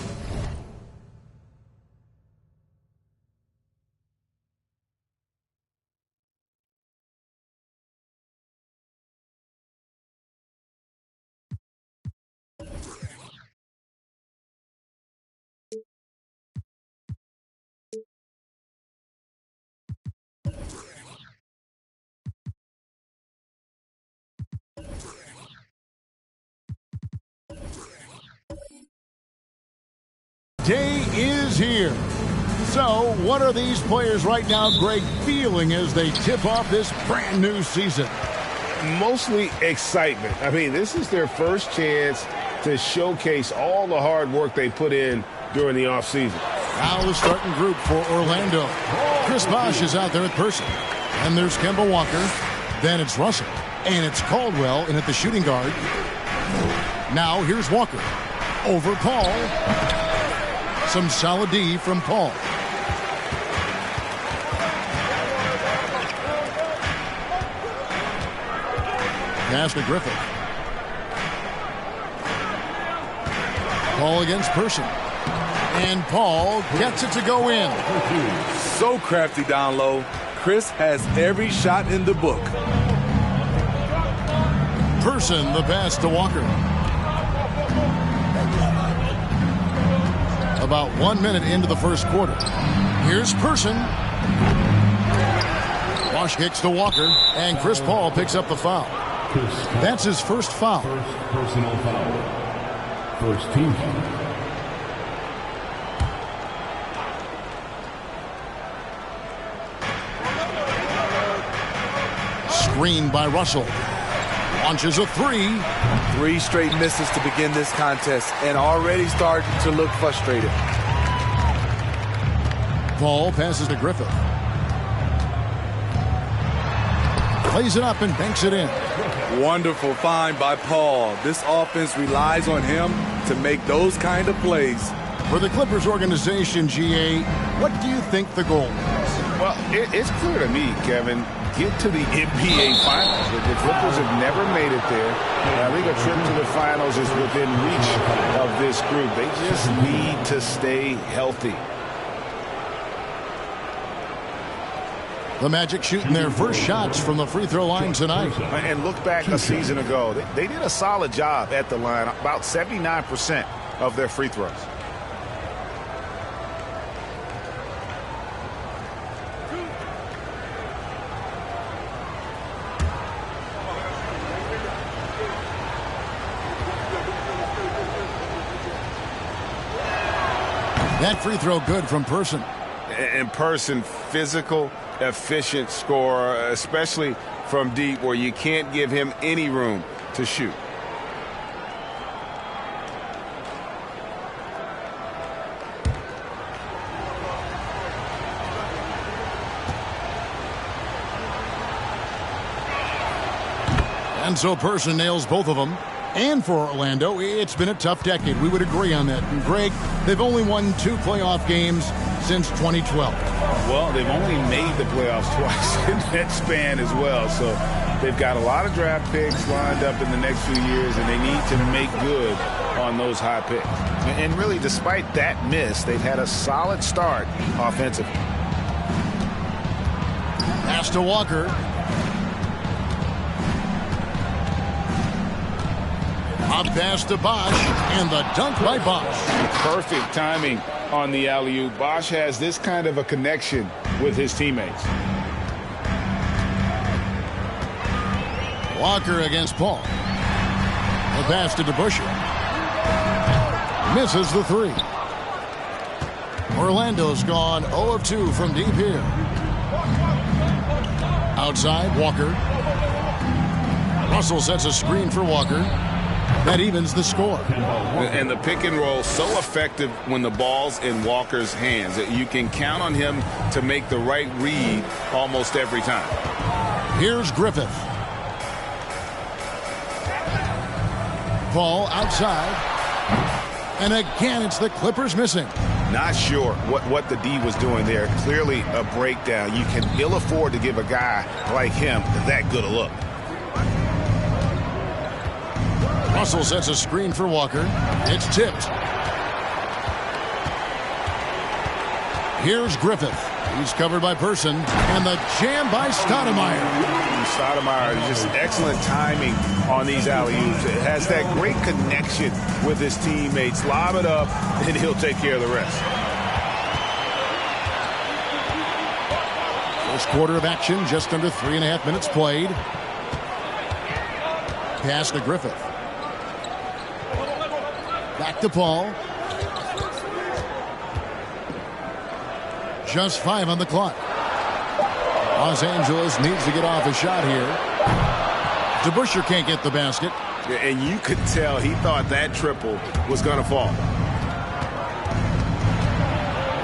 [SPEAKER 1] day is here. So, what are these players right now, Greg, feeling as they tip off this brand new season?
[SPEAKER 3] Mostly excitement. I mean, this is their first chance to showcase all the hard work they put in during the offseason.
[SPEAKER 1] Now the starting group for Orlando. Chris Bosh is out there at Person. And there's Kemba Walker. Then it's Russell. And it's Caldwell in at the shooting guard. Now here's Walker. Over Paul. Some solid D from Paul. Pass to Griffith. Paul against Person. And Paul gets it to go in.
[SPEAKER 17] So crafty down low. Chris has every shot in the book.
[SPEAKER 1] Person, the pass to Walker. About 1 minute into the first quarter. Here's Person. Bosh kicks to Walker, and Chris Paul picks up the foul. That's his first foul.
[SPEAKER 4] First personal foul. First team foul.
[SPEAKER 1] Screen by Russell. Launches a three.
[SPEAKER 17] 3 straight misses to begin this contest and already starting to look frustrated.
[SPEAKER 1] Paul passes to Griffith. Plays it up and banks it in.
[SPEAKER 17] Wonderful find by Paul. This offense relies on him to make those kind of plays.
[SPEAKER 1] For the Clippers organization, GA, what do you think the goal is?
[SPEAKER 3] Well, it's clear to me, Kevin, get to the NBA Finals. The Clippers have never made it there. I think a trip to the Finals is within reach of this group. They just need to stay healthy.
[SPEAKER 1] The Magic shooting their first shots from the free throw line tonight.
[SPEAKER 3] And look back a season ago. They did a solid job at the line, about 79% of their free throws.
[SPEAKER 1] That free throw good from Person.
[SPEAKER 3] In Person, physical, efficient scorer, especially from deep where you can't give him any room to shoot.
[SPEAKER 1] And so Person nails both of them. And for Orlando, it's been a tough decade. We would agree on that. And Greg, they've only won 2 playoff games since 2012.
[SPEAKER 3] Well, they've only made the playoffs twice in that span as well. So they've got a lot of draft picks lined up in the next few years, and they need to make good on those high picks. And really, despite that miss, they've had a solid start offensively.
[SPEAKER 1] Pass to Walker. Up pass to Bosch, and the dunk by Bosch.
[SPEAKER 3] Perfect timing on the alley-oop. Bosch has this kind of a connection with his teammates.
[SPEAKER 1] Walker against Paul. The pass to DeBusschere. Misses the three. Orlando's gone 0 of 2 from deep here. Outside, Walker. Russell sets a screen for Walker. That evens the score.
[SPEAKER 3] And the pick and roll so effective when the ball's in Walker's hands. You can count on him to make the right read almost every time.
[SPEAKER 1] Here's Griffith. Ball outside. And again, it's the Clippers missing.
[SPEAKER 3] Not sure what the D was doing there. Clearly a breakdown. You can ill afford to give a guy like him that good a look.
[SPEAKER 1] Russell sets a screen for Walker. It's tipped. Here's Griffith. He's covered by Person. And the jam by Stoudemire.
[SPEAKER 3] Stoudemire, just excellent timing on these alley-oops. It has that great connection with his teammates. Lob it up, and he'll take care of the rest.
[SPEAKER 1] First quarter of action, just under 3.5 minutes played. Pass to Griffith. Back to Paul. Just 5 on the clock. Los Angeles needs to get off a shot here. DeBusschere can't get the basket.
[SPEAKER 3] And you could tell he thought that triple was going to fall.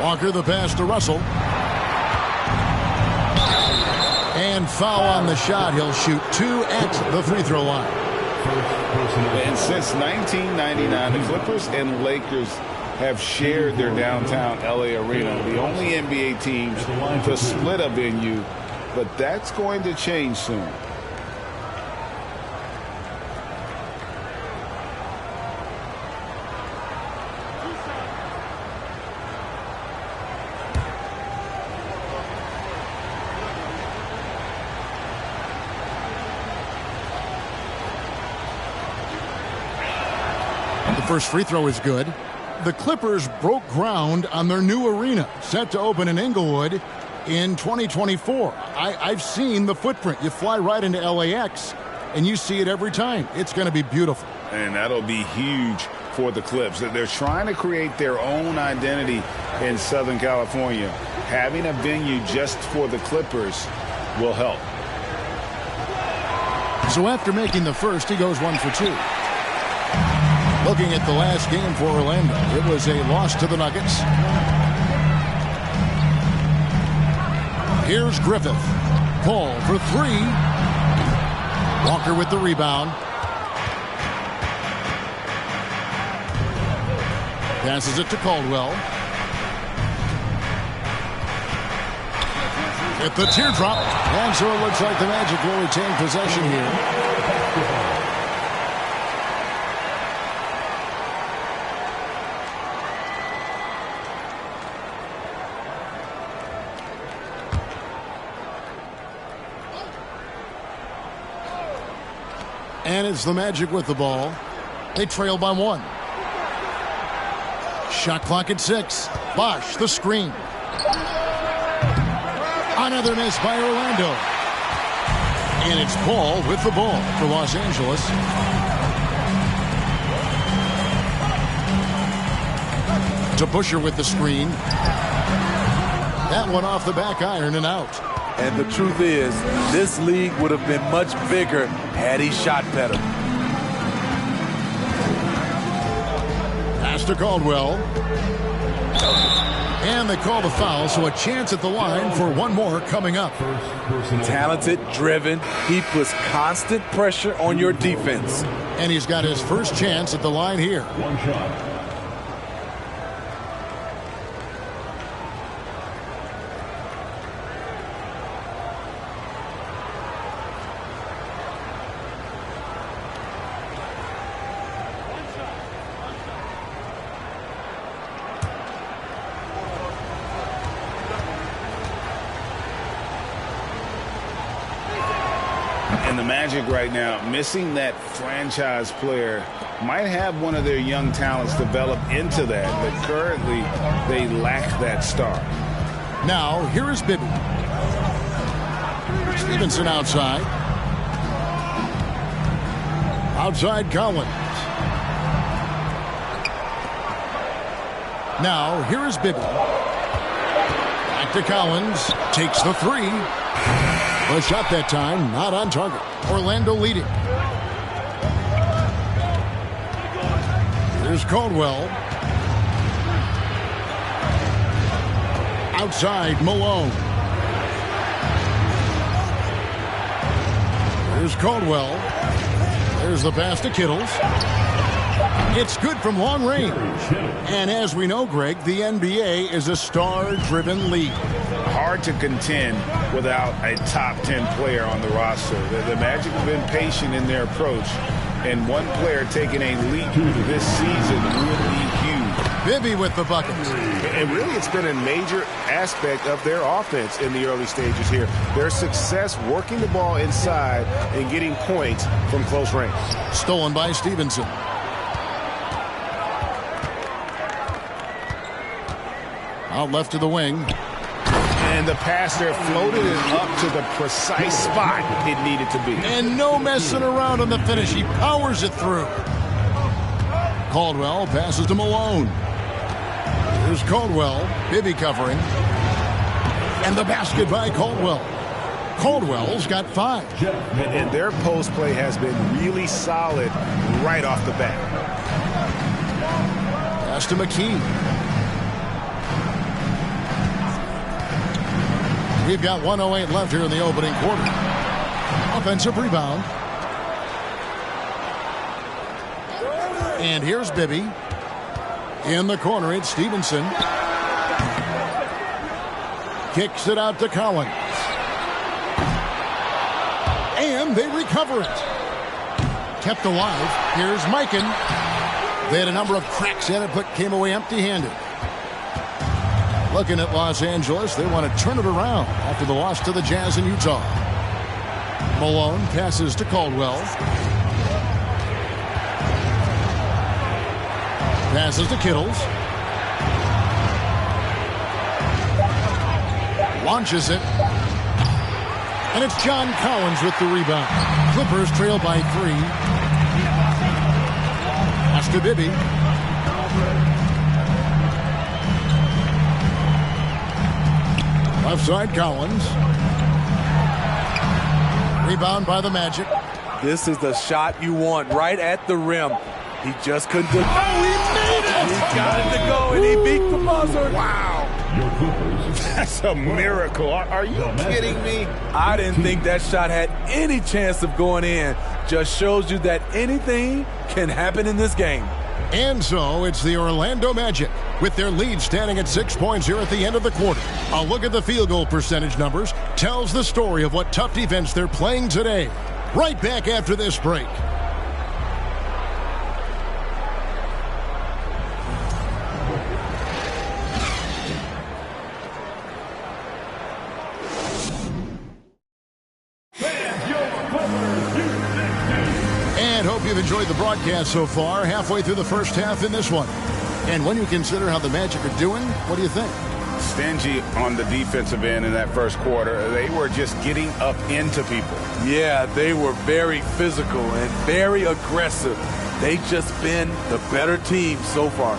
[SPEAKER 1] Walker the pass to Russell. And foul on the shot. He'll shoot 2 at the free throw line.
[SPEAKER 3] And since 1999, the Clippers and Lakers have shared their downtown LA arena. The only NBA teams to split a venue, but that's going to change soon.
[SPEAKER 1] First free throw is good. The Clippers broke ground on their new arena, set to open in Inglewood in 2024. I've seen the footprint. You fly right into LAX, and you see it every time. It's going to be beautiful.
[SPEAKER 3] And that'll be huge for the Clips. They're trying to create their own identity in Southern California. Having a venue just for the Clippers will help.
[SPEAKER 1] So after making the first, he goes 1 for 2. Looking at the last game for Orlando, it was a loss to the Nuggets. Here's Griffith. Paul for 3. Walker with the rebound. Passes it to Caldwell. At the teardrop. And so it looks like the Magic will retain possession here. And it's the Magic with the ball. They trail by 1. Shot clock at 6. Bosch, the screen. Another miss by Orlando. And it's Paul with the ball for Los Angeles. DeBusschere with the screen. That one off the back iron and out.
[SPEAKER 17] And the truth is, this league would have been much bigger had he shot better.
[SPEAKER 1] Pass to Caldwell. And they call the foul, so a chance at the line for one more coming up.
[SPEAKER 17] Talented, driven. He puts constant pressure on your defense.
[SPEAKER 1] And he's got his first chance at the line here.
[SPEAKER 4] One shot.
[SPEAKER 3] And the Magic right now, missing that franchise player, might have one of their young talents develop into that, but currently they lack that star.
[SPEAKER 1] Now, here is Bibby. Stevenson outside. Outside Collins. Now, here is Bibby. Back to Collins. Takes the three. The shot that time, not on target. Orlando leading. Here's Caldwell. Outside, Malone. Here's Caldwell. There's the pass to Kittles. It's good from long range. And as we know, Greg, the NBA is a star-driven league.
[SPEAKER 3] Hard to contend without a top 10 player on the roster. The Magic have been patient in their approach, and one player taking a leap this season would be huge.
[SPEAKER 1] Bibby with the bucket.
[SPEAKER 6] And really, it's been a major aspect of their offense in the early stages here. Their success working the ball inside and getting points from close range.
[SPEAKER 1] Stolen by Stevenson. Out left to the wing.
[SPEAKER 3] And the pass there floated it up to the precise spot it needed to be.
[SPEAKER 1] And no messing around on the finish. He powers it through. Caldwell passes to Malone. Here's Caldwell. Bibby covering. And the basket by Caldwell. Caldwell's got 5.
[SPEAKER 6] And their post play has been really solid right off the bat.
[SPEAKER 1] Pass to McKee. We've got 1:08 left here in the opening quarter. Offensive rebound. And here's Bibby. In the corner, it's Stevenson. Kicks it out to Collins. And they recover it. Kept alive. Here's Mikan. They had a number of cracks at it, but came away empty-handed. Looking at Los Angeles, they want to turn it around after the loss to the Jazz in Utah. Malone passes to Caldwell. Passes to Kittles. Launches it. And it's John Collins with the rebound. Clippers trail by 3. Pass to Bibby. Left side, Collins. Rebound by the Magic.
[SPEAKER 17] This is the shot you want right at the rim. He just couldn't do it.
[SPEAKER 1] Oh, he made it!
[SPEAKER 17] He got it to go, and he beat the buzzer.
[SPEAKER 3] Wow. That's a miracle. Are you kidding me?
[SPEAKER 17] I didn't think that shot had any chance of going in. Just shows you that anything can happen in this game.
[SPEAKER 1] And so it's the Orlando Magic with their lead standing at 6 points here at the end of the quarter. A look at the field goal percentage numbers tells the story of what tough defense they're playing today. Right back after this break. And hope you've enjoyed the broadcast so far. Halfway through the first half in this one. And when you consider how the Magic are doing, what do you think?
[SPEAKER 3] Stingy on the defensive end in that first quarter. They were just getting up into people.
[SPEAKER 17] Yeah, they were very physical and very aggressive. They've just been the better team so far.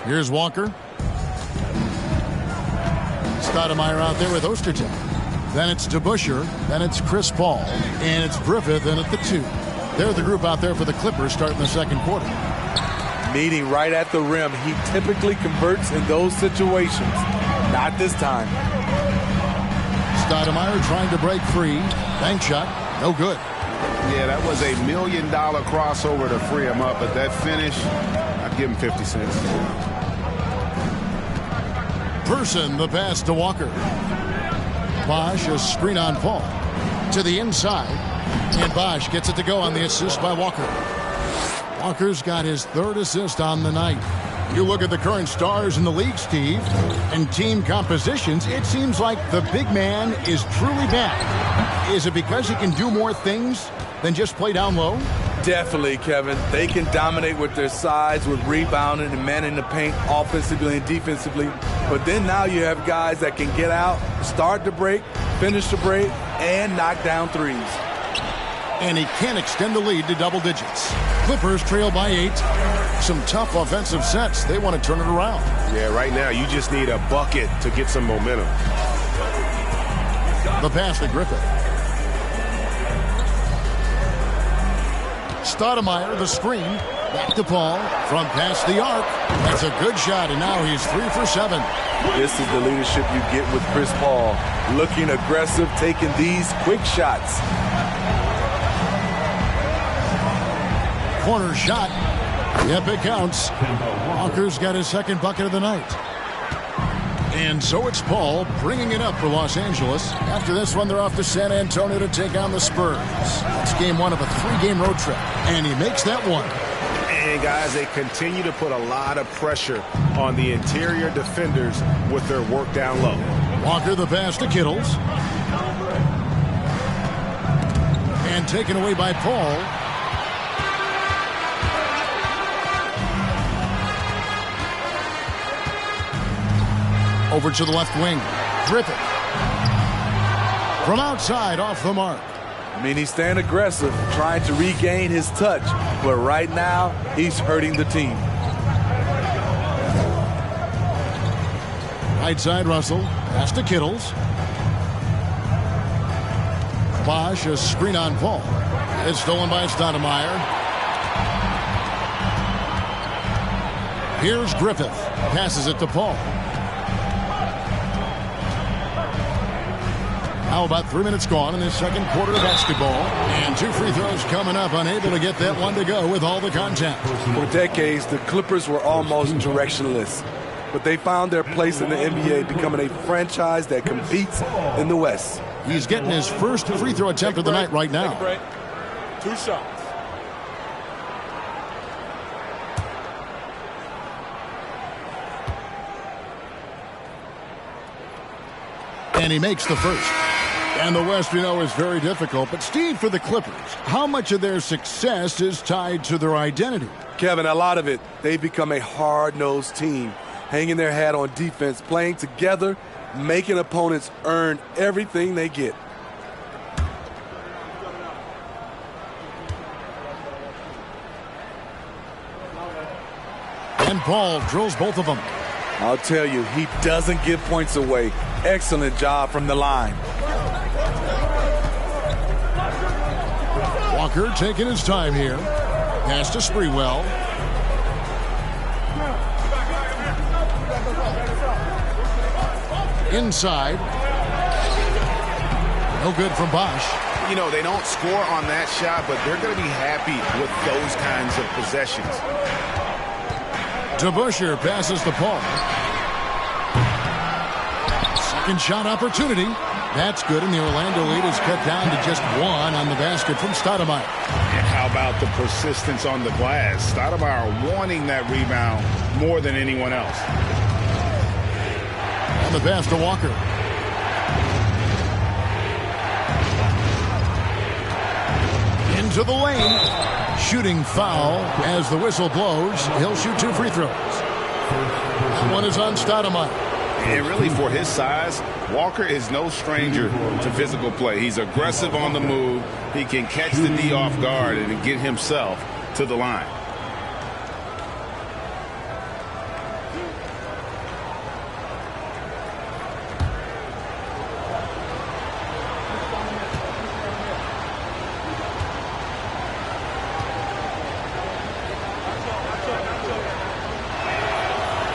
[SPEAKER 1] Here's Walker. Stoudemire out there with Ostertag. Then it's DeBusschere. Then it's Chris Paul. And it's Griffith in at the 2. They're the group out there for the Clippers starting the second quarter.
[SPEAKER 17] Meeting right at the rim. He typically converts in those situations. Not this time.
[SPEAKER 1] Stoudemire trying to break free. Bank shot. No good.
[SPEAKER 3] Yeah, that was $1 million crossover to free him up. But that finish, I'd give him 50 cents.
[SPEAKER 1] Person, the pass to Walker. Bosch, a screen on Paul. To the inside. And Bosch gets it to go on the assist by Walker. Walker's got his 3rd assist on the night. You look at the current stars in the league, Steve, and team compositions, it seems like the big man is truly back. Is it because he can do more things than just play down low?
[SPEAKER 17] Definitely, Kevin. They can dominate with their size, with rebounding and manning the paint offensively and defensively. But then now you have guys that can get out, start the break, finish the break, and knock down threes.
[SPEAKER 1] And he can extend the lead to double digits. Clippers trail by 8. Some tough offensive sets. They want to turn it around.
[SPEAKER 6] Yeah, right now you just need a bucket to get some momentum.
[SPEAKER 1] The pass to Griffith. Stoudemire, the screen. Back to Paul. From past the arc. That's a good shot, and now he's 3 for 7.
[SPEAKER 17] This is the leadership you get with Chris Paul. Looking aggressive, taking these quick shots.
[SPEAKER 1] Corner shot. Yep, it counts. Walker's got his second bucket of the night. And so it's Paul bringing it up for Los Angeles. After this one, they're off to San Antonio to take on the Spurs. It's game 1 of a 3-game road trip, and he makes that one.
[SPEAKER 3] And, guys, they continue to put a lot of pressure on the interior defenders with their work down low.
[SPEAKER 1] Walker the pass to Kittles. And taken away by Paul. Over to the left wing. Griffith. From outside, off the mark.
[SPEAKER 17] I mean, he's staying aggressive, trying to regain his touch. But right now, he's hurting the team.
[SPEAKER 1] Right side, Russell. Pass to Kittles. Bosch, a screen on Paul. It's stolen by Stoudemire. Here's Griffith. Passes it to Paul. How about 3 minutes gone in this second quarter of basketball? And 2 free throws coming up, unable to get that one to go with all the contact.
[SPEAKER 17] For decades, the Clippers were almost directionless. But they found their place in the NBA, becoming a franchise that competes in the West.
[SPEAKER 1] He's getting his first free throw attempt of the night right now.
[SPEAKER 16] 2 shots.
[SPEAKER 1] And he makes the first. And the West, we know, is very difficult. But, Steve, for the Clippers, how much of their success is tied to their identity?
[SPEAKER 17] Kevin, a lot of it. They've become a hard-nosed team, hanging their hat on defense, playing together, making opponents earn everything they get.
[SPEAKER 1] And Paul drills both of them.
[SPEAKER 17] I'll tell you, he doesn't give points away. Excellent job from the line.
[SPEAKER 1] Walker taking his time here. Pass to Sprewell. Inside. No good from Bosch.
[SPEAKER 3] You know, they don't score on that shot, but they're going to be happy with those kinds of possessions.
[SPEAKER 1] DeBusschere passes to Paul. Second shot opportunity. That's good, and the Orlando lead is cut down to just 1 on the basket from Stoudemire.
[SPEAKER 3] And how about the persistence on the glass? Stoudemire wanting that rebound more than anyone else.
[SPEAKER 1] And the pass to Walker. Into the lane. Shooting foul as the whistle blows. He'll shoot 2 free throws. That one is on Stoudemire.
[SPEAKER 3] And really, for his size, Walker is no stranger to physical play. He's aggressive on the move. He can catch the D off guard and get himself to the line.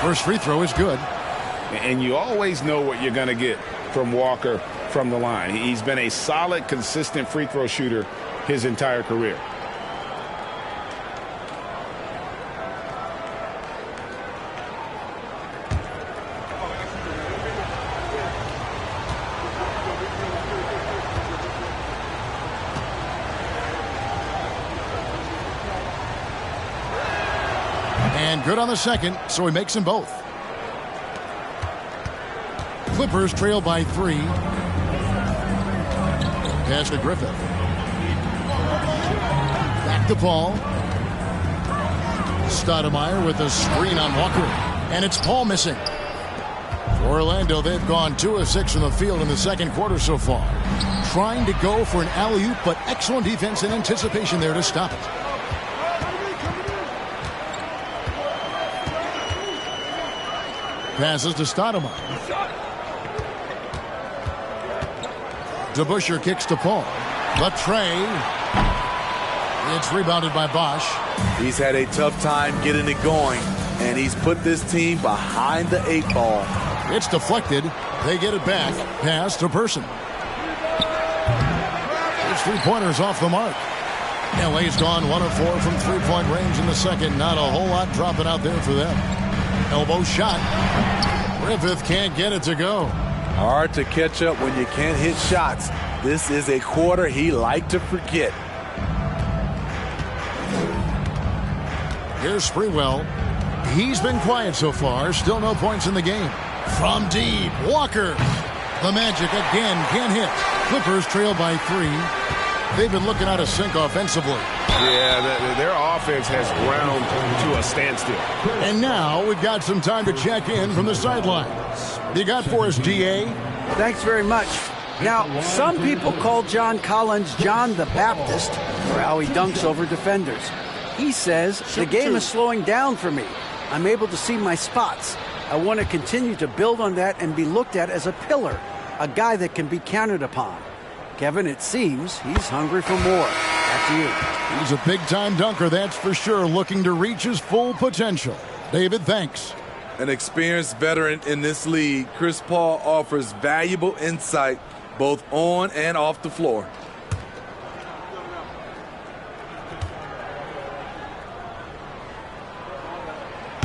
[SPEAKER 1] First free throw is good.
[SPEAKER 3] And you always know what you're going to get from Walker from the line. He's been a solid, consistent free throw shooter his entire career.
[SPEAKER 1] And And good on the second, so he makes them both. Clippers trail by 3. Pass to Griffith. Back to Paul. Stoudemire with a screen on Walker. And it's Paul missing. For Orlando, they've gone 2 of 6 from the field in the second quarter so far. Trying to go for an alley-oop, but excellent defense and anticipation there to stop it. Passes to Stoudemire. DeBusschere kicks to Paul. The tray. It's rebounded by Bosch.
[SPEAKER 17] He's had a tough time getting it going, and he's put this team behind the 8 ball.
[SPEAKER 1] It's deflected. They get it back. Pass to Person. It's 3-pointers off the mark. LA's gone 1 of 4 from 3-point range in the second. Not a whole lot dropping out there for them. Elbow shot. Griffith can't get it to go.
[SPEAKER 17] Hard to catch up when you can't hit shots. This is a quarter he liked to forget.
[SPEAKER 1] Here's Sprewell. He's been quiet so far. Still no points in the game. From deep, Walker. The Magic again can't hit. Clippers trail by 3. They've been looking out of sync offensively.
[SPEAKER 6] Yeah, their offense has ground to a standstill.
[SPEAKER 1] And now we've got some time to check in from the sidelines. What you got for us, DA?
[SPEAKER 5] Thanks very much. Now, some people call John Collins John the Baptist for how he dunks over defenders. He says, the game is slowing down for me. I'm able to see my spots. I want to continue to build on that and be looked at as a pillar, a guy that can be counted upon. Kevin, it seems he's hungry for more. Back to you.
[SPEAKER 1] He's a big-time dunker, that's for sure, looking to reach his full potential. David, thanks.
[SPEAKER 17] An experienced veteran in this league, Chris Paul offers valuable insight both on and off the floor.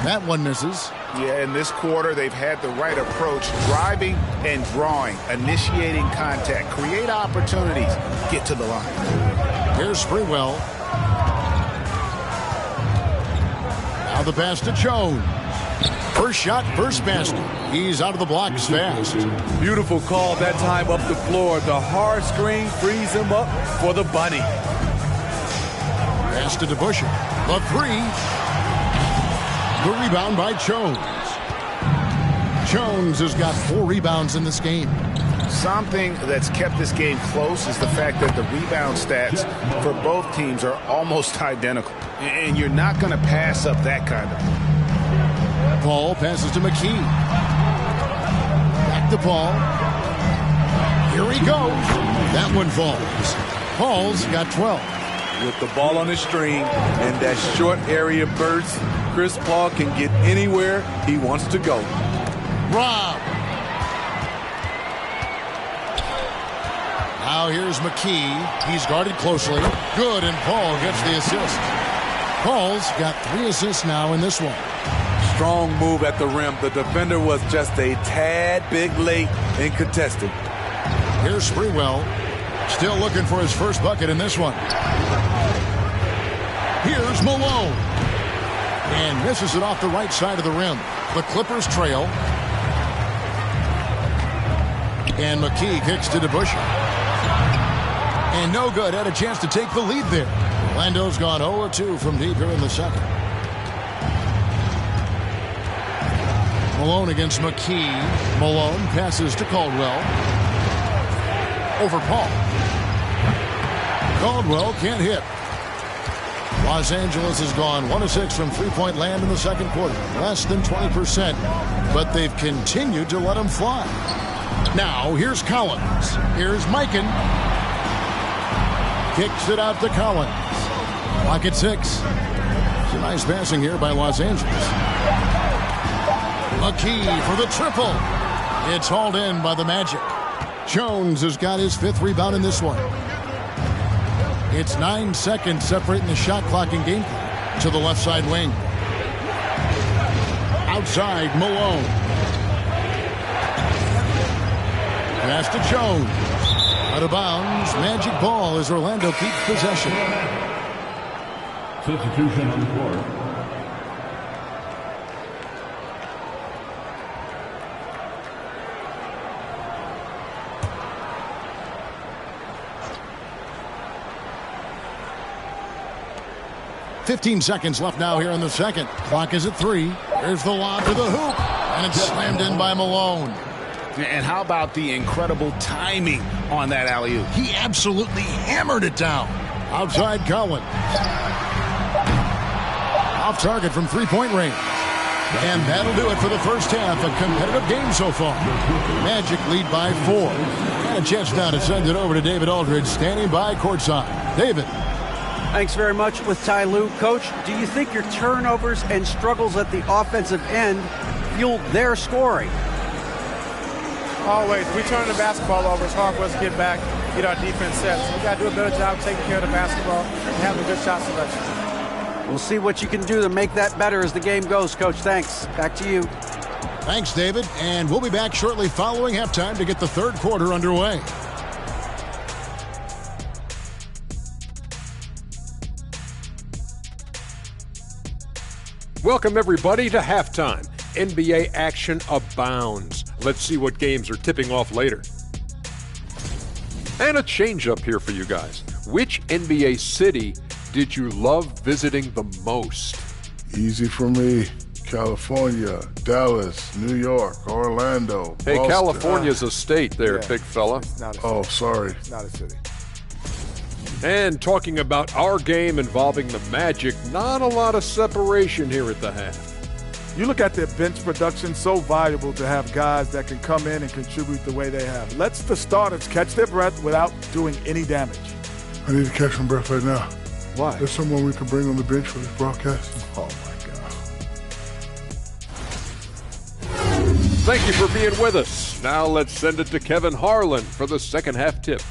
[SPEAKER 1] That one misses.
[SPEAKER 3] Yeah, in this quarter, they've had the right approach, driving and drawing, initiating contact, create opportunities, get to the line.
[SPEAKER 1] Here's Sprewell. Now the pass to Jones. First shot, first basket. He's out of the blocks fast.
[SPEAKER 17] Beautiful call that time up the floor. The hard screen frees him up for the bunny.
[SPEAKER 1] Pass to DeBusschere. The 3. The rebound by Jones. Jones has got 4 rebounds in this game.
[SPEAKER 3] Something that's kept this game close is the fact that the rebound stats for both teams are almost identical. And you're not going to pass up that kind of thing.
[SPEAKER 1] Paul passes to McKee. Back to Paul. Here he goes. That one falls. Paul's got 12.
[SPEAKER 17] With the ball on the string and that short area burst, Chris Paul can get anywhere he wants to go.
[SPEAKER 1] Rob. Now here's McKee. He's guarded closely. Good, and Paul gets the assist. Paul's got 3 assists now in this one.
[SPEAKER 17] Strong move at the rim. The defender was just a tad bit late in contesting.
[SPEAKER 1] Here's Sprewell. Still looking for his first bucket in this one. Here's Malone. And misses it off the right side of the rim. The Clippers trail. And McKee kicks to DeBusschere. And no good. Had a chance to take the lead there. Orlando's gone 0-2 from deep here in the second. Malone against McKee. Malone passes to Caldwell. Over Paul. Caldwell can't hit. Los Angeles has gone 1 of 6 from 3-point land in the second quarter. Less than 20%, but they've continued to let them fly. Now, here's Collins. Here's Mikan. Kicks it out to Collins. Clock at 6. It's a nice passing here by Los Angeles. McKee for the triple. It's hauled in by the Magic. Jones has got his 5th rebound in this one. It's 9 seconds separating the shot clock and game clock to the left side wing. Outside, Malone. Pass to Jones. Out of bounds. Magic ball as Orlando keeps possession.
[SPEAKER 4] Substitution on the floor.
[SPEAKER 1] 15 seconds left now here in the second. Clock is at 3. There's the lob to the hoop, and it's slammed in by Malone.
[SPEAKER 3] And how about the incredible timing on that alley-oop?
[SPEAKER 1] He absolutely hammered it down. Outside Collins. Off target from three-point range. And that'll do it for the first half. A competitive game so far. Magic lead by 4. And a chance now to send it over to David Aldridge, standing by courtside. David.
[SPEAKER 5] Thanks very much with Ty Lue. Coach, do you think your turnovers and struggles at the offensive end fueled their scoring?
[SPEAKER 18] Always. We turn the basketball over. It's hard for us to get back, get our defense set. So we got to do a better job taking care of the basketball and having a good shot selection.
[SPEAKER 5] We'll see what you can do to make that better as the game goes, Coach. Thanks. Back to you.
[SPEAKER 1] Thanks, David. And we'll be back shortly following halftime to get the third quarter underway.
[SPEAKER 8] Welcome, everybody, to halftime. NBA action abounds. Let's see what games are tipping off later. And a change-up here for you guys. Which NBA city did you love visiting the most?
[SPEAKER 10] Easy for me. California, Dallas, New York, Orlando,
[SPEAKER 8] Hey,
[SPEAKER 10] Boston.
[SPEAKER 8] California's a state there, big fella.
[SPEAKER 10] Oh, sorry.
[SPEAKER 9] It's not a city.
[SPEAKER 8] And talking about our game involving the Magic, not a lot of separation here at the half.
[SPEAKER 9] You look at their bench production, so valuable to have guys that can come in and contribute the way they have. Let's the starters catch their breath without doing any damage.
[SPEAKER 10] I need to catch my breath right now.
[SPEAKER 9] Why?
[SPEAKER 10] There's someone we can bring on the bench for this broadcast.
[SPEAKER 9] Oh, my God.
[SPEAKER 8] Thank you for being with us. Now let's send it to Kevin Harlan for the second half tip.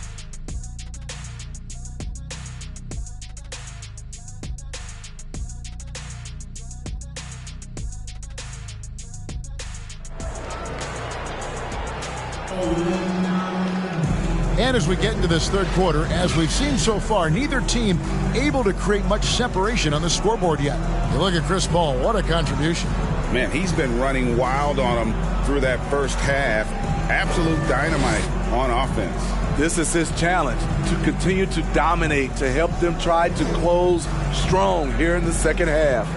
[SPEAKER 1] And as we get into this third quarter, as we've seen so far, neither team able to create much separation on the scoreboard yet. You look at Chris Paul, what a contribution.
[SPEAKER 3] Man, he's been running wild on them through that first half. Absolute dynamite on offense.
[SPEAKER 17] This is his challenge, to continue to dominate, to help them try to close strong here in the second half.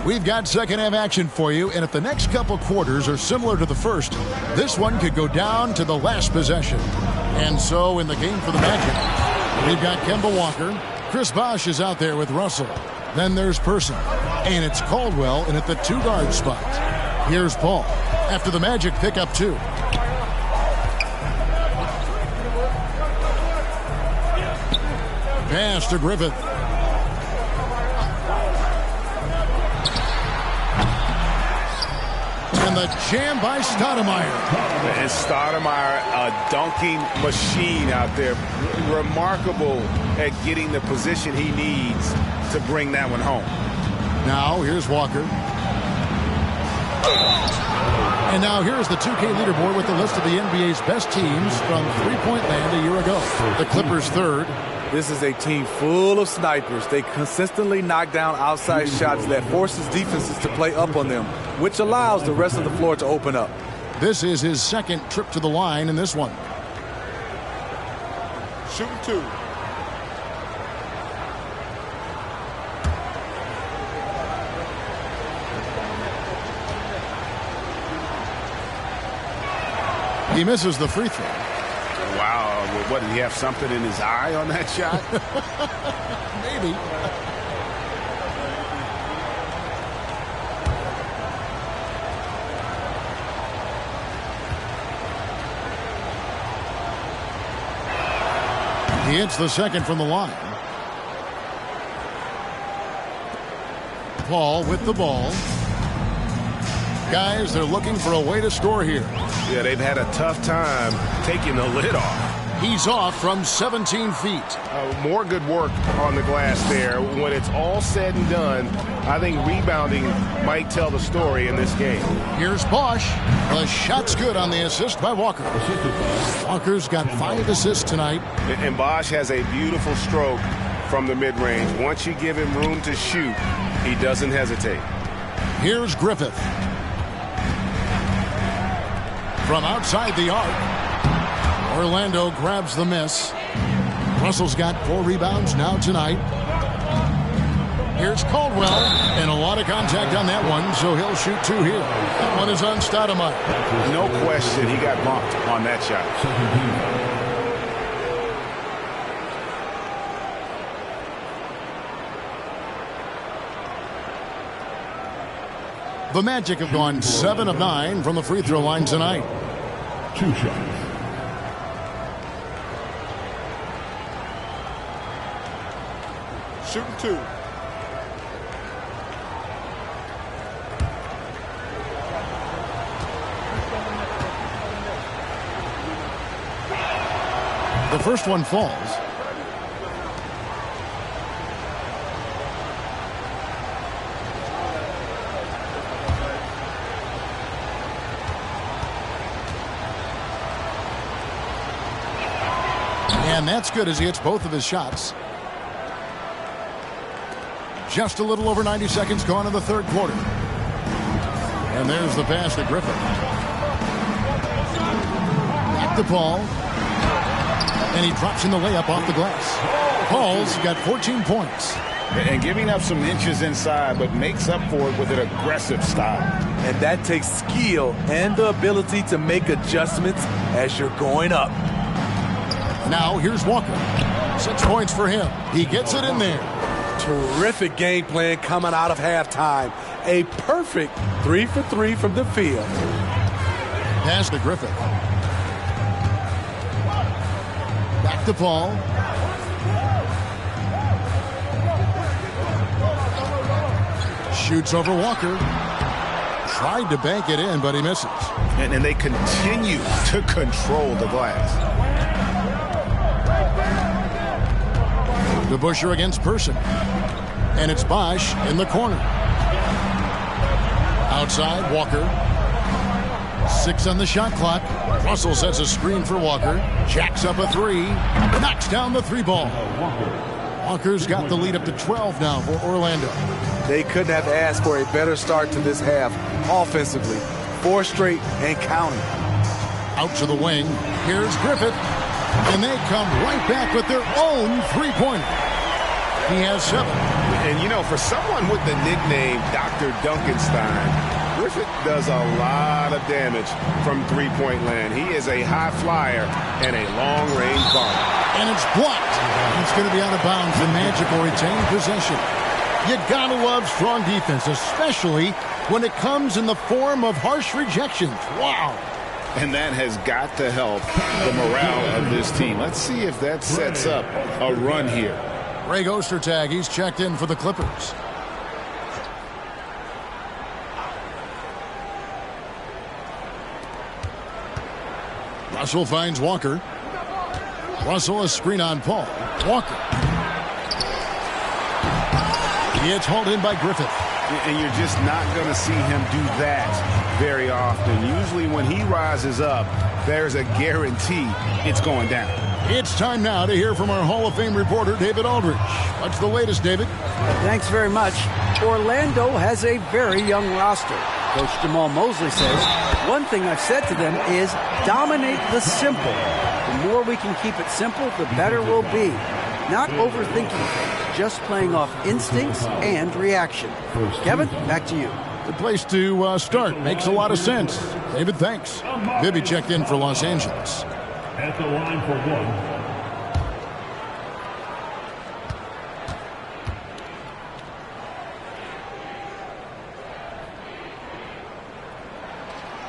[SPEAKER 1] We've got second half action for you, and if the next couple quarters are similar to the first, this one could go down to the last possession. And so in the game for the Magic, we've got Kemba Walker. Chris Bosh is out there with Russell. Then there's Person. And it's Caldwell in at the 2-guard spot. Here's Paul after the Magic pick up 2. Pass to Griffith. And the jam by Stoudemire.
[SPEAKER 3] And Stoudemire, a dunking machine out there. Remarkable at getting the position he needs to bring that one home.
[SPEAKER 1] Now here's Walker. And now here's the 2K leaderboard with the list of the NBA's best teams from three-point land a year ago. The Clippers third.
[SPEAKER 17] This is a team full of snipers. They consistently knock down outside shots that forces defenses to play up on them, which allows the rest of the floor to open up.
[SPEAKER 1] This is his second trip to the line in this one.
[SPEAKER 16] Shooting 2.
[SPEAKER 1] He misses the free throw.
[SPEAKER 3] Wow. What, did he have something in his eye on that shot?
[SPEAKER 1] Maybe. He hits the second from the line. Paul with the ball. Guys, they're looking for a way to score here.
[SPEAKER 3] Yeah, they've had a tough time taking the lid off.
[SPEAKER 1] He's off from 17 feet.
[SPEAKER 3] More good work on the glass there. When it's all said and done, I think rebounding might tell the story in this game.
[SPEAKER 1] Here's Bosh. The shot's good on the assist by Walker. Walker's got 5 assists tonight.
[SPEAKER 3] And Bosh has a beautiful stroke from the mid-range. Once you give him room to shoot, he doesn't hesitate.
[SPEAKER 1] Here's Griffith. From outside the arc, Orlando grabs the miss. Russell's got 4 rebounds now tonight. Here's Caldwell, and a lot of contact on that one, so he'll shoot 2 here. That one is on Stoudemire.
[SPEAKER 3] No question, he got bumped on that shot.
[SPEAKER 1] The Magic have gone 7 of 9 from the free throw line tonight.
[SPEAKER 4] 2 shots.
[SPEAKER 16] Shooting 2.
[SPEAKER 1] The first one falls. And that's good as he hits both of his shots. Just a little over 90 seconds gone in the third quarter. And there's the pass to Griffin. Back to Paul. And he drops in the layup off the glass. Paul's got 14 points.
[SPEAKER 3] And giving up some inches inside, but makes up for it with an aggressive style.
[SPEAKER 17] And that takes skill and the ability to make adjustments as you're going up.
[SPEAKER 1] Now here's Walker. 6 points for him. He gets it in there.
[SPEAKER 17] Terrific game plan coming out of halftime. A perfect 3 for 3 from the field.
[SPEAKER 1] Pass to Griffin. Back to Paul. Shoots over Walker. Tried to bank it in, but he misses.
[SPEAKER 3] And they continue to control the glass.
[SPEAKER 1] DeBusschere against Person. And it's Bosch in the corner. Outside, Walker. 6 on the shot clock. Russell sets a screen for Walker. Jacks up a 3. Knocks down the 3 ball. Walker's got the lead up to 12 now for Orlando.
[SPEAKER 17] They couldn't have asked for a better start to this half offensively. 4 straight and counting.
[SPEAKER 1] Out to the wing. Here's Griffith. And they come right back with their own 3-pointer. He has 7.
[SPEAKER 3] And, you know, for someone with the nickname Dr. Duncanstein, Griffith does a lot of damage from three-point land. He is a high flyer and a long-range bomber.
[SPEAKER 1] And it's blocked. It's going to be out of bounds. The Magic will retain possession. You got to love strong defense, especially when it comes in the form of harsh rejections. Wow.
[SPEAKER 3] And that has got to help the morale of this team. Let's see if that sets up a run here.
[SPEAKER 1] Greg Ostertag, he's checked in for the Clippers. Russell finds Walker. Russell a screen on Paul. Walker. It's hauled in by Griffith.
[SPEAKER 3] And you're just not going to see him do that very often. Usually when he rises up, there's a guarantee it's going down.
[SPEAKER 1] It's time now to hear from our Hall of Fame reporter, David Aldridge. What's the latest, David?
[SPEAKER 5] Thanks very much. Orlando has a very young roster. Coach Jamal Mosley says, one thing I've said to them is dominate the simple. The more we can keep it simple, the better we'll be. Not overthinking things, just playing off instincts and reaction. Kevin, back to you.
[SPEAKER 1] Good place to start. Makes a lot of sense. David, thanks. Bibby checked in for Los Angeles.
[SPEAKER 4] At the line for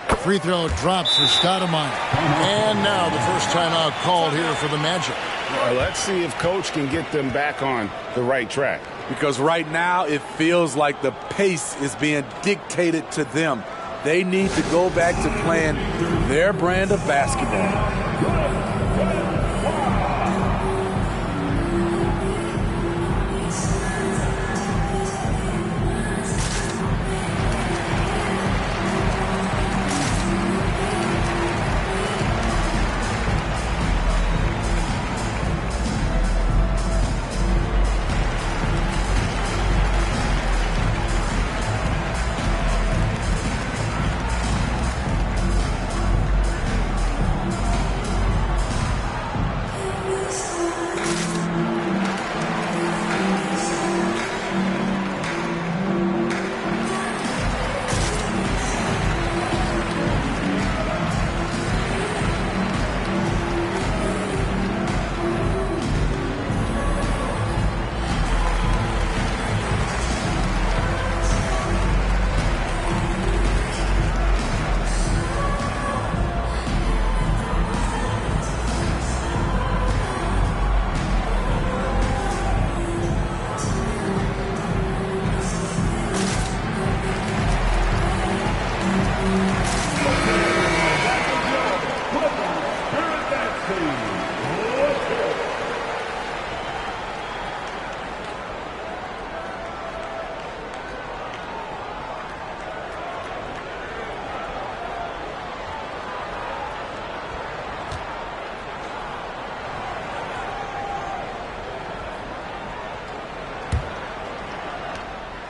[SPEAKER 4] 1.
[SPEAKER 1] Free throw drops for Stoudemire. And now the first timeout called here for the Magic.
[SPEAKER 3] Well, let's see if Coach can get them back on the right track.
[SPEAKER 17] Because right now it feels like the pace is being dictated to them. They need to go back to playing their brand of basketball.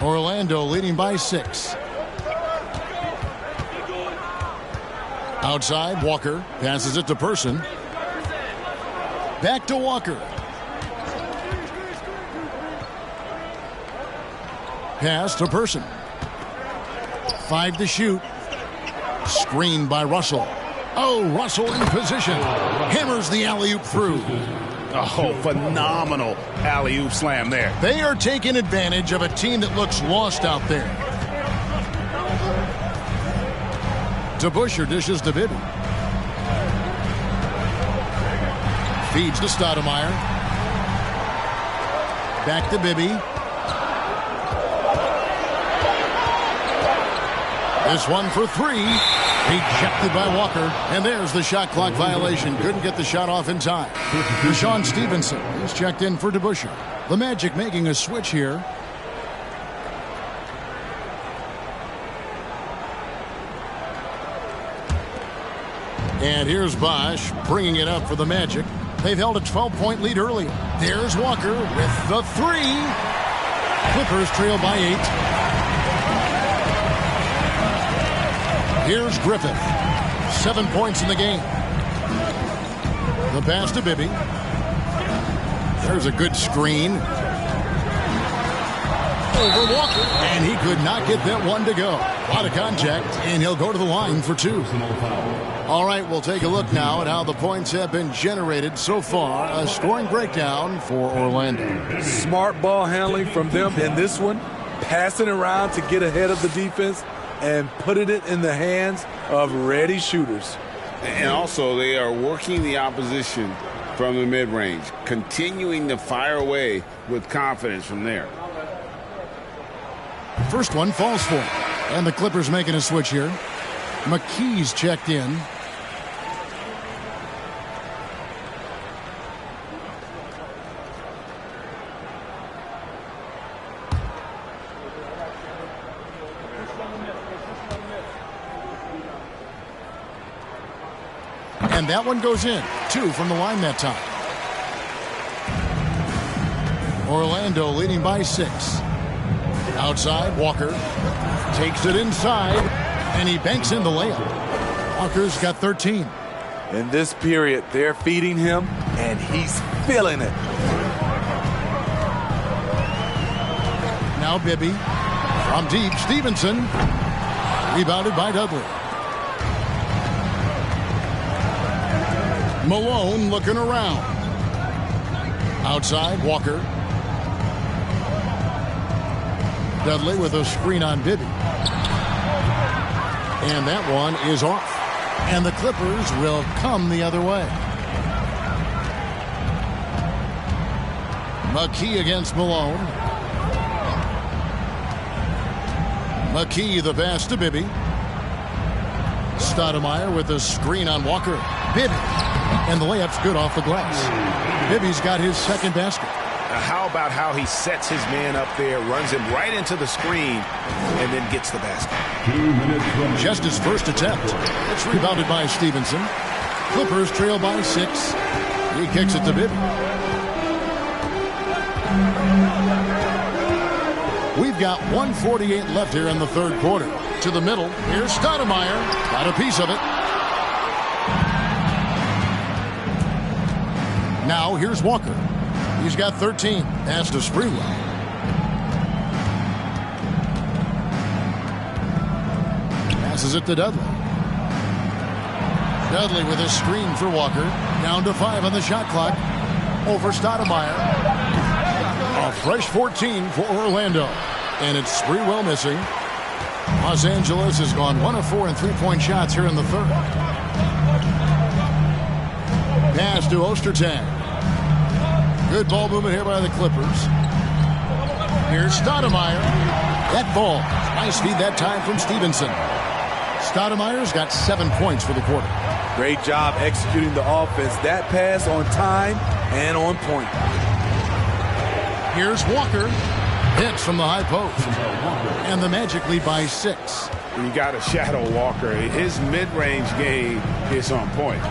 [SPEAKER 1] Orlando leading by 6. Outside, Walker passes it to Person. Back to Walker. Pass to Person. 5 to shoot. Screened by Russell. Oh, Russell in position. Hammers the alley-oop through.
[SPEAKER 3] Oh, phenomenal alley-oop slam there.
[SPEAKER 1] They are taking advantage of a team that looks lost out there. DeBusschere dishes to Bibby. Feeds to Stoudemire. Back to Bibby. This one for 3. Rejected by Walker. And there's the shot clock violation. Couldn't get the shot off in time. Rashawn Stevenson is checked in for DeBusschere. The Magic making a switch here. And here's Bosch bringing it up for the Magic. They've held a 12-point lead earlier. There's Walker with the 3. Clippers trail by 8. Here's Griffith. 7 points in the game. The pass to Bibby. There's a good screen. Over Walker. And he could not get that one to go. A lot of contact, and he'll go to the line for 2. All right, we'll take a look now at how the points have been generated so far. A scoring breakdown for Orlando.
[SPEAKER 17] Smart ball handling from them in this one. Passing around to get ahead of the defense and putting it in the hands of ready shooters.
[SPEAKER 3] And also, they are working the opposition from the mid-range, continuing to fire away with confidence from there.
[SPEAKER 1] First one falls for him. And the Clippers making a switch here. McKee's checked in. And that one goes in. 2 from the line that time. Orlando leading by 6. Outside, Walker takes it inside, and he banks in the layup. Walker's got 13.
[SPEAKER 17] In this period, they're feeding him, and he's feeling it.
[SPEAKER 1] Now Bibby. From deep, Stevenson. Rebounded by Dudley. Malone looking around. Outside, Walker. Dudley with a screen on Bibby. And that one is off. And the Clippers will come the other way. McKee against Malone. McKee the pass to Bibby. Stoudemire with a screen on Walker. Bibby. And the layup's good off the glass. Bibby's got his second basket.
[SPEAKER 3] How about how he sets his man up there, runs him right into the screen, and then gets the basket.
[SPEAKER 1] Just his first attempt. It's rebounded by Stevenson. Clippers trail by 6. He kicks it to Bibby. We've got 1:48 left here in the third quarter. To the middle. Here's Stoudemire. Got a piece of it. Now here's Walker. He's got 13. Pass to Sprewell. Passes it to Dudley. Dudley with a screen for Walker. Down to 5 on the shot clock. Over Stoudemire. A fresh 14 for Orlando. And it's Sprewell missing. Los Angeles has gone 1 of 4 in three-point shots here in the third. Pass to Ostertag. Good ball movement here by the Clippers. Here's Stoudemire. That ball. Nice feed that time from Stevenson. Stoudemire's got 7 points for the quarter.
[SPEAKER 17] Great job executing the offense. That pass on time and on point.
[SPEAKER 1] Here's Walker. Hits from the high post. And the Magic lead by 6.
[SPEAKER 3] You got to shadow Walker. His mid-range game is on point.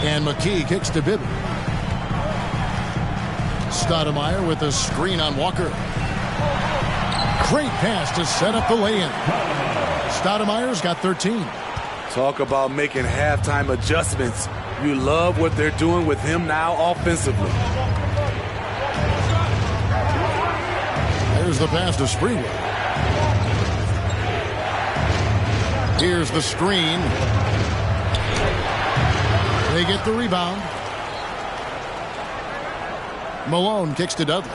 [SPEAKER 1] And McKee kicks to Bibby. Stoudemire with the screen on Walker. Great pass to set up the lay-in. Stoudemire's got 13.
[SPEAKER 17] Talk about making halftime adjustments. You love what they're doing with him now offensively.
[SPEAKER 1] There's the pass to Springwell. Here's the screen. They get the rebound. Malone kicks to Dudley.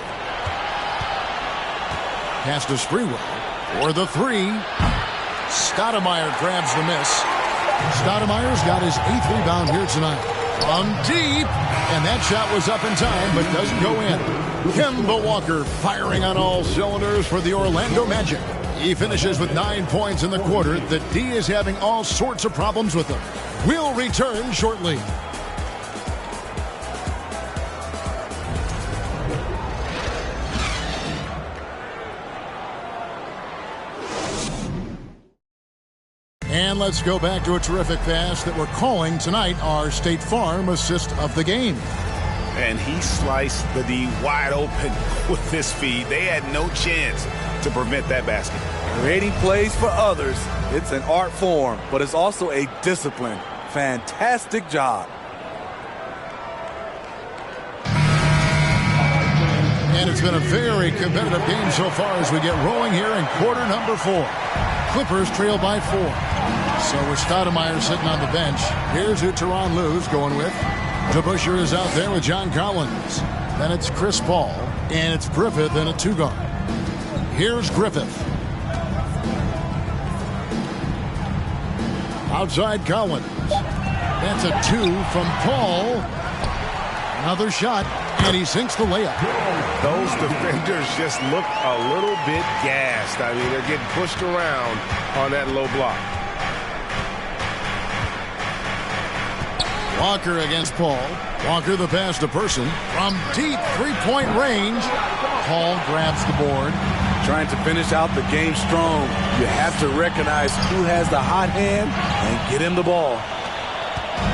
[SPEAKER 1] Pass to Sprewell for the three. Stoudemire grabs the miss. Stoudemire's got his 8th rebound here tonight. From deep, and that shot was up in time, but doesn't go in. Kemba Walker firing on all cylinders for the Orlando Magic. He finishes with 9 points in the quarter. The D is having all sorts of problems with him. We'll return shortly. And let's go back to a terrific pass that we're calling tonight our State Farm assist of the game.
[SPEAKER 3] And he sliced the D wide open with his feed. They had no chance to prevent that basket.
[SPEAKER 17] Creating plays for others, it's an art form, but it's also a discipline. Fantastic job.
[SPEAKER 1] And it's been a very competitive game so far as we get rolling here in quarter number 4. Clippers trail by 4. So with Stoudemire sitting on the bench, here's who Tyronn Lue's going with. DeBusschere is out there with John Collins. Then it's Chris Paul, and it's Griffith in a 2-guard. Here's Griffith. Outside Collins. That's a 2 from Paul. Another shot, and he sinks the layup.
[SPEAKER 6] Those defenders just look a little bit gassed. I mean, they're getting pushed around on that low block.
[SPEAKER 1] Walker against Paul. Walker the pass to Person. From deep three-point range. Paul grabs the board.
[SPEAKER 17] Trying to finish out the game strong. You have to recognize who has the hot hand and get him the ball.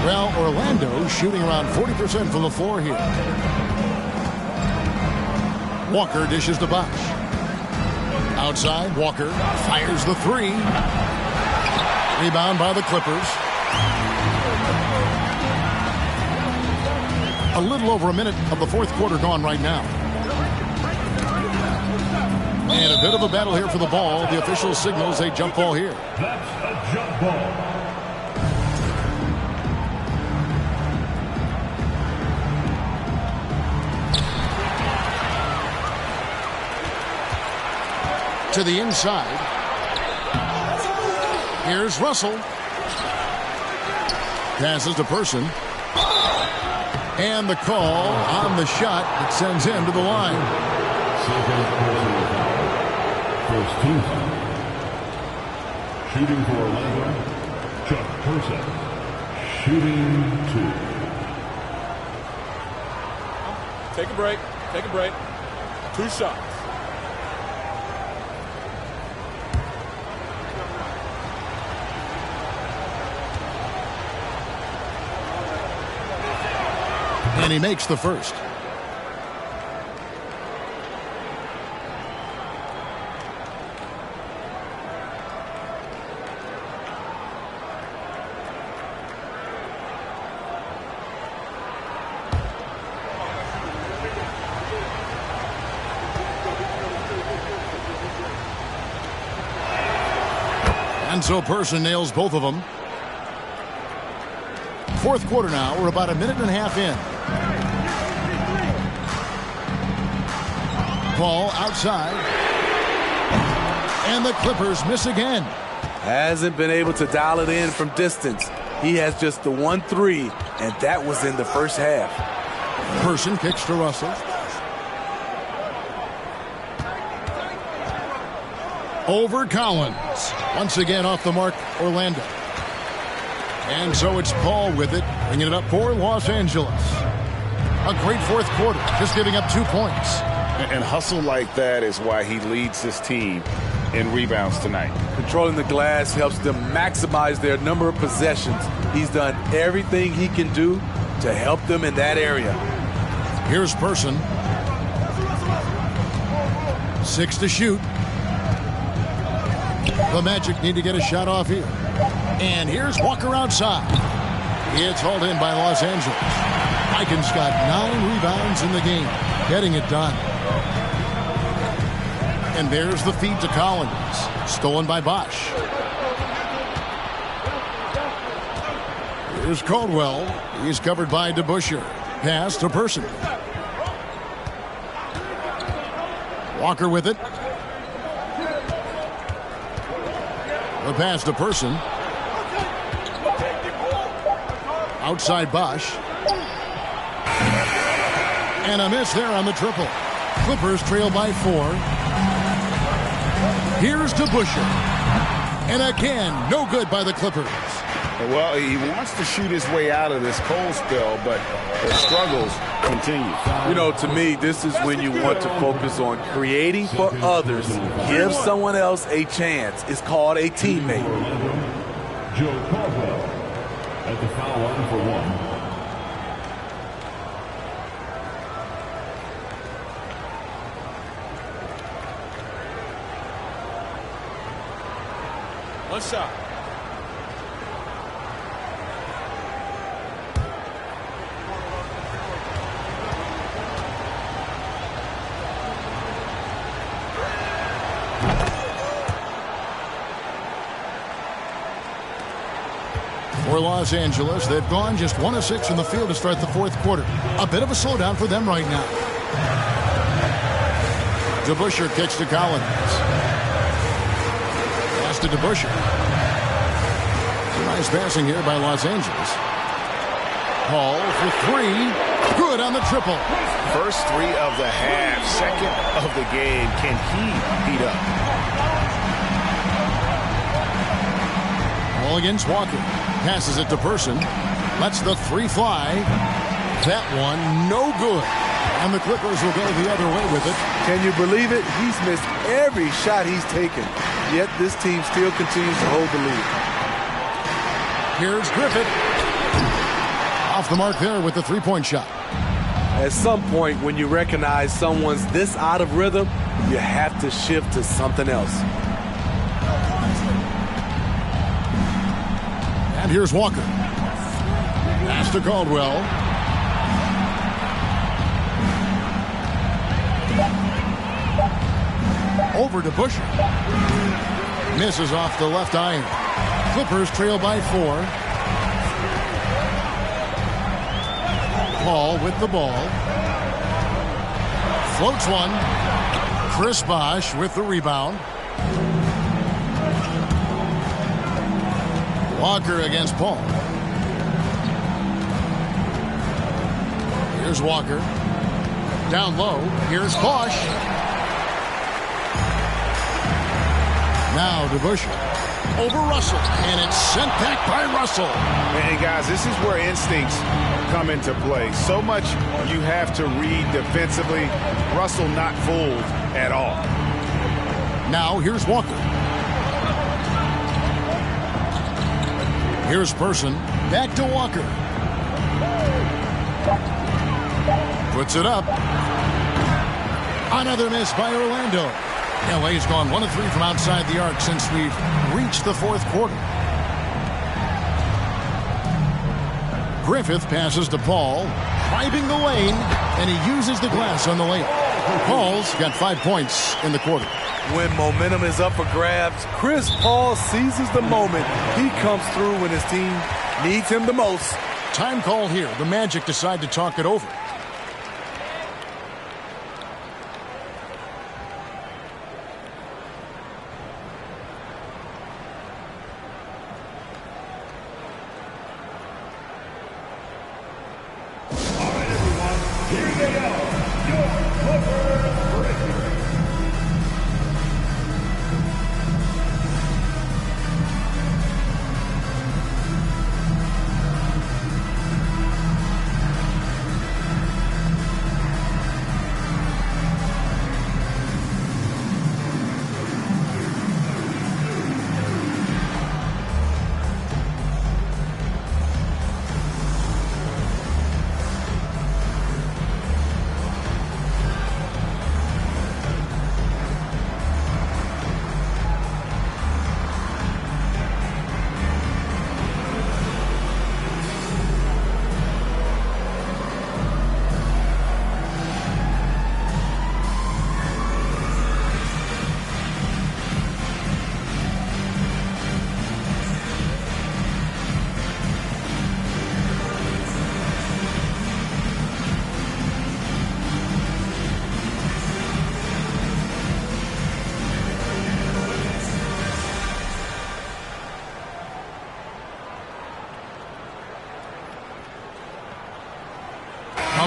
[SPEAKER 1] Well, Orlando shooting around 40% from the floor here. Walker dishes to Bosch. Outside, Walker fires the 3. Rebound by the Clippers. A little over a minute of the 4th quarter gone right now. And a bit of a battle here for the ball. The official signals a jump ball here.
[SPEAKER 4] That's a jump ball.
[SPEAKER 1] To the inside. Here's Russell. Passes to Person. And the call on the shot that sends him to the line.
[SPEAKER 4] First team. Shooting for Orlando, Chuck Person. Shooting 2.
[SPEAKER 16] Take a break. Take a break. 2 shots.
[SPEAKER 1] And he makes the first. And so Person nails both of them. 4th quarter now. We're about a minute and a half in. Ball outside. And the Clippers miss again.
[SPEAKER 17] Hasn't been able to dial it in from distance. He has just the 1-3, and that was in the first half.
[SPEAKER 1] Person kicks to Russell. Over Collins. Once again off the mark, Orlando. And so it's Paul with it, bringing it up for Los Angeles. A great 4th quarter, just giving up 2 points.
[SPEAKER 3] And hustle like that is why he leads his team in rebounds tonight.
[SPEAKER 17] Controlling the glass helps them maximize their number of possessions. He's done everything he can do to help them in that area.
[SPEAKER 1] Here's Person. 6 to shoot. The Magic need to get a shot off here. And here's Walker outside. It's hauled in by Los Angeles. Icon's got 9 rebounds in the game, getting it done. And there's the feed to Collins. Stolen by Bosch. Here's Caldwell. He's covered by DeBusschere. Pass to Person. Walker with it. The pass to Person. Outside Bosch. And a miss there on the triple. Clippers trail by 4. Here's DeBusschere. And again, no good by the Clippers.
[SPEAKER 3] Well, he wants to shoot his way out of this cold spell, but the struggles continue.
[SPEAKER 17] You know, to me, this is when you want to focus on creating for others. Give someone else a chance. It's called a teammate.
[SPEAKER 4] Joe Caldwell at the foul line for 1.
[SPEAKER 16] One shot.
[SPEAKER 1] For Los Angeles, they've gone just 1 of 6 from the field to start the 4th quarter. A bit of a slowdown for them right now. DeBusschere kicks to Collins. Pass to DeBusschere. Nice passing here by Los Angeles. Hall for 3. Good on the triple.
[SPEAKER 3] First 3 of the half. Second of the game. Can he heat up?
[SPEAKER 1] Ball against Walker. Passes it to Person. Lets the 3 fly. That one no good. And the Clippers will go the other way with it.
[SPEAKER 17] Can you believe it? He's missed every shot he's taken. Yet this team still continues to hold the lead.
[SPEAKER 1] Here's Griffith. Off the mark there with the 3-point shot.
[SPEAKER 17] At some point, when you recognize someone's this out of rhythm, you have to shift to something else.
[SPEAKER 1] And here's Walker. Pass to Caldwell. Over to DeBusschere. Misses off the left iron. Clippers trail by 4. Paul with the ball. Floats one. Chris Bosch with the rebound. Walker against Paul. Here's Walker. Down low. Here's Bosch. Now DeBusschere. Over Russell. And it's sent back by Russell.
[SPEAKER 3] And guys, this is where instincts come into play. So much you have to read defensively. Russell not fooled at all.
[SPEAKER 1] Now here's Walker. Here's Person. Back to Walker. Puts it up. Another miss by Orlando. LA's gone 1 of 3 from outside the arc since we've reached the 4th quarter. Griffith passes to Paul, driving the lane, and he uses the glass on the layup. Paul's got 5 points in the quarter.
[SPEAKER 17] When momentum is up for grabs, Chris Paul seizes the moment. He comes through when his team needs him the most.
[SPEAKER 1] Time call here. The Magic decide to talk it over.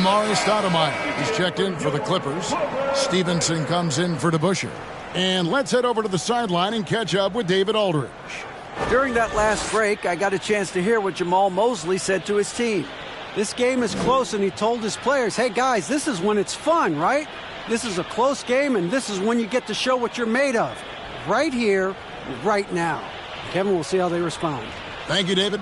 [SPEAKER 1] Amari Stoudemire. He's checked in for the Clippers. Stevenson comes in for DeBusschere. And let's head over to the sideline and catch up with David Aldridge.
[SPEAKER 5] During that last break, I got a chance to hear what Jamal Mosley said to his team. This game is close, and he told his players, hey, guys, this is when it's fun, right? This is a close game, and this is when you get to show what you're made of. Right here, right now. Kevin, we'll see how they respond.
[SPEAKER 1] Thank you, David.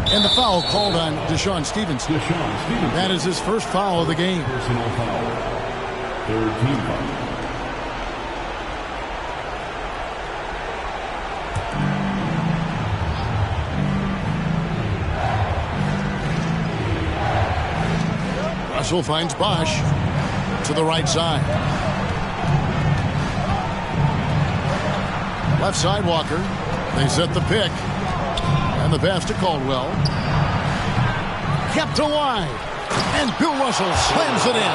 [SPEAKER 1] And the foul called on Deshaun Stevenson. That is his first foul of the game.
[SPEAKER 4] Personal foul. Third team foul.
[SPEAKER 1] Russell finds Bosch to the right side. Left side, Walker. They set the pick. And the pass to Caldwell. Kept alive. And Bill Russell slams it in.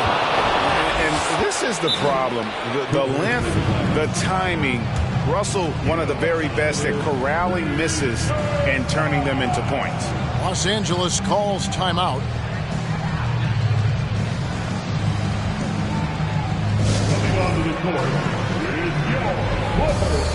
[SPEAKER 3] And this is the problem. The length, the timing. Russell, one of the very best at corralling misses and turning them into points.
[SPEAKER 1] Los Angeles calls timeout.
[SPEAKER 4] Coming onto the court is your Walker.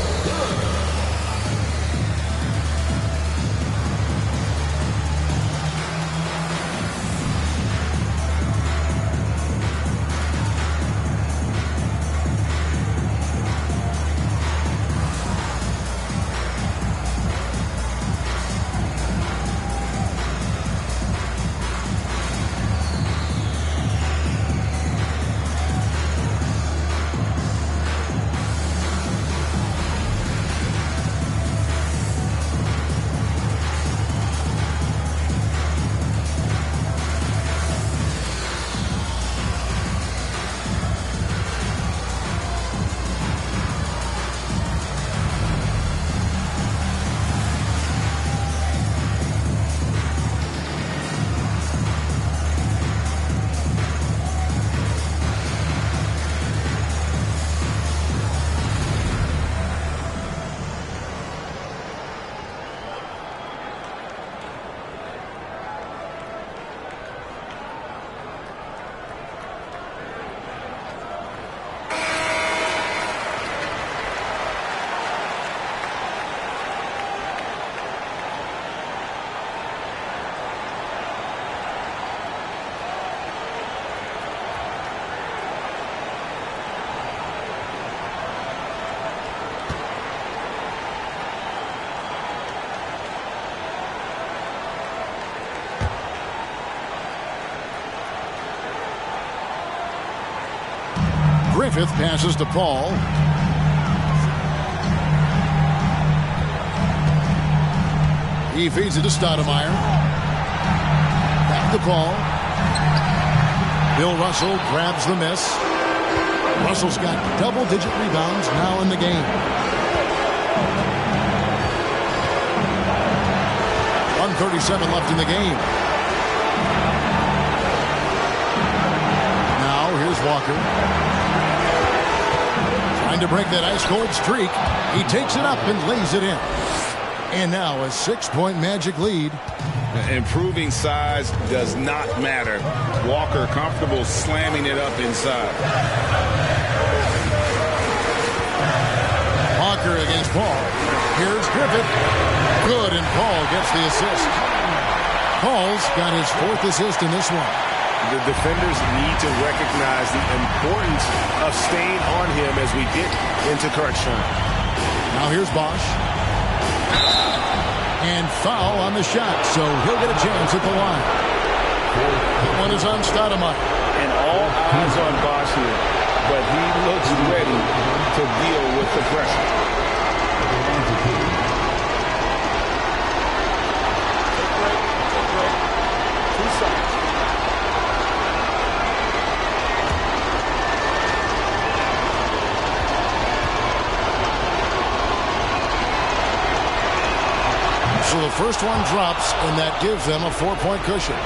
[SPEAKER 1] Griffith passes to Paul. He feeds it to Stoudemire. Back to Paul. Bill Russell grabs the miss. Russell's got double-digit rebounds now in the game. 1:37 left in the game. Now here's Walker. Trying to break that ice-cold streak. He takes it up and lays it in. And now a 6-point Magic lead.
[SPEAKER 3] Improving size does not matter. Walker comfortable slamming it up inside.
[SPEAKER 1] Walker against Paul. Here's Griffith. Good, and Paul gets the assist. Paul's got his 4th assist in this one.
[SPEAKER 3] The defenders need to recognize the importance of staying on him as we get into crunch time.
[SPEAKER 1] Now here's Bosch. And foul on the shot, so he'll get a chance at the line. That one is on Stoudemire.
[SPEAKER 3] And all eyes on Bosch here, but he looks ready to deal with the pressure.
[SPEAKER 1] So the first one drops, and that gives them a 4-point cushion.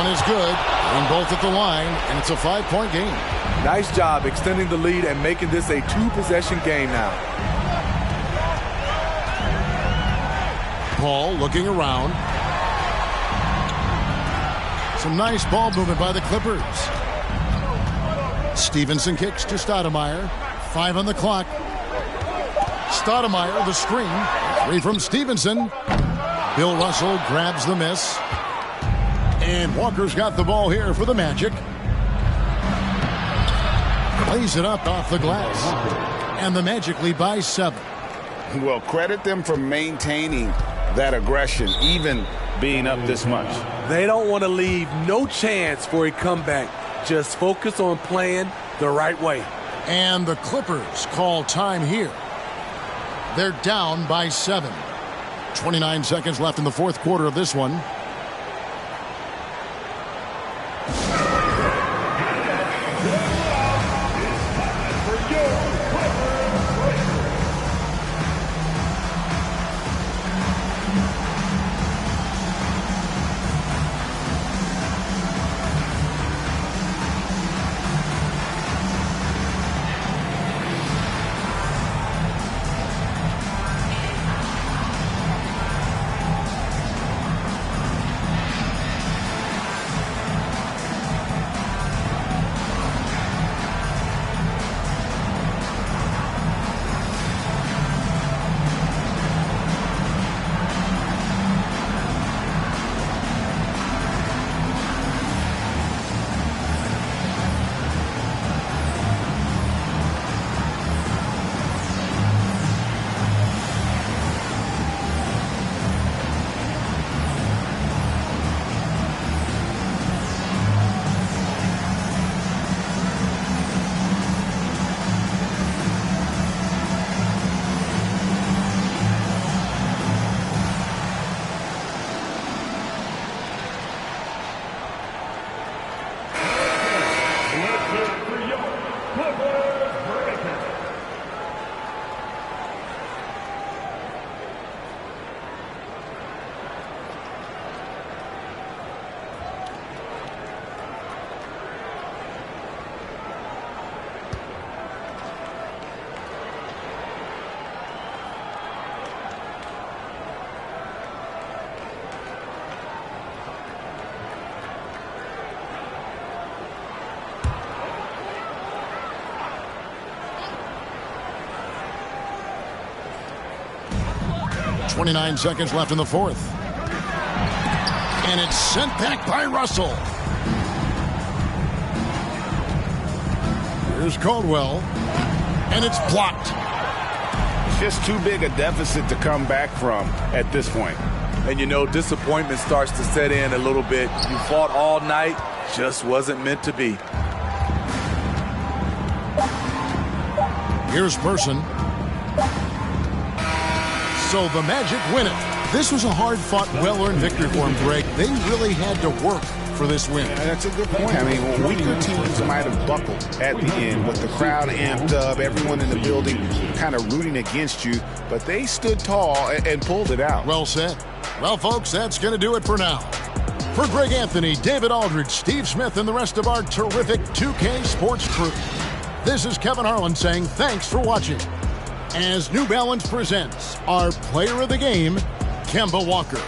[SPEAKER 1] one is good, and both at the line, and it's a 5-point game.
[SPEAKER 17] Nice job extending the lead and making this a 2-possession game now.
[SPEAKER 1] Paul looking around. Some nice ball movement by the Clippers. Stevenson kicks to Stoudemire. 5 on the clock. Stoudemire, the screen. 3 from Stevenson. Bill Russell grabs the miss. And Walker's got the ball here for the Magic. Plays it up off the glass. And the Magic lead by 7.
[SPEAKER 3] Well, credit them for maintaining that aggression, even being up this much.
[SPEAKER 17] They don't want to leave no chance for a comeback. Just focus on playing the right way.
[SPEAKER 1] And the Clippers call time here. They're down by 7. 29 seconds left in the fourth quarter of this one. .29 seconds left in the fourth. And it's sent back by Russell. Here's Caldwell. And it's blocked.
[SPEAKER 3] Just too big a deficit to come back from at this point.
[SPEAKER 17] And you know, disappointment starts to set in a little bit. You fought all night, just wasn't meant to be.
[SPEAKER 1] Here's Person. So the Magic win it. This was a hard-fought, well-earned victory for them, Greg. They really had to work for this win.
[SPEAKER 3] Yeah, that's a good point. I mean, weaker teams might have buckled at the end with the crowd amped up, everyone in the building kind of rooting against you, but they stood tall and pulled it out.
[SPEAKER 1] Well said. Well, folks, that's going to do it for now. For Greg Anthony, David Aldridge, Steve Smith, and the rest of our terrific 2K Sports crew, this is Kevin Harlan saying thanks for watching. As New Balance presents our player of the game, Kemba Walker.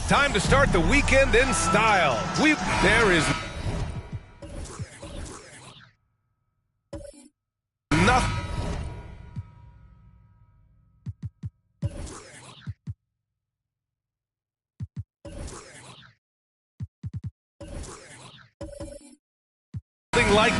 [SPEAKER 11] Time to start the weekend in style. There is nothing like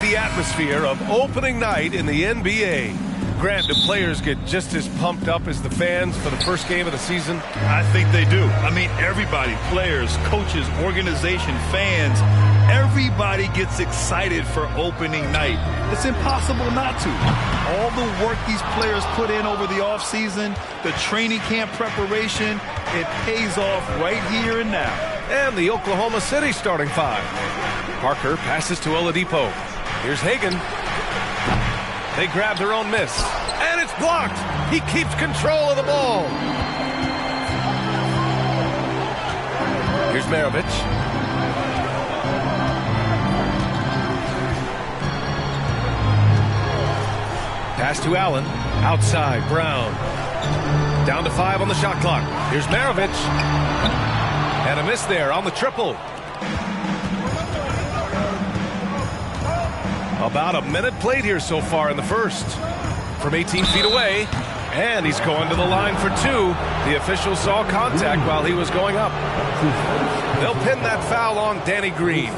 [SPEAKER 11] the atmosphere of opening night in the NBA. Grant, do players get just as pumped up as the fans for the first game of the season?
[SPEAKER 13] I think they do. I mean, everybody, players, coaches, organization, fans, everybody gets excited for opening night. It's impossible not to. All the work these players put in over the offseason, the training camp preparation, it pays off right here and now.
[SPEAKER 11] And the Oklahoma City starting five. Parker passes to Oladipo. Here's Hagan. They grab their own miss. And it's blocked. He keeps control of the ball. Here's Maravich. Pass to Allen. Outside, Brown. Down to 5 on the shot clock. Here's Maravich. And a miss there on the triple. About a minute played here so far in the first. From 18 feet away. And he's going to the line for 2. The official saw contact while he was going up. They'll pin that foul on Danny Green.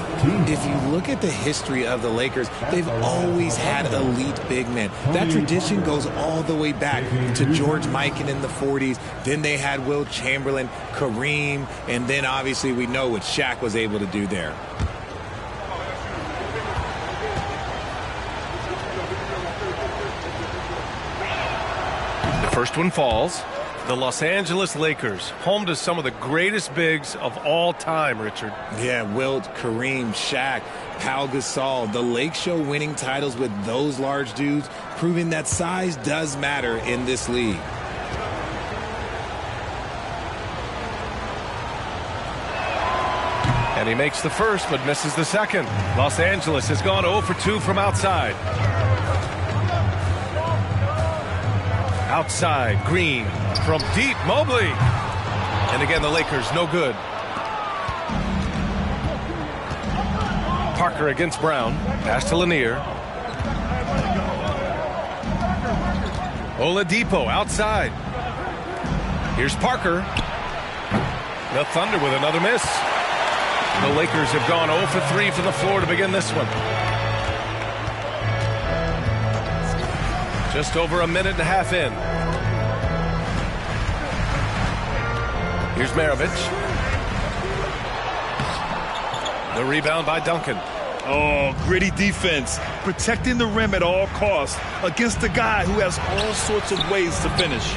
[SPEAKER 19] If you look at the history of the Lakers, they've always had elite big men. That tradition goes all the way back to George Mikan in the 40s. Then they had Will Chamberlain, Kareem, and then obviously we know what Shaq was able to do there.
[SPEAKER 11] The first one falls. The Los Angeles Lakers, home to some of the greatest bigs of all time, Richard.
[SPEAKER 19] Yeah, Wilt, Kareem, Shaq, Pau Gasol. The Lake Show winning titles with those large dudes, proving that size does matter in this league.
[SPEAKER 11] And he makes the first, but misses the second. Los Angeles has gone 0 for 2 from outside. Outside, Green. From deep, Mobley. And again, the Lakers, no good. Parker against Brown. Pass to Lanier. Oladipo outside. Here's Parker. The Thunder with another miss. The Lakers have gone 0 for 3 from the floor to begin this one. Just over a minute and a half in. Here's Maravich. The rebound by Duncan.
[SPEAKER 13] Oh, gritty defense. Protecting the rim at all costs against a guy who has all sorts of ways to finish.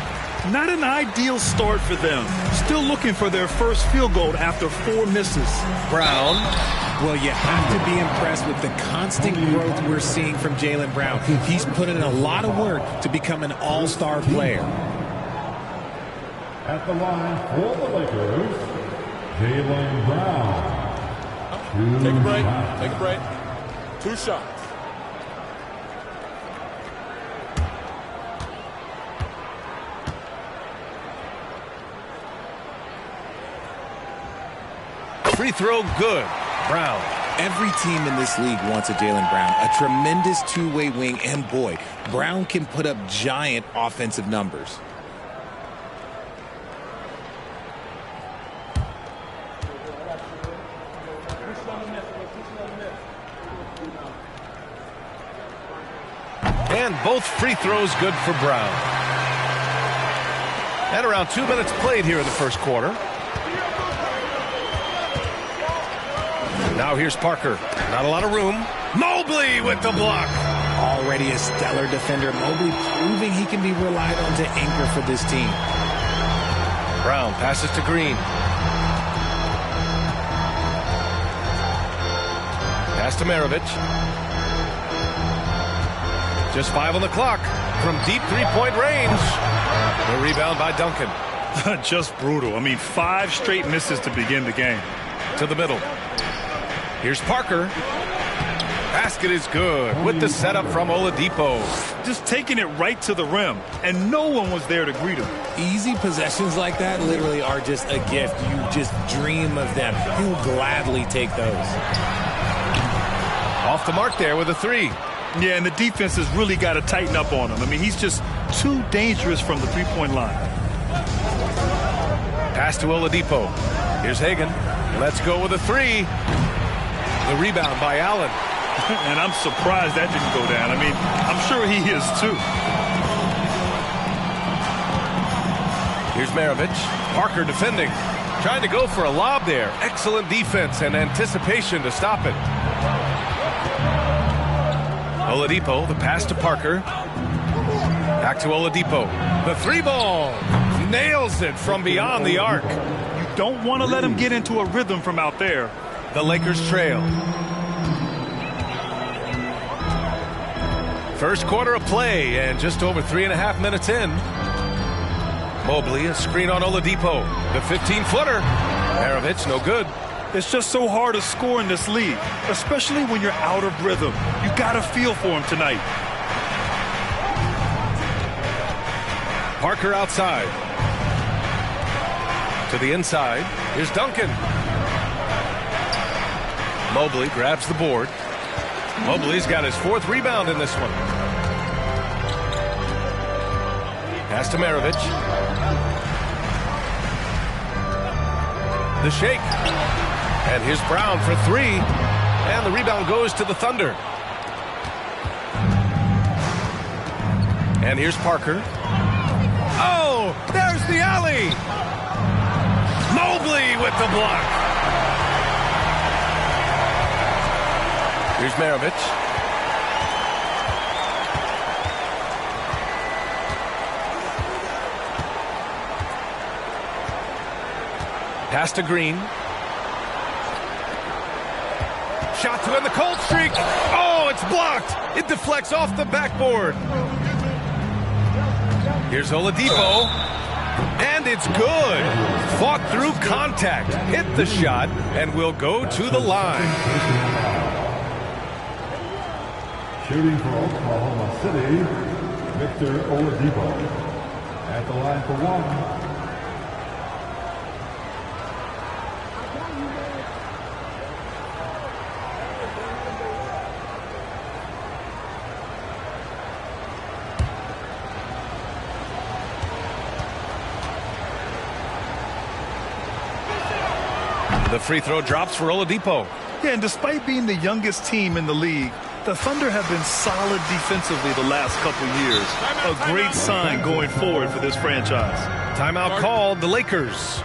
[SPEAKER 13] Not an ideal start for them. Still looking for their first field goal after 4 misses.
[SPEAKER 11] Brown.
[SPEAKER 19] Well, you have to be impressed with the constant growth we're seeing from Jaylen Brown. He's put in a lot of work to become an all-star player.
[SPEAKER 4] At the line for the Lakers, Jaylen Brown.
[SPEAKER 16] Take a break. Take a break. 2 shots.
[SPEAKER 11] Free throw good. Brown.
[SPEAKER 19] Every team in this league wants a Jaylen Brown, a tremendous two-way wing, and boy, Brown can put up giant offensive numbers.
[SPEAKER 11] And both free throws good for Brown. And around 2 minutes played here in the first quarter. Now here's Parker. Not a lot of room. Mobley with the block.
[SPEAKER 19] Already a stellar defender. Mobley proving he can be relied on to anchor for this team.
[SPEAKER 11] Brown passes to Green. Pass to Maravich. Just 5 on the clock. From deep three-point range. The rebound by Duncan.
[SPEAKER 13] Just brutal. I mean, 5 straight misses to begin the game.
[SPEAKER 11] To the middle. Here's Parker. Basket is good with the setup from Oladipo.
[SPEAKER 13] Just taking it right to the rim, and no one was there to greet him.
[SPEAKER 19] Easy possessions like that literally are just a gift. You just dream of them. He'll gladly take those.
[SPEAKER 11] Off the mark there with a 3.
[SPEAKER 13] Yeah, and the defense has really got to tighten up on him. I mean, he's just too dangerous from the three-point line.
[SPEAKER 11] Pass to Oladipo. Here's Hagan. Let's go with a 3. The rebound by Allen.
[SPEAKER 13] And I'm surprised that didn't go down. I mean, I'm sure he is too.
[SPEAKER 11] Here's Maravich. Parker defending. Trying to go for a lob there. Excellent defense and anticipation to stop it. Oladipo, the pass to Parker. Back to Oladipo. The 3-ball. Nails it from beyond the arc.
[SPEAKER 13] You don't want to let him get into a rhythm from out there.
[SPEAKER 11] The Lakers trail. First quarter of play and just over 3.5 minutes in. Mobley, a screen on Oladipo. The 15-footer. Maravich, no good.
[SPEAKER 13] It's just so hard to score in this league, especially when you're out of rhythm. You got to feel for him tonight.
[SPEAKER 11] Parker outside. To the inside. Here's Duncan. Mobley grabs the board. Mobley's got his 4th rebound in this one. Pass to Maravich. The shake. And here's Brown for 3. And the rebound goes to the Thunder. And here's Parker. Oh, there's the alley. Mobley with the block. Here's Maravich. Pass to Green. Shot to end the cold streak. Oh, it's blocked. It deflects off the backboard. Here's Oladipo. And it's good. Fought through contact. Hit the shot and will go to the line.
[SPEAKER 4] Shooting for Oklahoma City, Victor Oladipo. At the line for 1.
[SPEAKER 11] The free throw drops for Oladipo.
[SPEAKER 13] Yeah, and despite being the youngest team in the league, the Thunder have been solid defensively the last couple years. A great sign going forward for this franchise.
[SPEAKER 11] Timeout called the Lakers.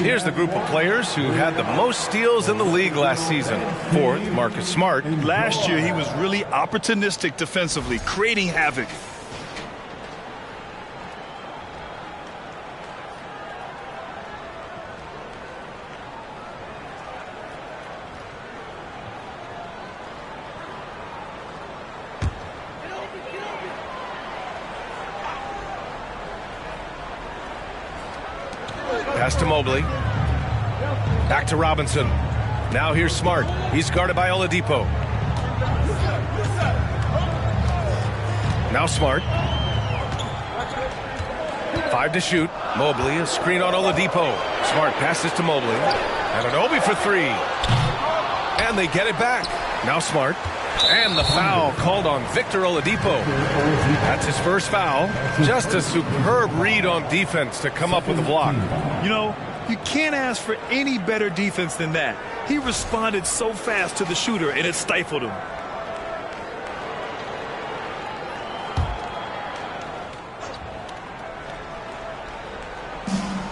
[SPEAKER 11] Here's the group of players who had the most steals in the league last season. Fourth, Marcus Smart.
[SPEAKER 13] Last year, he was really opportunistic defensively, creating havoc.
[SPEAKER 11] Pass to Mobley. Back to Robinson. Now here's Smart. He's guarded by Oladipo. Now Smart. 5 to shoot. Mobley, a screen on Oladipo. Smart passes to Mobley. And an Obi for 3. And they get it back. Now Smart. And the foul called on Victor Oladipo. That's his first foul. Just a superb read on defense to come up with a block.
[SPEAKER 13] You know, you can't ask for any better defense than that. He responded so fast to the shooter, and it stifled him.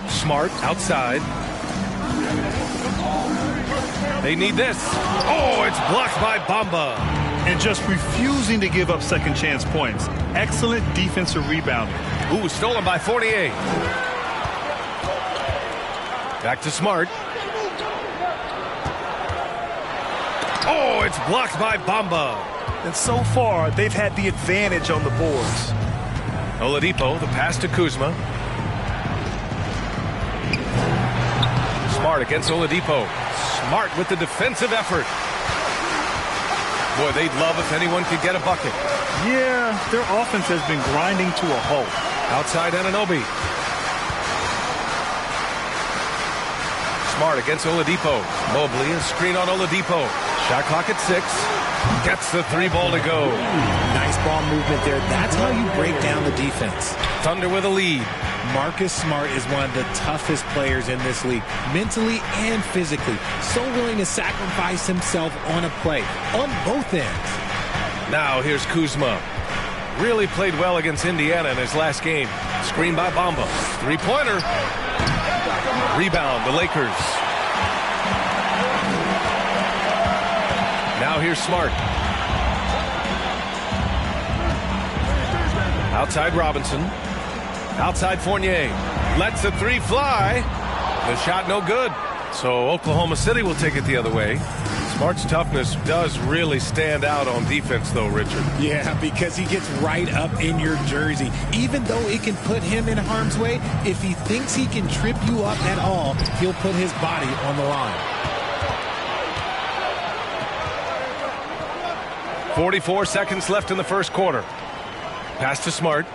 [SPEAKER 11] Smart outside. They need this. Oh, it's blocked by Bamba.
[SPEAKER 13] And just refusing to give up second chance points. Excellent defensive rebounding.
[SPEAKER 11] Ooh, stolen by Fournier. Back to Smart. Oh, it's blocked by Bamba.
[SPEAKER 13] And so far, they've had the advantage on the boards.
[SPEAKER 11] Oladipo, the pass to Kuzma. Smart against Oladipo. Smart with the defensive effort. Boy, they'd love if anyone could get a bucket.
[SPEAKER 13] Yeah, their offense has been grinding to a halt.
[SPEAKER 11] Outside Anunoby. Smart against Oladipo. Mobley, a screen on Oladipo. Shot clock at 6. Gets the 3 ball to go.
[SPEAKER 19] Nice ball movement there. That's how you break down the defense.
[SPEAKER 11] Thunder with a lead.
[SPEAKER 19] Marcus Smart is one of the toughest players in this league, mentally and physically. So willing to sacrifice himself on a play, on both ends.
[SPEAKER 11] Now here's Kuzma. Really played well against Indiana in his last game. Screen by Bamba. 3-pointer. Rebound, the Lakers. Now here's Smart. Outside Robinson. Outside Fournier. Lets the 3 fly. The shot no good. So Oklahoma City will take it the other way. Smart's toughness does really stand out on defense, though, Richard.
[SPEAKER 19] Yeah, because he gets right up in your jersey. Even though it can put him in harm's way, if he thinks he can trip you up at all, he'll put his body on the line.
[SPEAKER 11] 44 seconds left in the first quarter. Pass to Smart.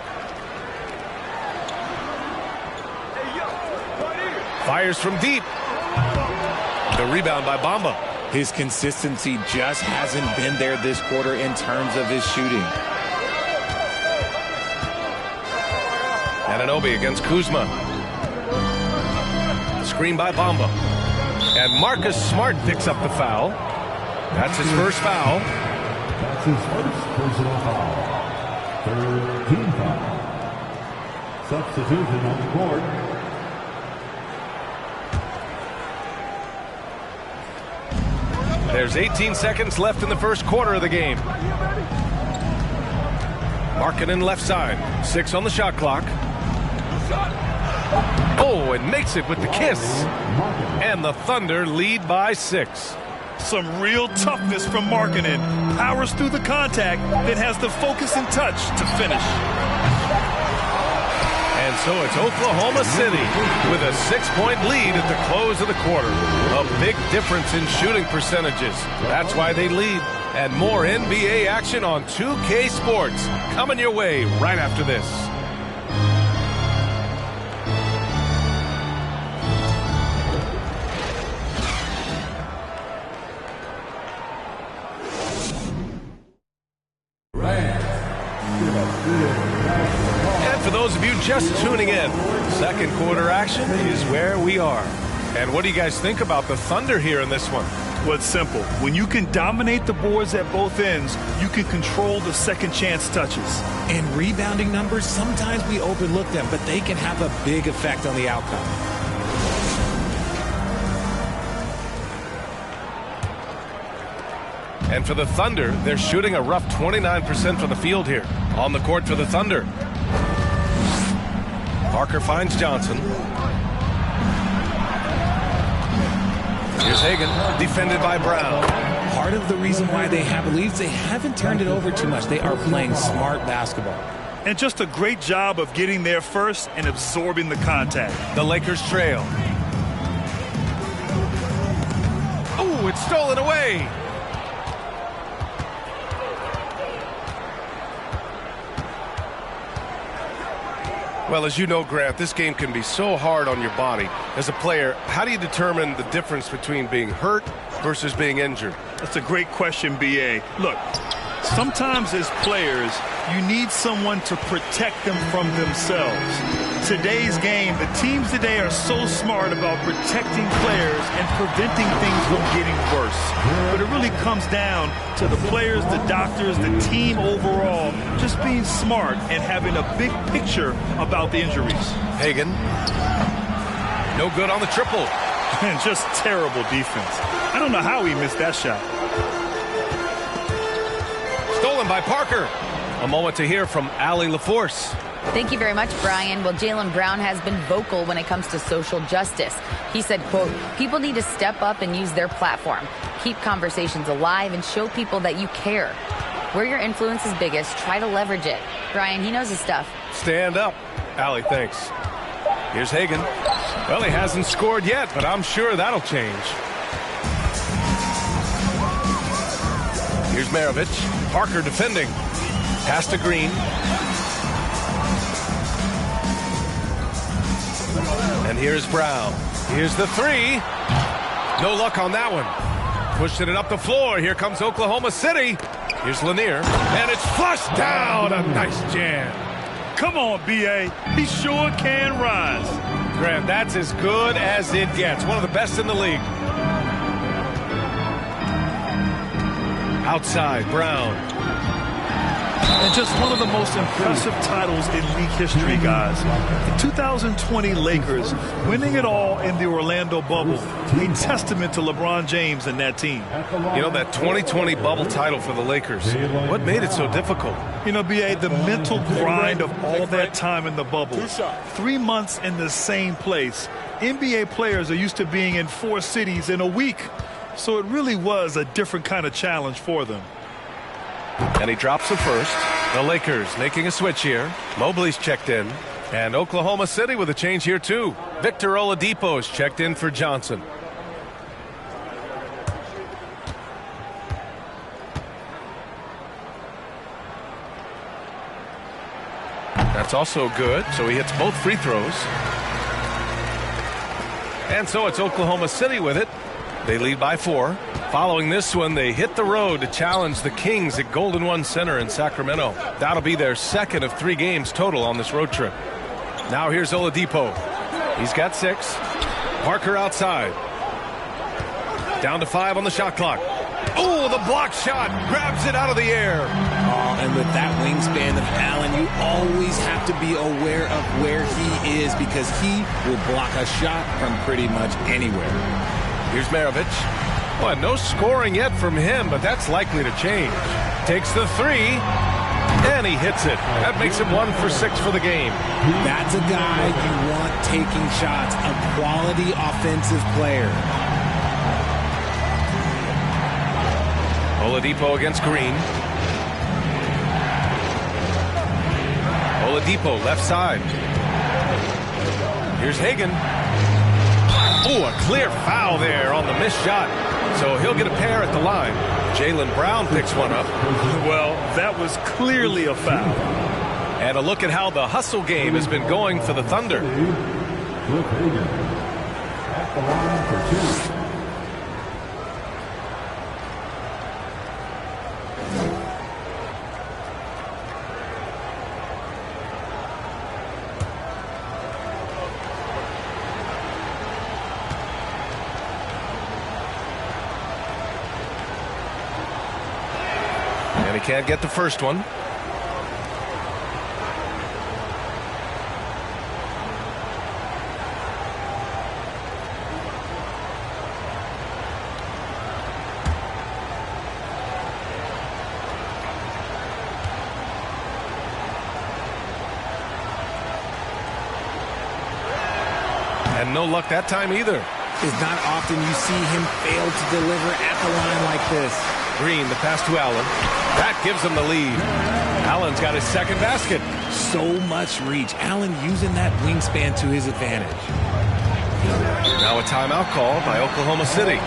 [SPEAKER 11] Fires from deep. The rebound by Bamba.
[SPEAKER 19] His consistency just hasn't been there this quarter in terms of his shooting.
[SPEAKER 11] Anunoby against Kuzma. Screen by Bamba. And Marcus Smart picks up the foul. That's his first foul.
[SPEAKER 4] That's his first personal foul. Third team foul. Substitution on the court.
[SPEAKER 11] There's 18 seconds left in the first quarter of the game. Markkanen left side. 6 on the shot clock. Oh, and makes it with the kiss. And the Thunder lead by 6.
[SPEAKER 13] Some real toughness from Markkanen. Powers through the contact, then has the focus and touch to finish.
[SPEAKER 11] And so it's Oklahoma City with a 6-point lead at the close of the quarter. A big difference in shooting percentages. That's why they lead. And more NBA action on 2K Sports coming your way right after this. For those of you just tuning in, second quarter action is where we are. And what do you guys think about the Thunder here in this one?
[SPEAKER 13] Well, it's simple. When you can dominate the boards at both ends, you can control the second chance touches.
[SPEAKER 19] And rebounding numbers, sometimes we overlook them, but they can have a big effect on the outcome.
[SPEAKER 11] And for the Thunder, they're shooting a rough 29% from the field here. On the court for the Thunder. Parker finds Johnson. Here's Hagan, defended by Brown.
[SPEAKER 19] Part of the reason why they have leads, they haven't turned it over too much. They are playing smart basketball.
[SPEAKER 13] And just a great job of getting there first and absorbing the contact.
[SPEAKER 11] The Lakers trail. Oh, it's stolen away. Well, as you know, Grant, this game can be so hard on your body. As a player, how do you determine the difference between being hurt versus being injured?
[SPEAKER 13] That's a great question, B.A. Look, sometimes as players, you need someone to protect them from themselves. Today's game, the teams today are so smart about protecting players and preventing things from getting worse. But it really comes down to the players, the doctors, the team overall, just being smart and having a big picture about the injuries.
[SPEAKER 11] Hagan. No good on the triple.
[SPEAKER 13] And just terrible defense. I don't know how he missed that shot.
[SPEAKER 11] Stolen by Parker. A moment to hear from Allie LaForce.
[SPEAKER 14] Thank you very much, Brian. Well, Jaylen Brown has been vocal when it comes to social justice. He said, quote, people need to step up and use their platform. Keep conversations alive and show people that you care. Where your influence is biggest, try to leverage it. Brian, he knows his stuff.
[SPEAKER 11] Stand up. Allie, thanks. Here's Hagan. Well, he hasn't scored yet, but I'm sure that'll change. Here's Maravich. Parker defending. Pass to Green. And here's Brown. Here's the three. No luck on that one. Pushing it up the floor. Here comes Oklahoma City. Here's Lanier. And it's flushed down. A nice jam.
[SPEAKER 13] Come on, B.A. He sure can rise.
[SPEAKER 11] Graham, that's as good as it gets. One of the best in the league. Outside, Brown.
[SPEAKER 13] And just one of the most impressive titles in league history, guys. The 2020 Lakers winning it all in the Orlando bubble. A testament to LeBron James and that team.
[SPEAKER 11] You know, that 2020 bubble title for the Lakers, what made it so difficult?
[SPEAKER 13] You know, B.A., the mental grind of all that time in the bubble. 3 months in the same place. NBA players are used to being in 4 cities in a week. So it really was a different kind of challenge for them.
[SPEAKER 11] And he drops the first. The Lakers making a switch here. Mobley's checked in. And Oklahoma City with a change here, too. Victor Oladipo's checked in for Johnson. That's also good. So he hits both free throws. And so it's Oklahoma City with it. They lead by 4. Following this one, they hit the road to challenge the Kings at Golden One Center in Sacramento. That'll be their second of 3 games total on this road trip. Now here's Oladipo. He's got 6. Parker outside. Down to 5 on the shot clock. Oh, the block shot. Grabs it out of the air.
[SPEAKER 19] Oh, and with that wingspan of Allen, you always have to be aware of where he is because he will block a shot from pretty much anywhere.
[SPEAKER 11] Here's Maravich. Well, no scoring yet from him, but that's likely to change. Takes the 3, and he hits it. That makes him 1 for 6 for the game.
[SPEAKER 19] That's a guy you want taking shots, a quality offensive player.
[SPEAKER 11] Oladipo against Green. Oladipo left side. Here's Hagan. Oh, a clear foul there on the missed shot. So he'll get a pair at the line. Jaylen Brown picks one up.
[SPEAKER 13] Well, that was clearly a foul.
[SPEAKER 11] And a look at how the hustle game has been going for the Thunder.
[SPEAKER 4] At the line for 2.
[SPEAKER 11] Can't get the first one. And no luck that time either.
[SPEAKER 19] It's not often you see him fail to deliver at the line like this.
[SPEAKER 11] Green, the pass to Allen. That gives him the lead. Allen's got his second basket.
[SPEAKER 19] So much reach. Allen using that wingspan to his advantage.
[SPEAKER 11] Now a timeout call by Oklahoma City.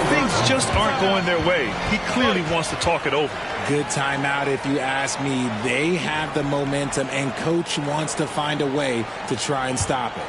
[SPEAKER 13] Things just aren't going their way. He clearly wants to talk it over.
[SPEAKER 19] Good timeout if you ask me. They have the momentum, and coach wants to find a way to try and stop it.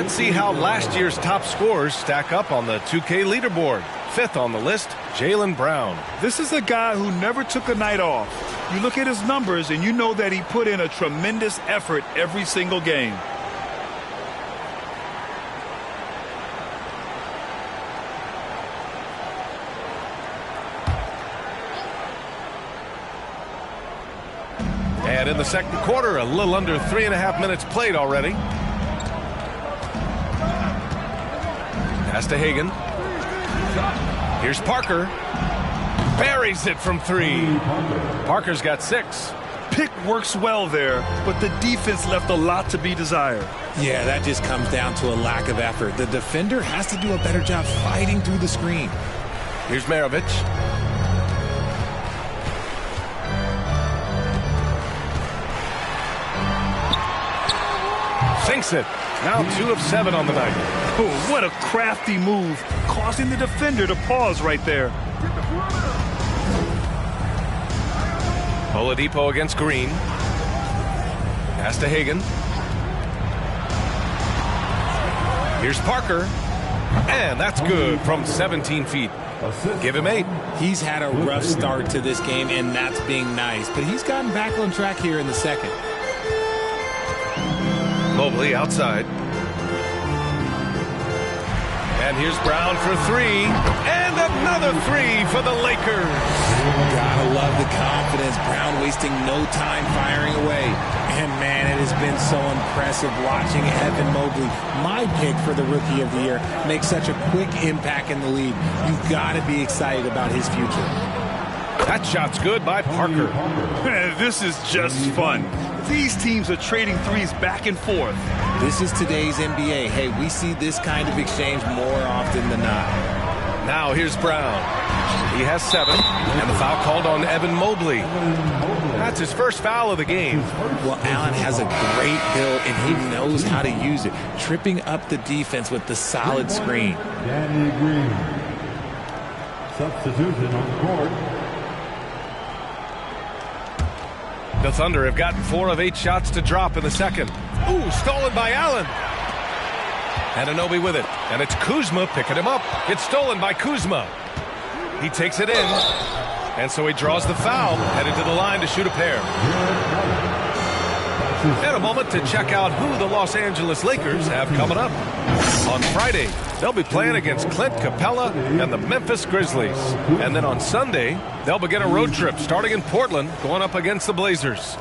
[SPEAKER 11] Let's see how last year's top scorers stack up on the 2K leaderboard. 5th on the list, Jaylen Brown.
[SPEAKER 13] This is a guy who never took a night off. You look at his numbers and you know that he put in a tremendous effort every single game.
[SPEAKER 11] And in the second quarter, a little under 3.5 minutes played already. Pass to Hagan. Here's Parker. Buries it from 3. Parker's got 6.
[SPEAKER 13] Pick works well there, but the defense left a lot to be desired.
[SPEAKER 19] Yeah, that just comes down to a lack of effort. The defender has to do a better job fighting through the screen.
[SPEAKER 11] Here's Maravich. Sinks it. Now 2 of 7 on the night.
[SPEAKER 13] Oh, what a crafty move, causing the defender to pause right there.
[SPEAKER 11] Oladipo against Green. Pass to Hagan. Here's Parker. And that's good from 17 feet. Give him 8.
[SPEAKER 19] He's had a rough start to this game, and that's being nice. But he's gotten back on track here in the second.
[SPEAKER 11] Mobley outside. And here's Brown for 3. And another 3 for the Lakers.
[SPEAKER 19] Gotta love the confidence. Brown wasting no time firing away. And man, it has been so impressive watching Evan Mobley, my pick for the Rookie of the Year, make such a quick impact in the league. You've got to be excited about his future.
[SPEAKER 11] That shot's good by Parker.
[SPEAKER 13] This is just fun. These teams are trading threes back and forth.
[SPEAKER 19] This is today's NBA. Hey, we see this kind of exchange more often than not.
[SPEAKER 11] Now here's Brown. He has 7, and the foul called on Evan Mobley. That's his first foul of the game.
[SPEAKER 19] Well, Allen has a great build, and he knows how to use it, tripping up the defense with the solid screen.
[SPEAKER 4] Danny Green. Substitution on the court.
[SPEAKER 11] The Thunder have gotten 4 of 8 shots to drop in the second. Ooh, stolen by Allen. Anunoby with it, and it's Kuzma picking him up. It's stolen by Kuzma. He takes it in, and so he draws the foul, headed to the line to shoot a pair. And a moment to check out who the Los Angeles Lakers have coming up. On Friday, they'll be playing against Clint Capella and the Memphis Grizzlies. And then on Sunday, they'll begin a road trip starting in Portland, going up against the Blazers.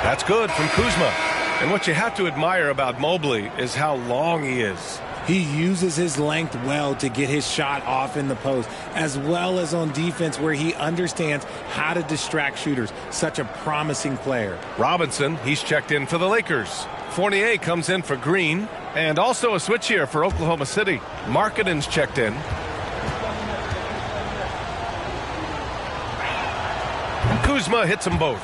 [SPEAKER 11] That's good from Kuzma. And what you have to admire about Mobley is how long he is.
[SPEAKER 19] He uses his length well to get his shot off in the post, as well as on defense where he understands how to distract shooters. Such a promising player.
[SPEAKER 11] Robinson, he's checked in for the Lakers. Fournier comes in for Green, and also a switch here for Oklahoma City. Markkanen's checked in. Kuzma hits them both.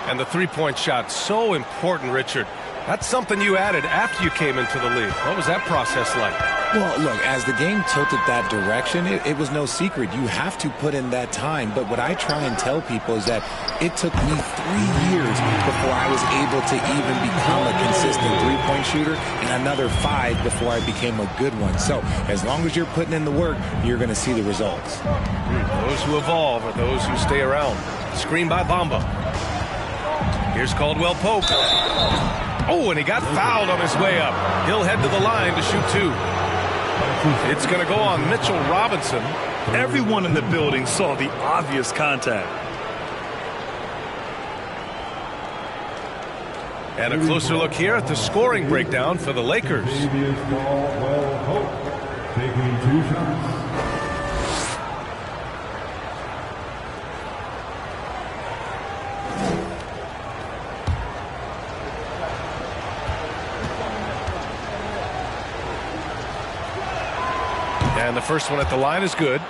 [SPEAKER 11] And the three-point shot, so important, Richard. That's something you added after you came into the league. What was that process like?
[SPEAKER 19] Well, look, as the game tilted that direction, it was no secret. You have to put in that time. But what I try and tell people is that it took me 3 years before I was able to even become a consistent three-point shooter, and another 5 before I became a good one. So as long as you're putting in the work, you're going to see the results.
[SPEAKER 11] Those who evolve are those who stay around. Screen by Bamba. Here's Caldwell Pope. Oh, and he got fouled on his way up. He'll head to the line to shoot 2. It's going to go on Mitchell Robinson.
[SPEAKER 13] Everyone in the building saw the obvious contact.
[SPEAKER 11] And a closer look here at the scoring breakdown for the Lakers.
[SPEAKER 4] Caldwell Pope taking 2 shots.
[SPEAKER 11] And the first one at the line is good.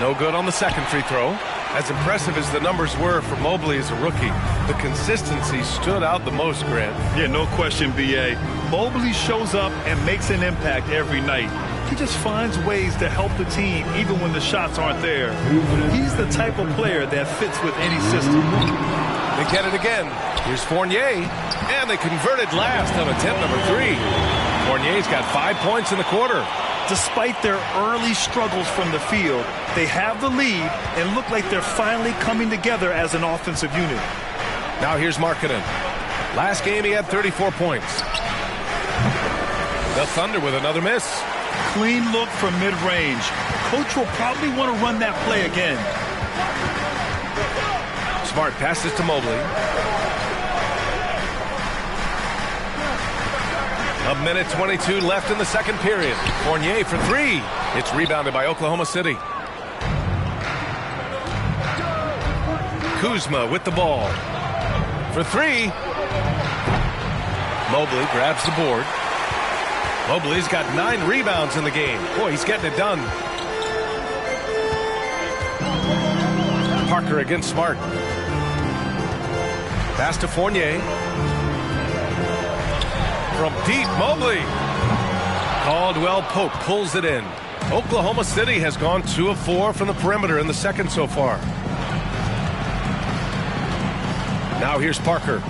[SPEAKER 11] No good on the second free throw. As impressive as the numbers were for Mobley as a rookie, the consistency stood out the most, Grant.
[SPEAKER 13] Yeah, no question, B.A. Mobley shows up and makes an impact every night. He just finds ways to help the team even when the shots aren't there. He's the type of player that fits with any system.
[SPEAKER 11] They get it again. Here's Fournier, and they converted last on attempt number 3. Fournier's got 5 points in the quarter.
[SPEAKER 13] Despite their early struggles from the field, they have the lead and look like they're finally coming together as an offensive unit.
[SPEAKER 11] Now here's Markkanen. Last game he had 34 points. The Thunder with another miss.
[SPEAKER 13] Clean look from mid-range. Coach will probably want to run that play again.
[SPEAKER 11] Smart passes to Mobley. A minute 22 left in the second period. Fournier for 3. It's rebounded by Oklahoma City. Kuzma with the ball. For 3. Mobley grabs the board. Mobley's got 9 rebounds in the game. Boy, he's getting it done. Parker against Smart. Pass to Fournier. From deep, Mobley. Caldwell Pope pulls it in. Oklahoma City has gone 2 of 4 from the perimeter in the second so far. Now here's Parker.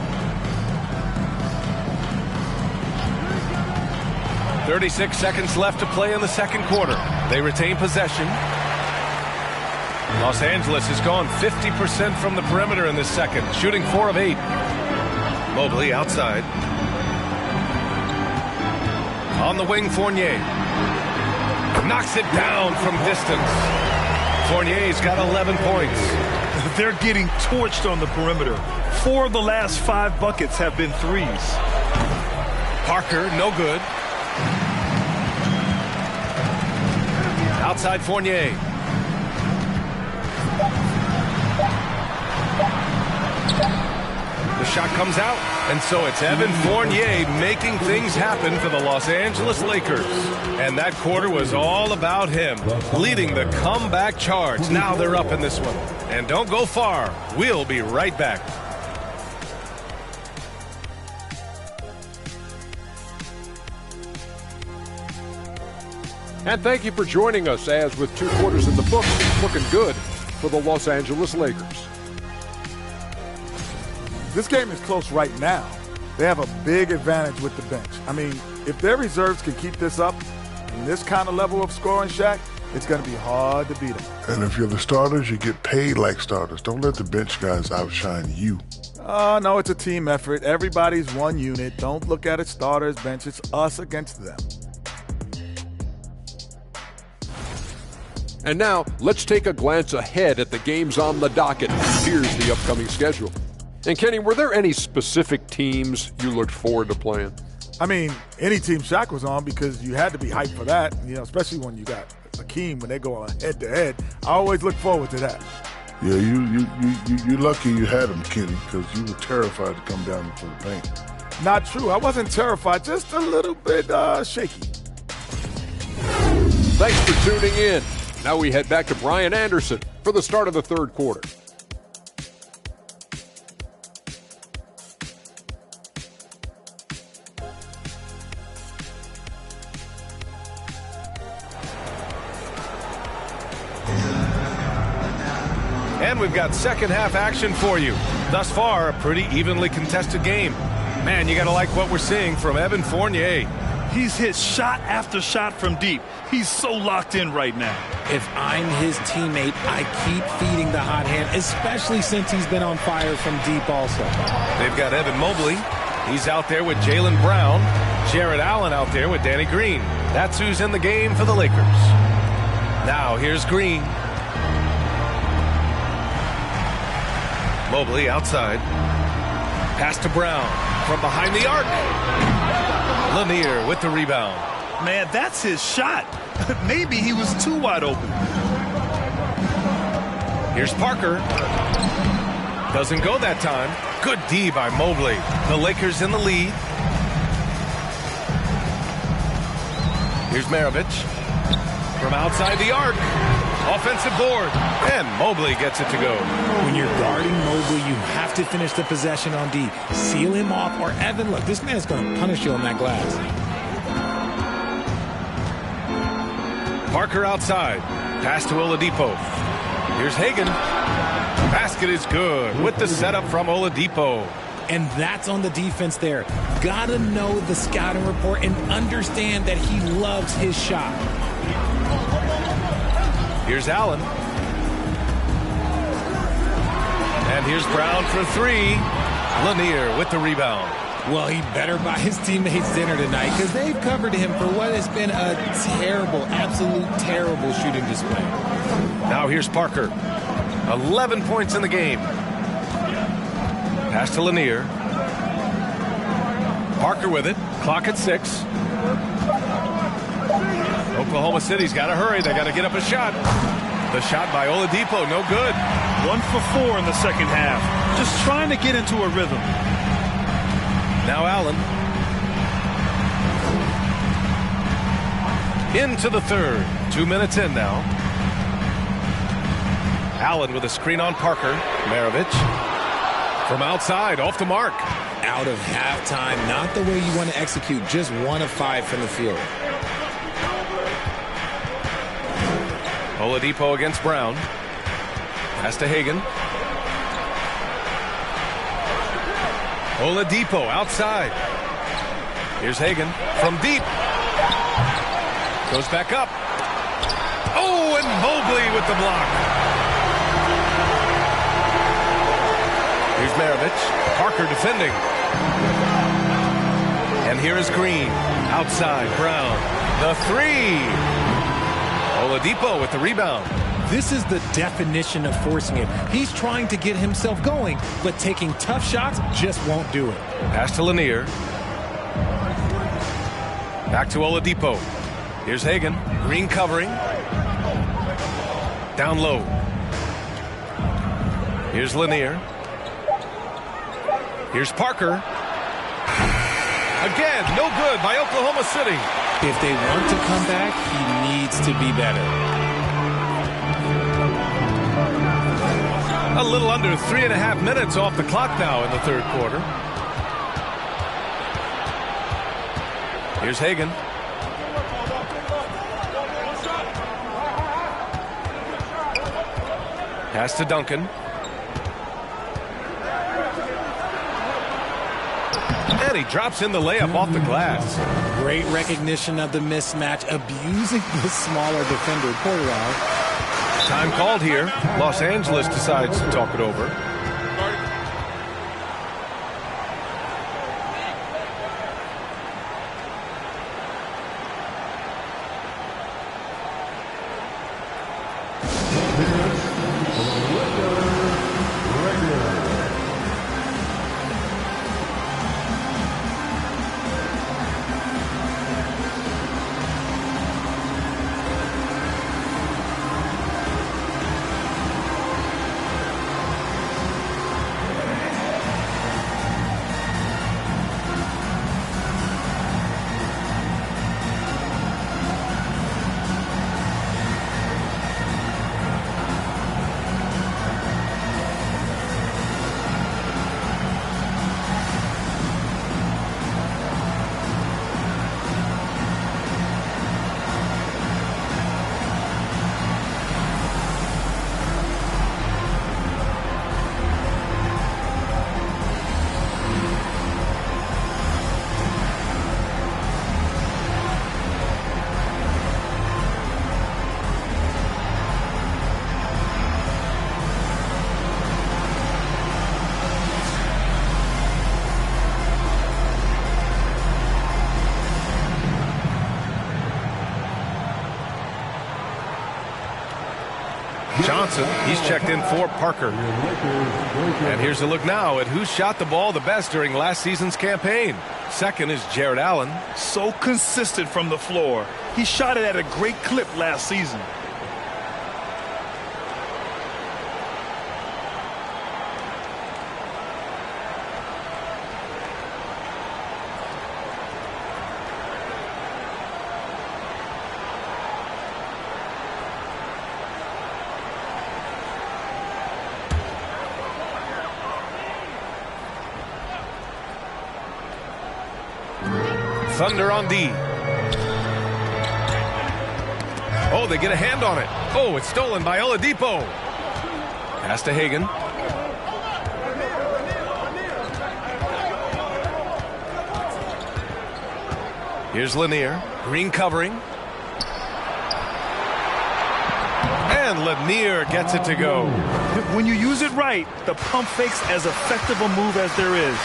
[SPEAKER 11] 36 seconds left to play in the second quarter. They retain possession. Los Angeles has gone 50% from the perimeter in this second, shooting 4 of 8. Mobley outside. On the wing, Fournier. Knocks it down from distance. Fournier's got 11 points.
[SPEAKER 13] They're getting torched on the perimeter. 4 of the last 5 buckets have been threes.
[SPEAKER 11] Parker, no good. Outside Fournier. The shot comes out, and so it's Evan Fournier making things happen for the Los Angeles Lakers. And that quarter was all about him, leading the comeback charge. Now they're up in this one. And don't go far. We'll be right back.
[SPEAKER 8] And thank you for joining us as with 2 quarters in the book, it's looking good for the Los Angeles Lakers.
[SPEAKER 9] This game is close right now. They have a big advantage with the bench. I mean, if their reserves can keep this up in this kind of level of scoring, Shaq, it's going to be hard to beat them.
[SPEAKER 10] And if you're the starters, you get paid like starters. Don't let the bench guys outshine you.
[SPEAKER 9] Oh, no, it's a team effort. Everybody's one unit. Don't look at it starters, bench. It's us against them.
[SPEAKER 8] And now, let's take a glance ahead at the games on the docket. Here's the upcoming schedule. And Kenny, were there any specific teams you looked forward to playing?
[SPEAKER 9] I mean, any team Shaq was on, because you had to be hyped for that, you know, especially when you got Akeem when they go on head-to-head. I always look forward to that.
[SPEAKER 10] Yeah, you're lucky you had him, Kenny, because you were terrified to come down into the paint.
[SPEAKER 9] Not true. I wasn't terrified, just a little bit shaky.
[SPEAKER 8] Thanks for tuning in. Now we head back to Brian Anderson for the start of the third quarter.
[SPEAKER 11] And we've got second half action for you. Thus far, a pretty evenly contested game. Man, you got to like what we're seeing from Evan Fournier.
[SPEAKER 13] He's hit shot after shot from deep. He's so locked in right now.
[SPEAKER 19] If I'm his teammate, I keep feeding the hot hand, especially since he's been on fire from deep also.
[SPEAKER 11] They've got Evan Mobley. He's out there with Jaylen Brown. Jared Allen out there with Danny Green. That's who's in the game for the Lakers. Now here's Green. Mobley outside. Pass to Brown from behind the arc. Lanier with the rebound.
[SPEAKER 13] Man, that's his shot. Maybe he was too wide open.
[SPEAKER 11] Here's Parker. Doesn't go that time. Good D by Mobley. The Lakers in the lead. Here's Maravich. From outside the arc. Offensive board. And Mobley gets it to go.
[SPEAKER 19] When you're guarding Mobley, you have to finish the possession on D. Seal him off, or Evan, look, this man's going to punish you on that glass.
[SPEAKER 11] Parker outside. Pass to Oladipo. Here's Hagan. Basket is good with the setup from Oladipo.
[SPEAKER 19] And that's on the defense there. Gotta know the scouting report and understand that he loves his shot.
[SPEAKER 11] Here's Allen. And here's Brown for three. Lanier with the rebound.
[SPEAKER 19] Well, he better buy his teammates dinner tonight because they've covered him for what has been a terrible, absolute terrible shooting display.
[SPEAKER 11] Now here's Parker. 11 points in the game. Pass to Lanier. Parker with it. Clock at 6. Oklahoma City's got to hurry. They got to get up a shot. The shot by Oladipo, no good.
[SPEAKER 13] 1 for 4 in the second half. Just trying to get into a rhythm.
[SPEAKER 11] Now Allen. Into the third. 2 minutes in now. Allen with a screen on Parker. Maravich. From outside, off the mark.
[SPEAKER 19] Out of halftime, not the way you want to execute. Just 1 of 5 from the field.
[SPEAKER 11] Oladipo against Brown. Pass to Hagan. Oladipo outside. Here's Hagan from deep. Goes back up. Oh, and Mobley with the block. Here's Maravich. Parker defending. And here is Green. Outside, Brown. The three. Oladipo with the rebound.
[SPEAKER 19] This is the definition of forcing it. He's trying to get himself going, but taking tough shots just won't do it.
[SPEAKER 11] Pass to Lanier. Back to Oladipo. Here's Hagan. Green covering. Down low. Here's Lanier. Here's Parker. Again, no good by Oklahoma City.
[SPEAKER 19] If they want to come back, he needs to be better.
[SPEAKER 11] A little under 3.5 minutes off the clock now in the third quarter. Here's Hagan. Pass to Duncan. And he drops in the layup off the glass.
[SPEAKER 19] Great recognition of the mismatch, abusing the smaller defender. Porter.
[SPEAKER 11] Time called here. Los Angeles decides to talk it over. Johnson, he's checked in for Parker. And here's a look now at who shot the ball the best during last season's campaign. Second is Jared Allen.
[SPEAKER 13] So consistent from the floor. He shot it at a great clip last season.
[SPEAKER 11] Thunder on D. Oh, they get a hand on it. Oh, it's stolen by Oladipo. Pass to Hagan. Here's Lanier. Green covering. And Lanier gets it to go.
[SPEAKER 13] When you use it right, the pump fake's as effective a move as there is.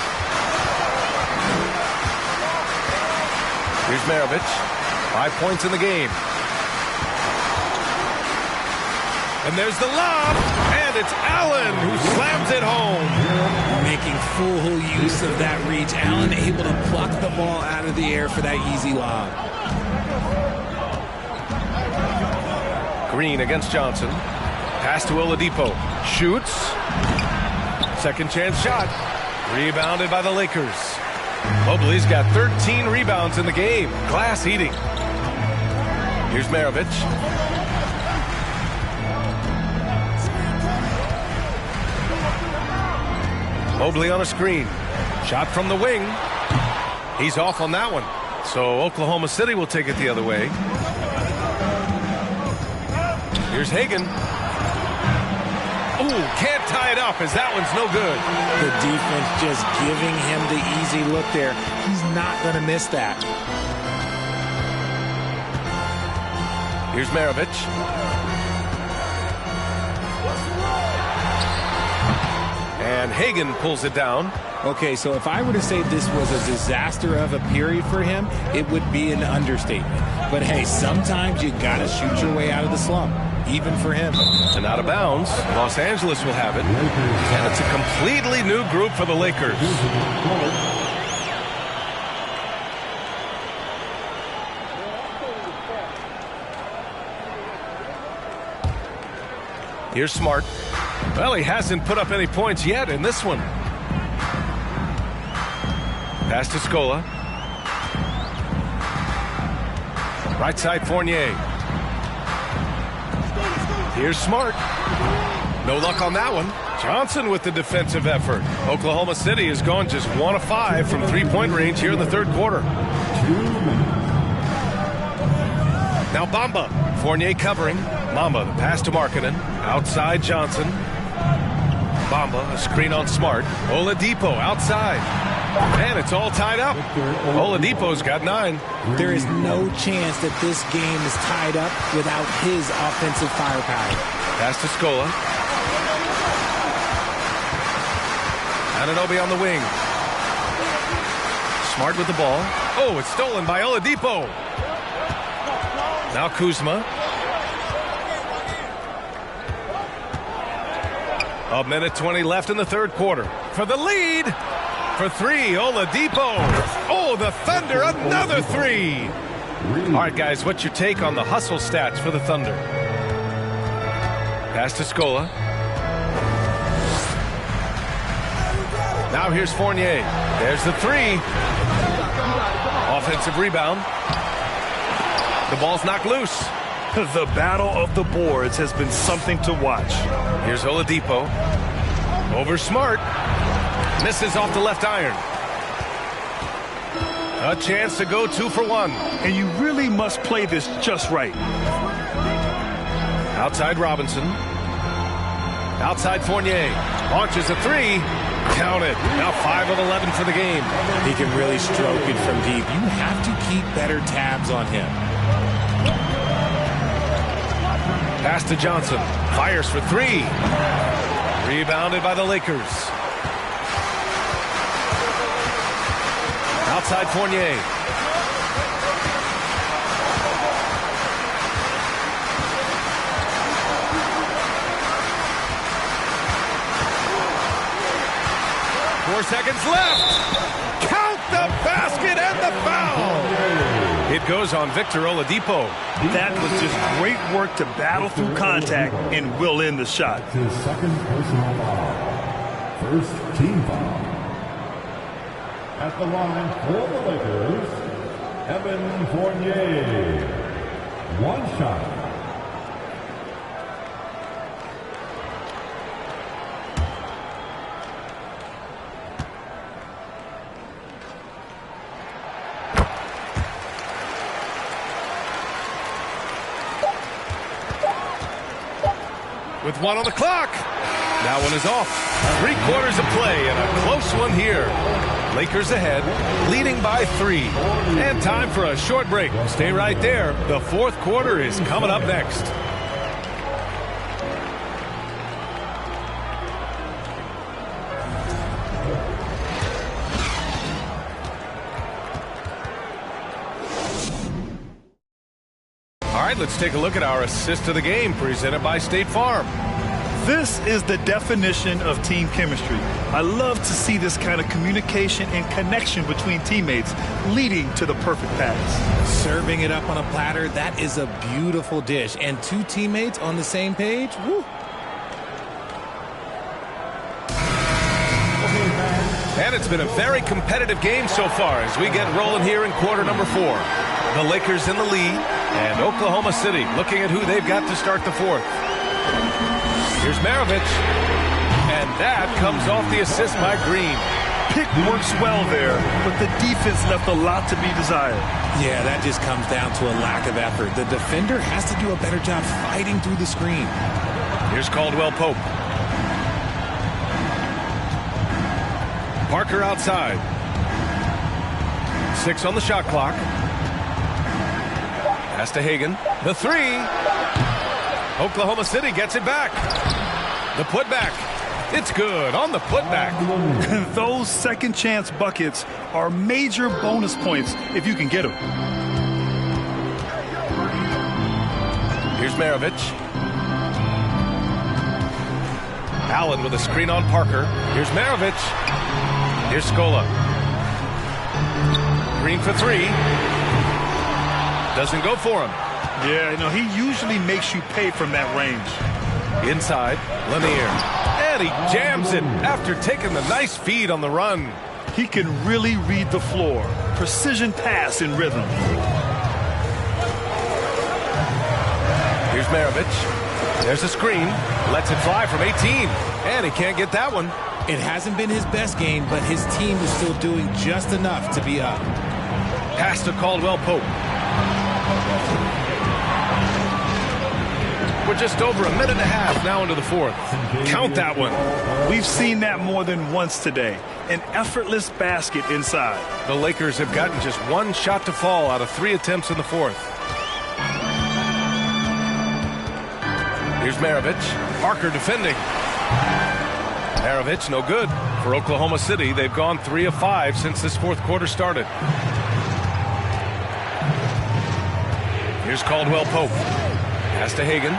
[SPEAKER 11] Here's Maravich. 5 points in the game. And there's the lob. And it's Allen who slams it home.
[SPEAKER 19] Making full use of that reach. Allen able to pluck the ball out of the air for that easy lob.
[SPEAKER 11] Green against Johnson. Pass to Oladipo. Shoots. Second chance shot. Rebounded by the Lakers. Mobley's got 13 rebounds in the game. Glass eating. Here's Maravich. Mobley on a screen. Shot from the wing. He's off on that one. So Oklahoma City will take it the other way. Here's Hagan. Ooh, can't tie it up as that one's no good.
[SPEAKER 19] The defense just giving him the easy look there. He's not going to miss that.
[SPEAKER 11] Here's Maravich. And Hagan pulls it down.
[SPEAKER 19] Okay, so if I were to say this was a disaster of a period for him, it would be an understatement. But hey, sometimes you got to shoot your way out of the slump, even for him.
[SPEAKER 11] And out of bounds, Los Angeles will have it. And it's a completely new group for the Lakers. Here's Smart. Well, he hasn't put up any points yet in this one. Pass to Scola. Right side Fournier. Here's Smart. No luck on that one. Johnson with the defensive effort. Oklahoma City has gone just 1 of 5 from three-point range here in the third quarter. Now Bamba. Fournier covering. Bamba, the pass to Markkanen. Outside Johnson. Bamba, a screen on Smart. Oladipo outside. And it's all tied up. Oladipo's got 9.
[SPEAKER 19] There is no chance that this game is tied up without his offensive firepower.
[SPEAKER 11] Pass to Scola. Anunoby on the wing. Smart with the ball. Oh, it's stolen by Oladipo. Now Kuzma. A minute 20 left in the third quarter. For the lead. For 3, Oladipo. Oh, the Thunder, another 3. All right, guys, what's your take on the hustle stats for the Thunder? Pass to Scola. Now here's Fournier. There's the 3. Offensive rebound. The ball's knocked loose.
[SPEAKER 13] The battle of the boards has been something to watch.
[SPEAKER 11] Here's Oladipo. Over Smart. Misses off the left iron. A chance to go 2 for 1.
[SPEAKER 13] And you really must play this just right.
[SPEAKER 11] Outside Robinson. Outside Fournier. Launches a 3. Count it. Now 5 of 11 for the game.
[SPEAKER 19] He can really stroke it from deep. You have to keep better tabs on him.
[SPEAKER 11] Pass to Johnson. Fires for 3. Rebounded by the Lakers. Outside Fournier. Four seconds left. Count the basket and the foul. It goes on Victor Oladipo.
[SPEAKER 13] That was just great work to battle through contact and will end the shot.
[SPEAKER 4] His second personal foul. First team foul. At the line for the Lakers, Evan Fournier. 1 shot.
[SPEAKER 11] with 1 on the clock. That one is off. 3 quarters of play and a close one here. Lakers ahead, leading by 3. And time for a short break. Stay right there. The fourth quarter is coming up next. All right, let's take a look at our assist of the game presented by State Farm.
[SPEAKER 13] This is the definition of team chemistry. I love to see this kind of communication and connection between teammates leading to the perfect pass.
[SPEAKER 19] Serving it up on a platter, that is a beautiful dish. And 2 teammates on the same page, woo.
[SPEAKER 11] And it's been a very competitive game so far as we get rolling here in quarter number 4. The Lakers in the lead, and Oklahoma City looking at who they've got to start the fourth. Here's Maravich, and that comes off the assist by Green.
[SPEAKER 13] Pick works well there, but the defense left a lot to be desired.
[SPEAKER 19] Yeah, that just comes down to a lack of effort. The defender has to do a better job fighting through the screen.
[SPEAKER 11] Here's Caldwell Pope. Parker outside. 6 on the shot clock. Pass to Hagan. The 3. Oklahoma City gets it back. The putback. It's good on the putback.
[SPEAKER 13] Those second chance buckets are major bonus points if you can get them.
[SPEAKER 11] Here's Maravich. Allen with a screen on Parker. Here's Maravich. Here's Scola. Green for 3. Doesn't go for him.
[SPEAKER 13] Yeah, he usually makes you pay from that range.
[SPEAKER 11] Inside, Lanier. And he jams it after taking the nice feed on the run.
[SPEAKER 13] He can really read the floor. Precision pass in rhythm.
[SPEAKER 11] Here's Maravich. There's a screen. Lets it fly from 18. And he can't get that one.
[SPEAKER 19] It hasn't been his best game, but his team is still doing just enough to be up.
[SPEAKER 11] Pass to Caldwell Pope. We're just over a minute and a half now into the fourth. Count that one.
[SPEAKER 13] We've seen that more than once today. An effortless basket inside.
[SPEAKER 11] The Lakers have gotten just 1 shot to fall out of 3 attempts in the fourth. Here's Maravich. Parker defending. Maravich no good. For Oklahoma City, they've gone 3 of 5 since this fourth quarter started. Here's Caldwell Pope. Pass to Hagan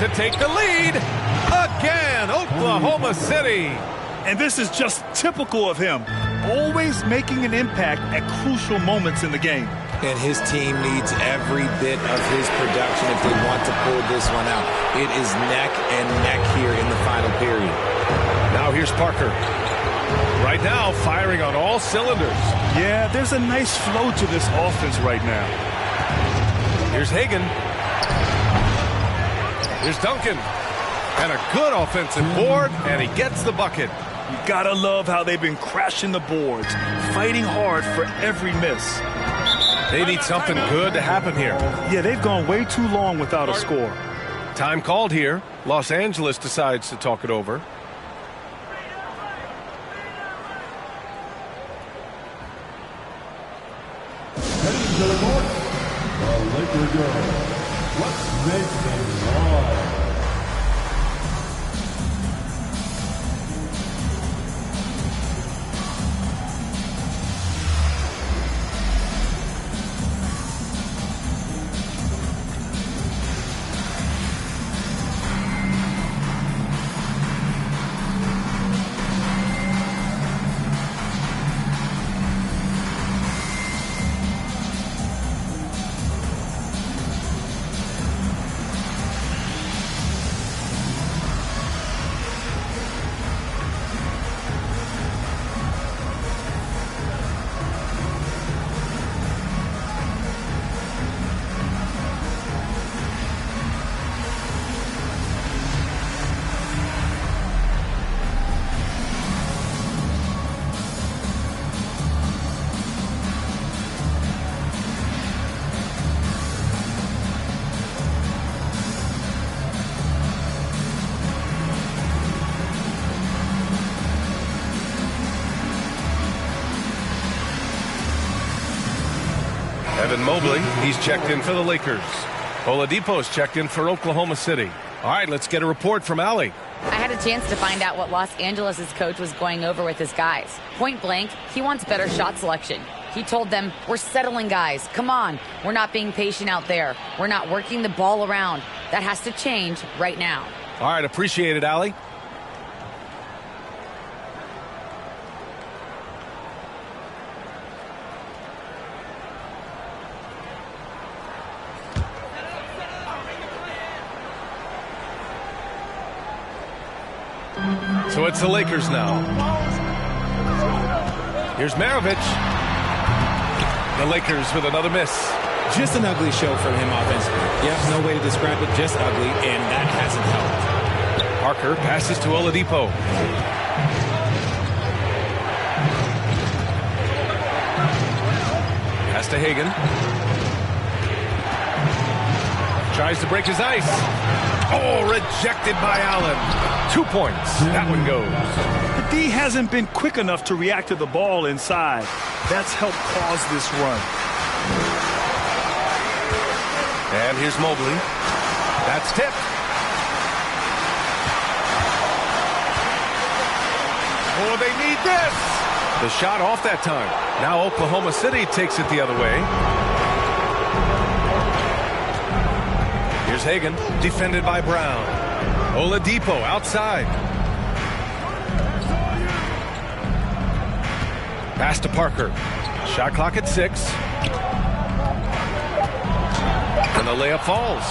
[SPEAKER 11] to take the lead. Again, Oklahoma City.
[SPEAKER 13] And this is just typical of him. Always making an impact at crucial moments in the game.
[SPEAKER 19] And his team needs every bit of his production if they want to pull this one out. It is neck and neck here in the final period.
[SPEAKER 11] Now here's Parker. Right now, firing on all cylinders.
[SPEAKER 13] Yeah, there's a nice flow to this offense right now.
[SPEAKER 11] Here's Hagan. Here's Duncan. And a good offensive board, and he gets the bucket.
[SPEAKER 13] You gotta love how they've been crashing the boards, fighting hard for every miss.
[SPEAKER 11] They need something good to happen here.
[SPEAKER 13] Yeah, they've gone way too long without a score.
[SPEAKER 11] Time called here. Los Angeles decides to talk it over.
[SPEAKER 4] Heading to the court, the Laker girls. Let's make them live.
[SPEAKER 11] Evan Mobley, he's checked in for the Lakers. Oladipo's checked in for Oklahoma City. All right, let's get a report from Allie.
[SPEAKER 14] I had a chance to find out what Los Angeles' coach was going over with his guys. Point blank, he wants better shot selection. He told them, we're settling, guys. Come on. We're not being patient out there. We're not working the ball around. That has to change right now.
[SPEAKER 11] All right, appreciate it, Allie. So it's the Lakers now. Here's Maravich. The Lakers with another miss.
[SPEAKER 19] Just an ugly show from him offensively. Yep, no way to describe it, just ugly, and that hasn't helped.
[SPEAKER 11] Parker passes to Oladipo. Pass to Hagan. Tries to break his ice. Oh, rejected by Allen. 2 points. That one goes.
[SPEAKER 13] The D hasn't been quick enough to react to the ball inside. That's helped cause this run.
[SPEAKER 11] And here's Mobley. That's tipped. Oh, they need this. The shot off that time. Now Oklahoma City takes it the other way. Here's Hagan, defended by Brown. Oladipo outside. Pass to Parker. Shot clock at 6. And the layup falls.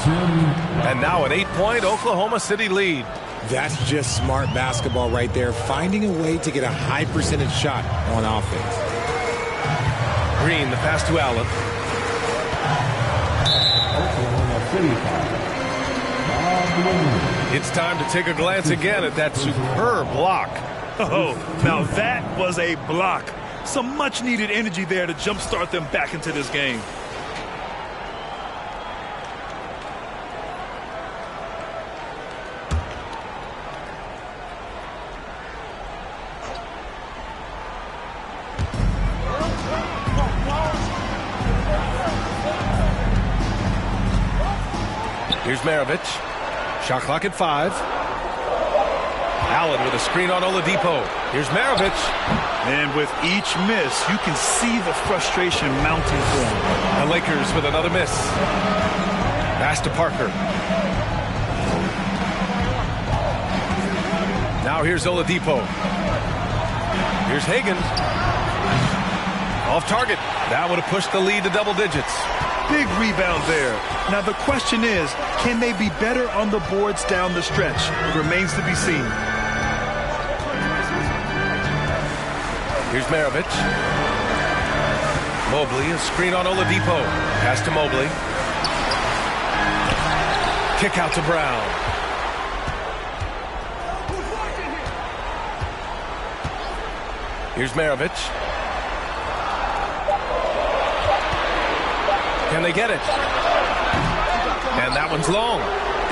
[SPEAKER 11] And now an 8-point Oklahoma City lead.
[SPEAKER 19] That's just smart basketball right there, finding a way to get a high percentage shot on offense.
[SPEAKER 11] Green, the pass to Allen. It's time to take a glance again at that superb block.
[SPEAKER 13] Oh, now that was a block. Some much needed energy there to jumpstart them back into this game.
[SPEAKER 11] Here's Maravich. Shot clock at 5. Allen with a screen on Oladipo. Here's Maravich.
[SPEAKER 13] And with each miss, you can see the frustration mounting for him.
[SPEAKER 11] The Lakers with another miss. Pass to Parker. Now here's Oladipo. Here's Hagan. Off target. That would have pushed the lead to double digits.
[SPEAKER 13] Big rebound there. Now the question is, can they be better on the boards down the stretch? It remains to be seen.
[SPEAKER 11] Here's Maravich. Mobley, a screen on Oladipo. Pass to Mobley. Kick out to Brown. Here's Maravich. Can they get it? And that one's long.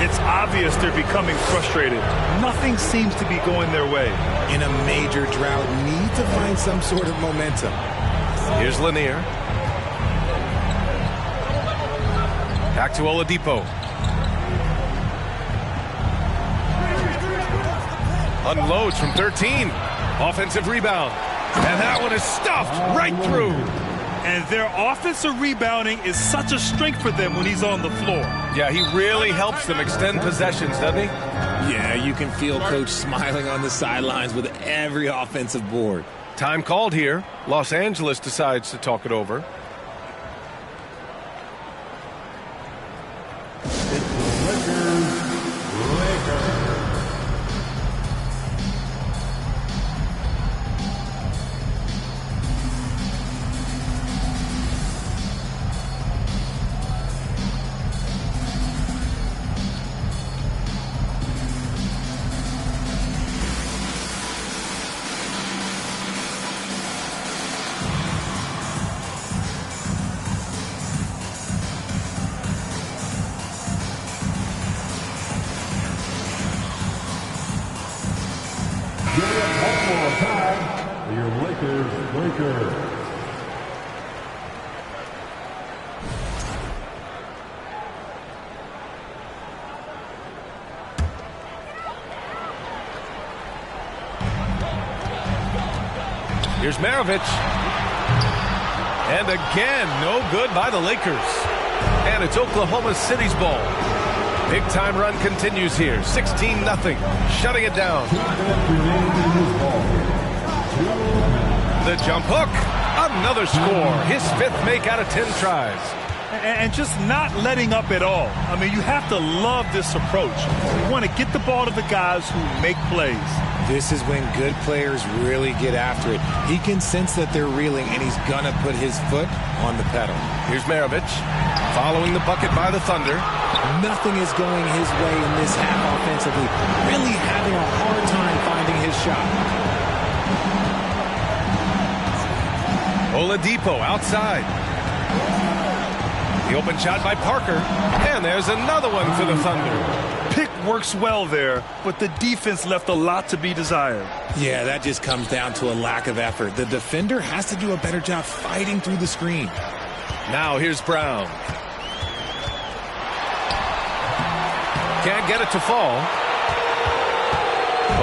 [SPEAKER 13] It's obvious they're becoming frustrated. Nothing seems to be going their way.
[SPEAKER 19] In a major drought, need to find some sort of momentum.
[SPEAKER 11] Here's Lanier. Back to Oladipo. Unloads from 13. Offensive rebound. And that one is stuffed right through.
[SPEAKER 13] And their offensive rebounding is such a strength for them when he's on the floor.
[SPEAKER 11] Yeah, he really helps them extend possessions, doesn't he?
[SPEAKER 19] Yeah, you can feel Coach smiling on the sidelines with every offensive board.
[SPEAKER 11] Time called here. Los Angeles decides to talk it over. Here's Maravich. And again, no good by the Lakers. And it's Oklahoma City's ball. Big-time run continues here. 16-0. Shutting it down. The jump hook. Another score. His 5th make out of 10 tries.
[SPEAKER 13] And just not letting up at all. I mean, you have to love this approach. You want to get the ball to the guys who make plays.
[SPEAKER 19] This is when good players really get after it. He can sense that they're reeling, and he's going to put his foot on the pedal.
[SPEAKER 11] Here's Maravich, following the bucket by the Thunder.
[SPEAKER 19] Nothing is going his way in this half offensively. Really having a hard time finding his shot.
[SPEAKER 11] Oladipo outside. The open shot by Parker. And there's another one for the Thunder.
[SPEAKER 13] Pick works well there, but the defense left a lot to be desired.
[SPEAKER 19] Yeah, that just comes down to a lack of effort. The defender has to do a better job fighting through the screen.
[SPEAKER 11] Now here's Brown. Can't get it to fall.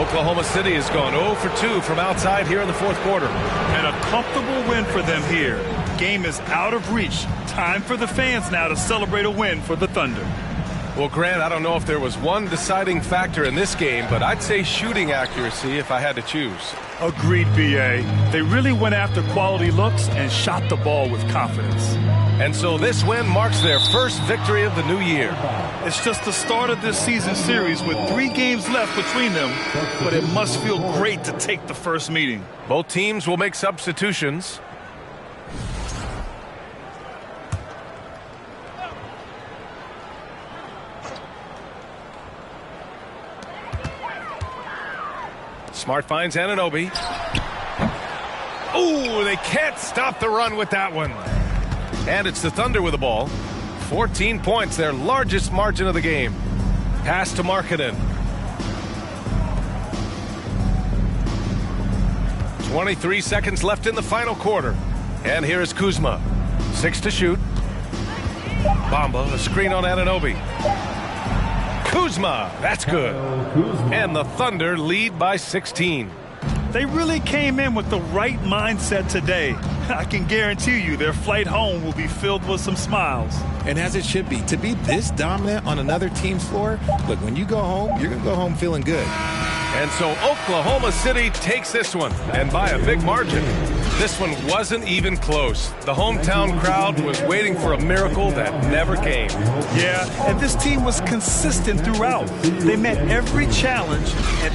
[SPEAKER 11] Oklahoma City has gone 0 for 2 from outside here in the 4th quarter.
[SPEAKER 13] And a comfortable win for them here. Game is out of reach. Time for the fans now to celebrate a win for the Thunder.
[SPEAKER 11] Well, Grant, I don't know if there was one deciding factor in this game, but I'd say shooting accuracy if I had to choose.
[SPEAKER 13] Agreed, B.A. They really went after quality looks and shot the ball with confidence.
[SPEAKER 11] And so this win marks their first victory of the new year.
[SPEAKER 13] It's just the start of this season series with 3 games left between them, but it must feel great to take the first meeting.
[SPEAKER 11] Both teams will make substitutions. Smart finds Anunoby. Ooh, they can't stop the run with that one. And it's the Thunder with the ball. 14 points, their largest margin of the game. Pass to Markkanen. 23 seconds left in the final quarter. And here is Kuzma. 6 to shoot. Bamba, a screen on Anunoby. Kuzma, that's good. And the Thunder lead by 16.
[SPEAKER 13] They really came in with the right mindset today. I can guarantee you their flight home will be filled with some smiles.
[SPEAKER 19] And as it should be. To be this dominant on another team's floor, look, when you go home, you're going to go home feeling good.
[SPEAKER 11] And so Oklahoma City takes this one, and by a big margin. This one wasn't even close. The hometown crowd was waiting for a miracle that never came.
[SPEAKER 13] Yeah, and this team was consistent throughout. They met every challenge and